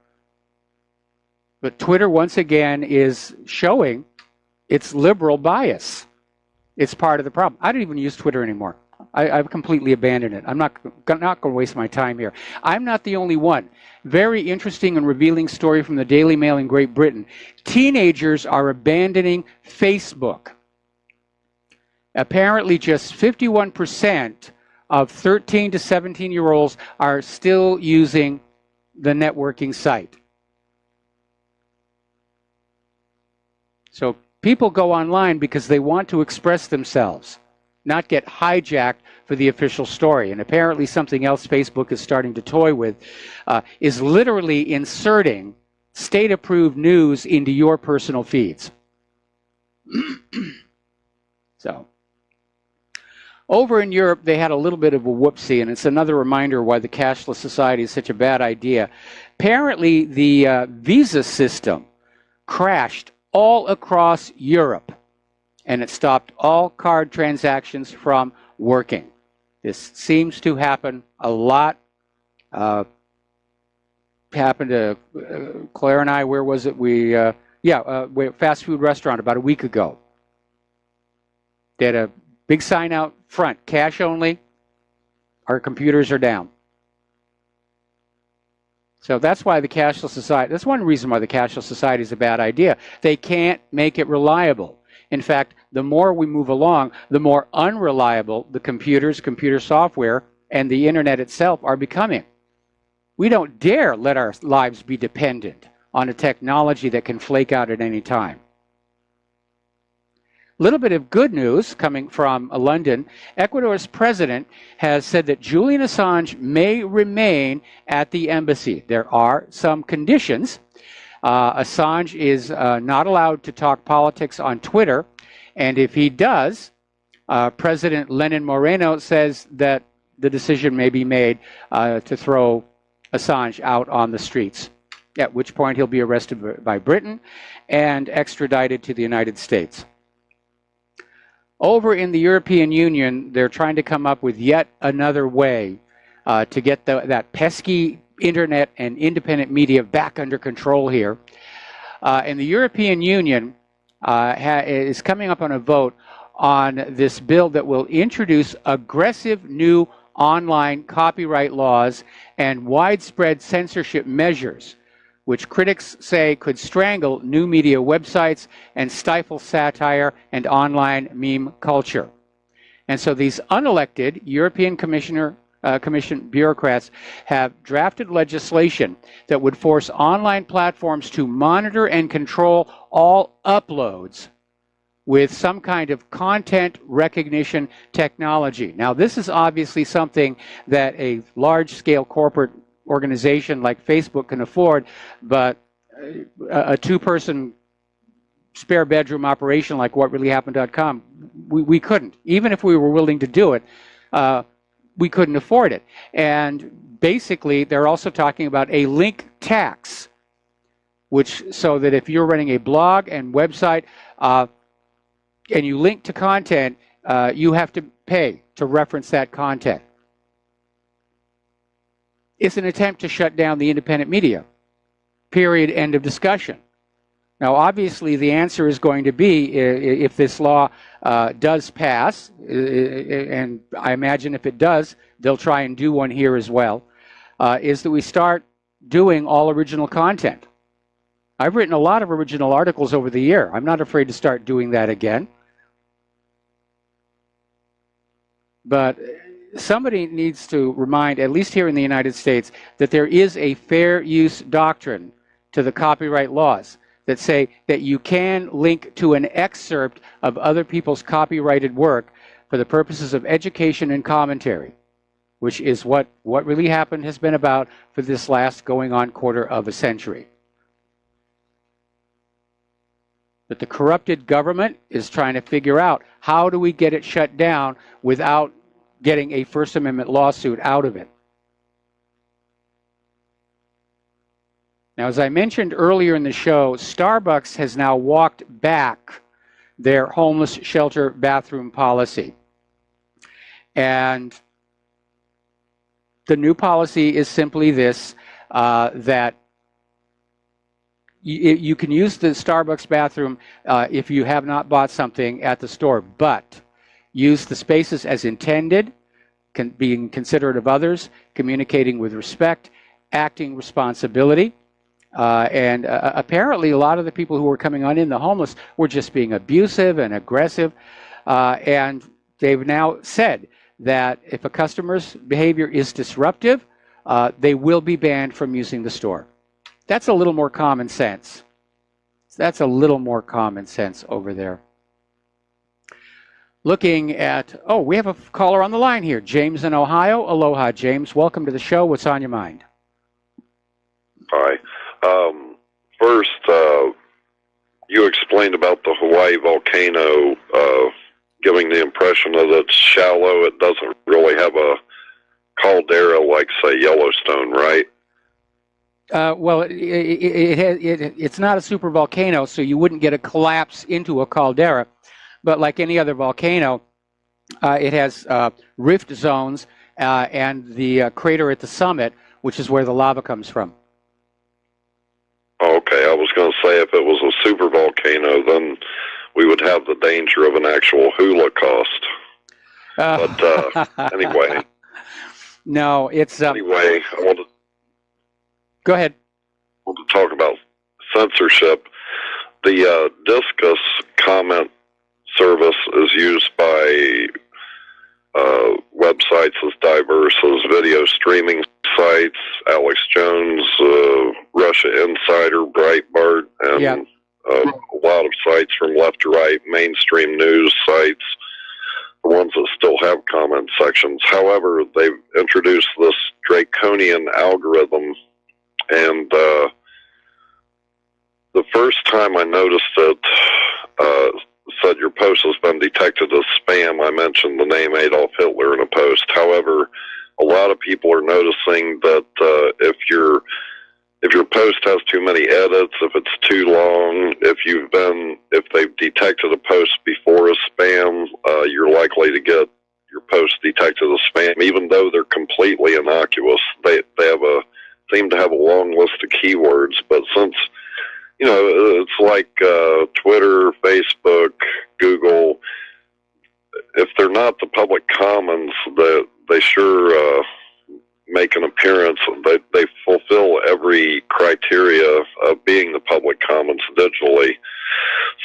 But Twitter, once again, is showing its liberal bias. It's part of the problem. I don't even use Twitter anymore. I've completely abandoned it. I'm not going to waste my time here. I'm not the only one. Very interesting and revealing story from the Daily Mail in Great Britain. Teenagers are abandoning Facebook. Apparently, just 51% of 13 to 17-year-olds are still using the networking site. So people go online because they want to express themselves, not get hijacked for the official story. And apparently something else Facebook is starting to toy with is literally inserting state-approved news into your personal feeds. So, over in Europe, they had a little bit of a whoopsie, and it's another reminder why the cashless society is such a bad idea. Apparently, the visa system crashed all across Europe, and it stopped all card transactions from working. This seems to happen a lot. Happened to Claire and I. Where was it? We fast food restaurant about a week ago. They had a big sign out front, cash only. Our computers are down. So that's why the cashless society, that's one reason why the cashless society is a bad idea. They can't make it reliable. In fact, the more we move along, the more unreliable the computers, computer software, and the internet itself are becoming. We don't dare let our lives be dependent on a technology that can flake out at any time. A little bit of good news coming from London. Ecuador's president has said that Julian Assange may remain at the embassy. There are some conditions. Assange is not allowed to talk politics on Twitter, and if he does, President Lenin Moreno says that the decision may be made to throw Assange out on the streets, at which point he'll be arrested by Britain and extradited to the United States. Over in the European Union, they're trying to come up with yet another way to get that pesky internet and independent media back under control here. And the European Union is coming up on a vote on this bill that will introduce aggressive new online copyright laws and widespread censorship measures, which critics say could strangle new media websites and stifle satire and online meme culture. And so these unelected European Commission bureaucrats have drafted legislation that would force online platforms to monitor and control all uploads with some kind of content recognition technology. Now, this is obviously something that a large-scale corporate organization like Facebook can afford, but a two-person spare bedroom operation like whatreallyhappened.com, we couldn't. Even if we were willing to do it, we couldn't afford it. And basically, they're also talking about a link tax, so that if you're running a blog and website and you link to content, you have to pay to reference that content. It's an attempt to shut down the independent media. Period. End of discussion. Now, obviously, the answer is going to be, if this law does pass, and I imagine if it does, they'll try and do one here as well, is that we start doing all original content. I've written a lot of original articles over the year. I'm not afraid to start doing that again. But somebody needs to remind, at least here in the United States, that there is a fair use doctrine to the copyright laws that say that you can link to an excerpt of other people's copyrighted work for the purposes of education and commentary, which is what really happened has been about for this last going on quarter of a century. But the corrupted government is trying to figure out, how do we get it shut down without getting a First Amendment lawsuit out of it? Now, as I mentioned earlier in the show, Starbucks has now walked back their homeless shelter bathroom policy. And the new policy is simply this, that you can use the Starbucks bathroom if you have not bought something at the store, but use the spaces as intended, being considerate of others, communicating with respect, acting responsibility. And apparently a lot of the people who were coming on in, the homeless, were just being abusive and aggressive. And they've now said that if a customer's behavior is disruptive, they will be banned from using the store. That's a little more common sense. That's a little more common sense over there. Looking at, oh, we have a caller on the line here. James in Ohio. Aloha, James. Welcome to the show. What's on your mind? Hi. First, you explained about the Hawaii volcano giving the impression that it's shallow. It doesn't really have a caldera like, say, Yellowstone, right? Well, it's not a super volcano, so you wouldn't get a collapse into a caldera. But like any other volcano, it has rift zones and the crater at the summit, which is where the lava comes from. Okay, I was going to say if it was a super volcano, then we would have the danger of an actual holocaust. But anyway. No, it's... anyway, I want to... Go ahead. I want to talk about censorship. The Discus comment service is used by websites as diverse as video streaming sites, Alex Jones, Russia Insider, Breitbart, and a lot of sites from left to right, mainstream news sites, the ones that still have comment sections. However, they've introduced this draconian algorithm, and the first time I noticed it, said your post has been detected as spam. I mentioned the name Adolf Hitler in a post. However, a lot of people are noticing that if your post has too many edits, if it's too long, if they've detected a post before as spam, you're likely to get your post detected as spam, even though they're completely innocuous. They seem to have a long list of keywords, but since it's like Twitter, Facebook, Google. If they're not the public commons, they sure make an appearance. They fulfill every criteria of being the public commons digitally.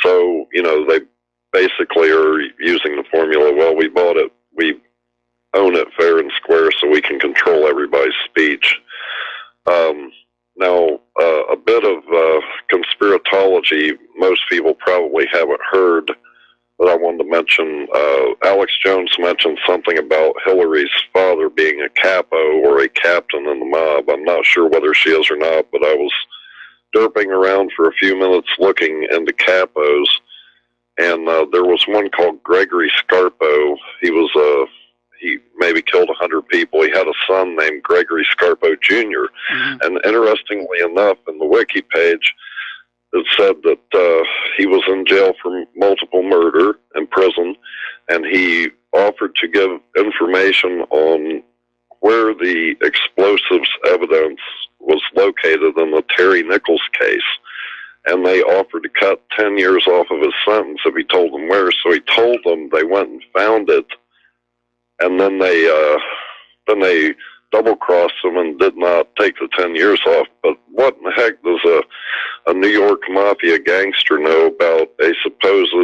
So, they basically are using the formula, well, we bought it, we own it fair and square, so we can control everybody's speech. Now, a bit of conspiratology, most people probably haven't heard, but I wanted to mention, Alex Jones mentioned something about Hillary's father being a capo or a captain in the mob. I'm not sure whether she is or not, but I was derping around for a few minutes looking into capos, and there was one called Gregory Scarpo. He maybe killed 100 people. He had a son named Gregory Scarpo Jr. And interestingly enough, in the wiki page, it said that he was in jail for multiple murder in prison, and he offered to give information on where the explosives evidence was located in the Terry Nichols case. and they offered to cut 10 years off of his sentence if he told them where. So he told them. They went and found it, and then they double-crossed him and did not take the 10 years off. But what in the heck does a New York mafia gangster know about a supposed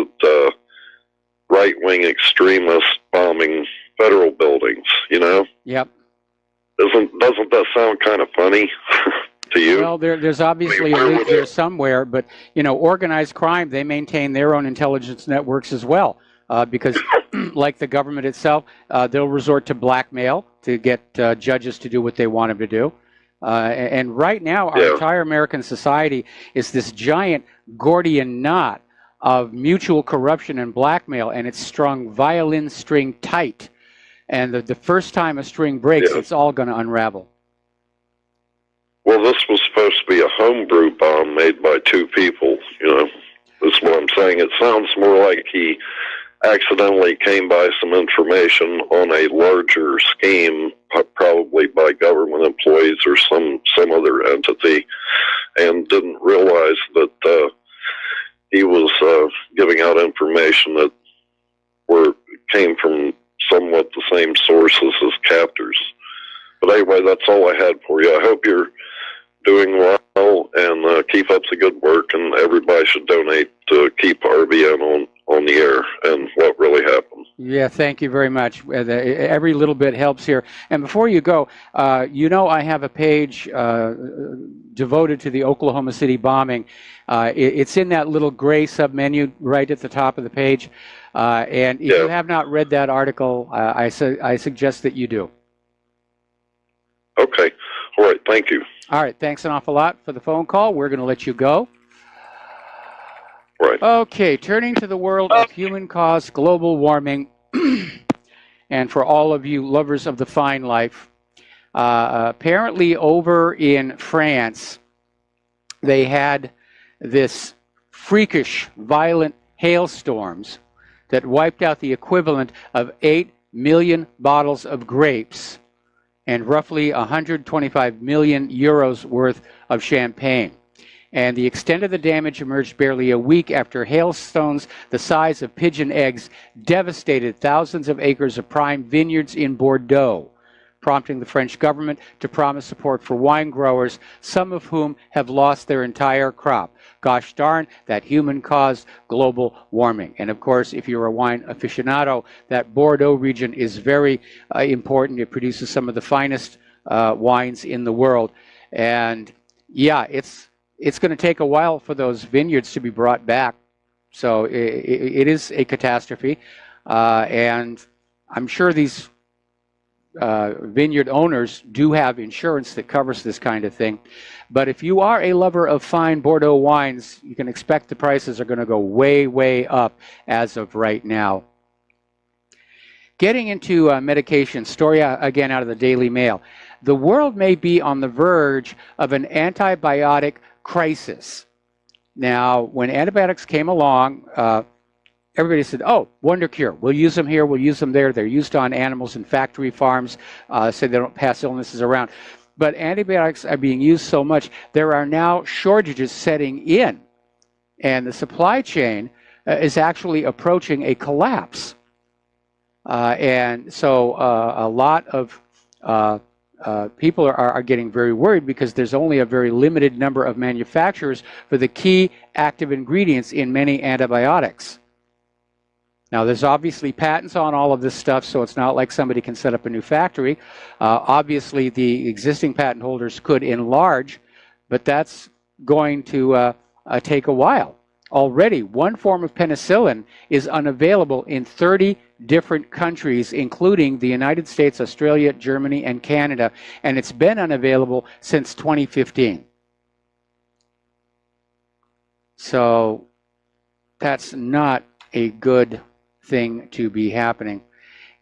right-wing extremist bombing federal buildings, you know? Yep. Doesn't that sound kind of funny to you? Well, there's obviously a link there somewhere, but, you know, organized crime, they maintain their own intelligence networks as well, because like the government itself, they'll resort to blackmail to get judges to do what they want them to do. And right now, our entire American society is this giant Gordian knot of mutual corruption and blackmail, and it's strung violin string tight. And the first time a string breaks, it's all going to unravel. Well, this was supposed to be a homebrew bomb made by two people, you know. That's what I'm saying. It sounds more like he accidentally came by some information on a larger scheme, probably by government employees or some other entity, and didn't realize that he was giving out information that came from somewhat the same sources as captors. But anyway, that's all I had for you. I hope you're doing well, and keep up the good work, and everybody should donate to keep RBN on the air and what really happened. Yeah, thank you very much. Every little bit helps here. And before you go, you know I have a page devoted to the Oklahoma City bombing. It's in that little gray submenu right at the top of the page. And if you have not read that article, I suggest that you do. Okay. All right. Thank you. All right. Thanks an awful lot for the phone call. We're going to let you go. Right. Okay. Turning to the world of human-caused global warming, and for all of you lovers of the fine life, apparently over in France, they had this freakish, violent hailstorms that wiped out the equivalent of 8 million bottles of grapes and roughly 125 million euros worth of champagne. And the extent of the damage emerged barely a week after hailstones the size of pigeon eggs devastated thousands of acres of prime vineyards in Bordeaux, prompting the French government to promise support for wine growers, some of whom have lost their entire crop. Gosh darn, that human-caused global warming. And of course, if you're a wine aficionado, that Bordeaux region is very important. It produces some of the finest wines in the world. And yeah, it's going to take a while for those vineyards to be brought back. So it is a catastrophe. And I'm sure these vineyard owners do have insurance that covers this kind of thing. But if you are a lover of fine Bordeaux wines, you can expect the prices are going to go way, way up as of right now. Getting into medication, story again out of the Daily Mail. The world may be on the verge of an antibiotic crisis. Now, when antibiotics came along, everybody said, oh, wonder cure. We'll use them here, we'll use them there. They're used on animals and factory farms, so they don't pass illnesses around. But antibiotics are being used so much, there are now shortages setting in. And the supply chain is actually approaching a collapse. And so a lot of people are getting very worried because there's only a very limited number of manufacturers for the key active ingredients in many antibiotics. Now, there's obviously patents on all of this stuff, so it's not like somebody can set up a new factory. Obviously, the existing patent holders could enlarge, but that's going to take a while. Already, one form of penicillin is unavailable in 30 different countries, including the United States, Australia, Germany, and Canada, and it's been unavailable since 2015. So that's not a good thing to be happening.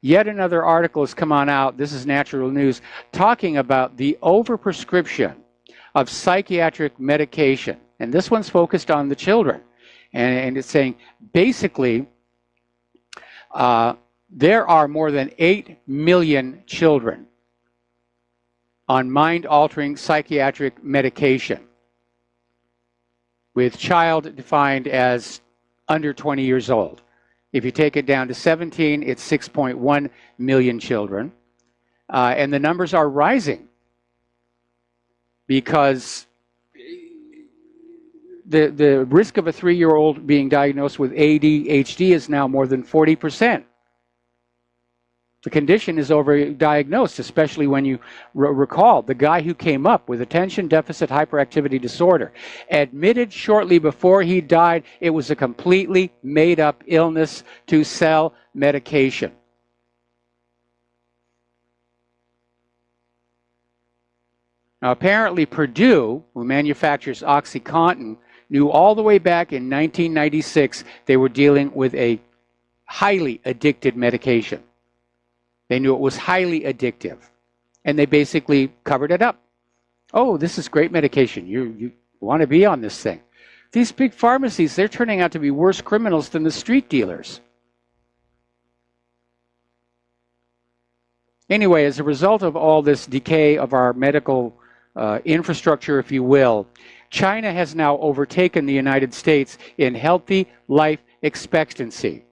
Yet another article has come on out, this is Natural News, talking about the overprescription of psychiatric medication. And this one's focused on the children. And it's saying, basically, there are more than 8 million children on mind-altering psychiatric medication. with child defined as under 20 years old. If you take it down to 17, it's 6.1 million children. And the numbers are rising because the risk of a 3-year-old being diagnosed with ADHD is now more than 40%. The condition is overdiagnosed, especially when you recall the guy who came up with attention deficit hyperactivity disorder admitted shortly before he died it was a completely made-up illness to sell medication. Now, apparently Purdue, who manufactures OxyContin, knew all the way back in 1996 they were dealing with a highly addicted medication. They knew it was highly addictive, and they basically covered it up. Oh, this is great medication. You want to be on this thing. These big pharmacies, they're turning out to be worse criminals than the street dealers. Anyway, as a result of all this decay of our medical infrastructure, if you will, China has now overtaken the United States in healthy life expectancy.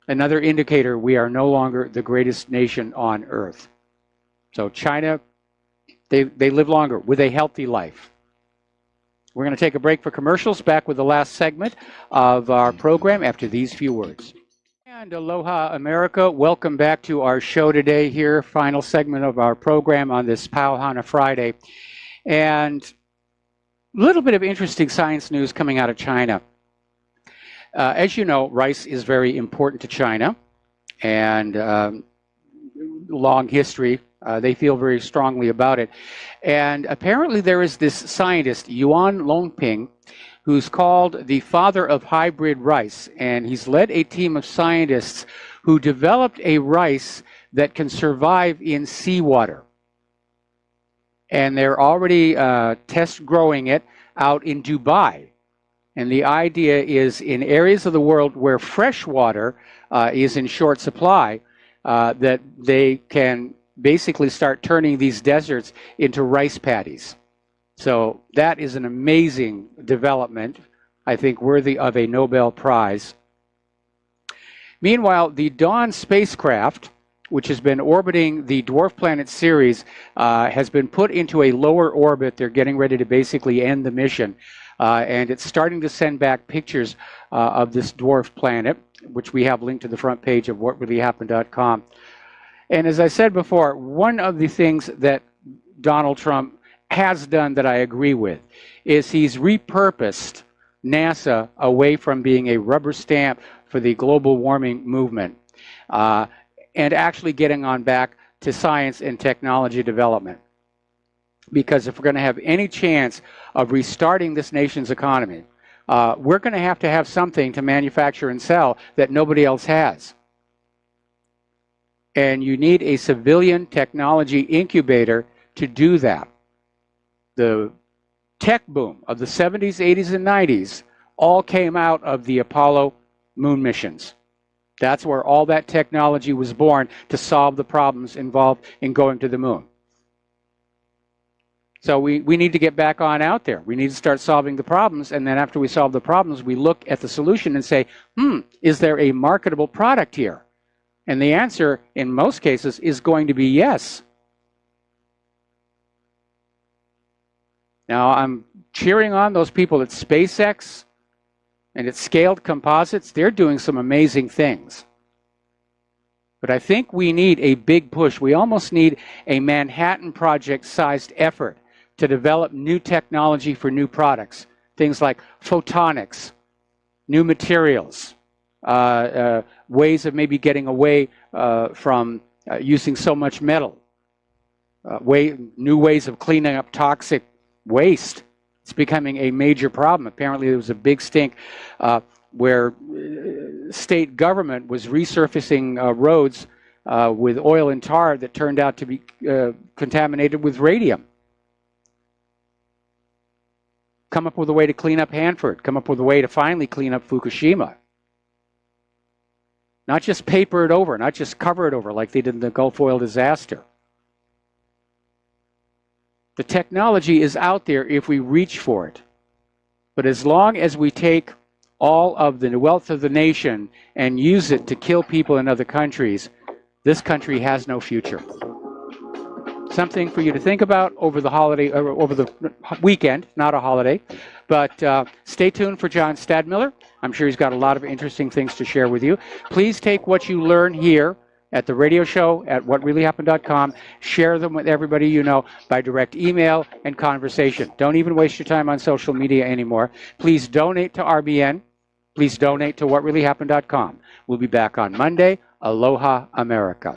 Another indicator we are no longer the greatest nation on earth. So China, they live longer with a healthy life. We're going to take a break for commercials, back with the last segment of our program after these few words. And aloha America, welcome back to our show today here, final segment of our program on this Pauhana Friday. And a little bit of interesting science news coming out of China. As you know, rice is very important to China, and long history. They feel very strongly about it. And apparently there is this scientist, Yuan Longping, who's called the father of hybrid rice. And he's led a team of scientists who developed a rice that can survive in seawater. And they're already test growing it out in Dubai. And the idea is in areas of the world where fresh water is in short supply, that they can basically start turning these deserts into rice paddies. So that is an amazing development, I think worthy of a Nobel Prize. Meanwhile, the Dawn spacecraft, which has been orbiting the dwarf planet Ceres, has been put into a lower orbit. They're getting ready to basically end the mission. And it's starting to send back pictures of this dwarf planet, which we have linked to the front page of whatreallyhappened.com. And as I said before, one of the things that Donald Trump has done that I agree with is he's repurposed NASA away from being a rubber stamp for the global warming movement and actually getting on back to science and technology development. Because if we're going to have any chance of restarting this nation's economy, we're going to have something to manufacture and sell that nobody else has. And you need a civilian technology incubator to do that. The tech boom of the 70s, 80s, and 90s all came out of the Apollo moon missions. That's where all that technology was born to solve the problems involved in going to the moon. So we need to get back on out there. We need to start solving the problems, and then after we solve the problems, we look at the solution and say, is there a marketable product here? And the answer, in most cases, is going to be yes. Now, I'm cheering on those people at SpaceX and at Scaled Composites. They're doing some amazing things. But I think we need a big push. We almost need a Manhattan Project-sized effort to develop new technology for new products. Things like photonics, new materials, ways of maybe getting away from using so much metal, new ways of cleaning up toxic waste. It's becoming a major problem. Apparently there was a big stink where state government was resurfacing roads with oil and tar that turned out to be contaminated with radium. Come up with a way to clean up Hanford. Come up with a way to finally clean up Fukushima. Not just paper it over, not just cover it over like they did in the Gulf oil disaster. The technology is out there if we reach for it. But as long as we take all of the wealth of the nation and use it to kill people in other countries, this country has no future. Something for you to think about over the holiday, or over the weekend, not a holiday. But stay tuned for John Stadmiller. I'm sure he's got a lot of interesting things to share with you. Please take what you learn here at the radio show at whatreallyhappened.com. Share them with everybody you know by direct email and conversation. Don't even waste your time on social media anymore. Please donate to RBN. Please donate to whatreallyhappened.com. We'll be back on Monday. Aloha, America.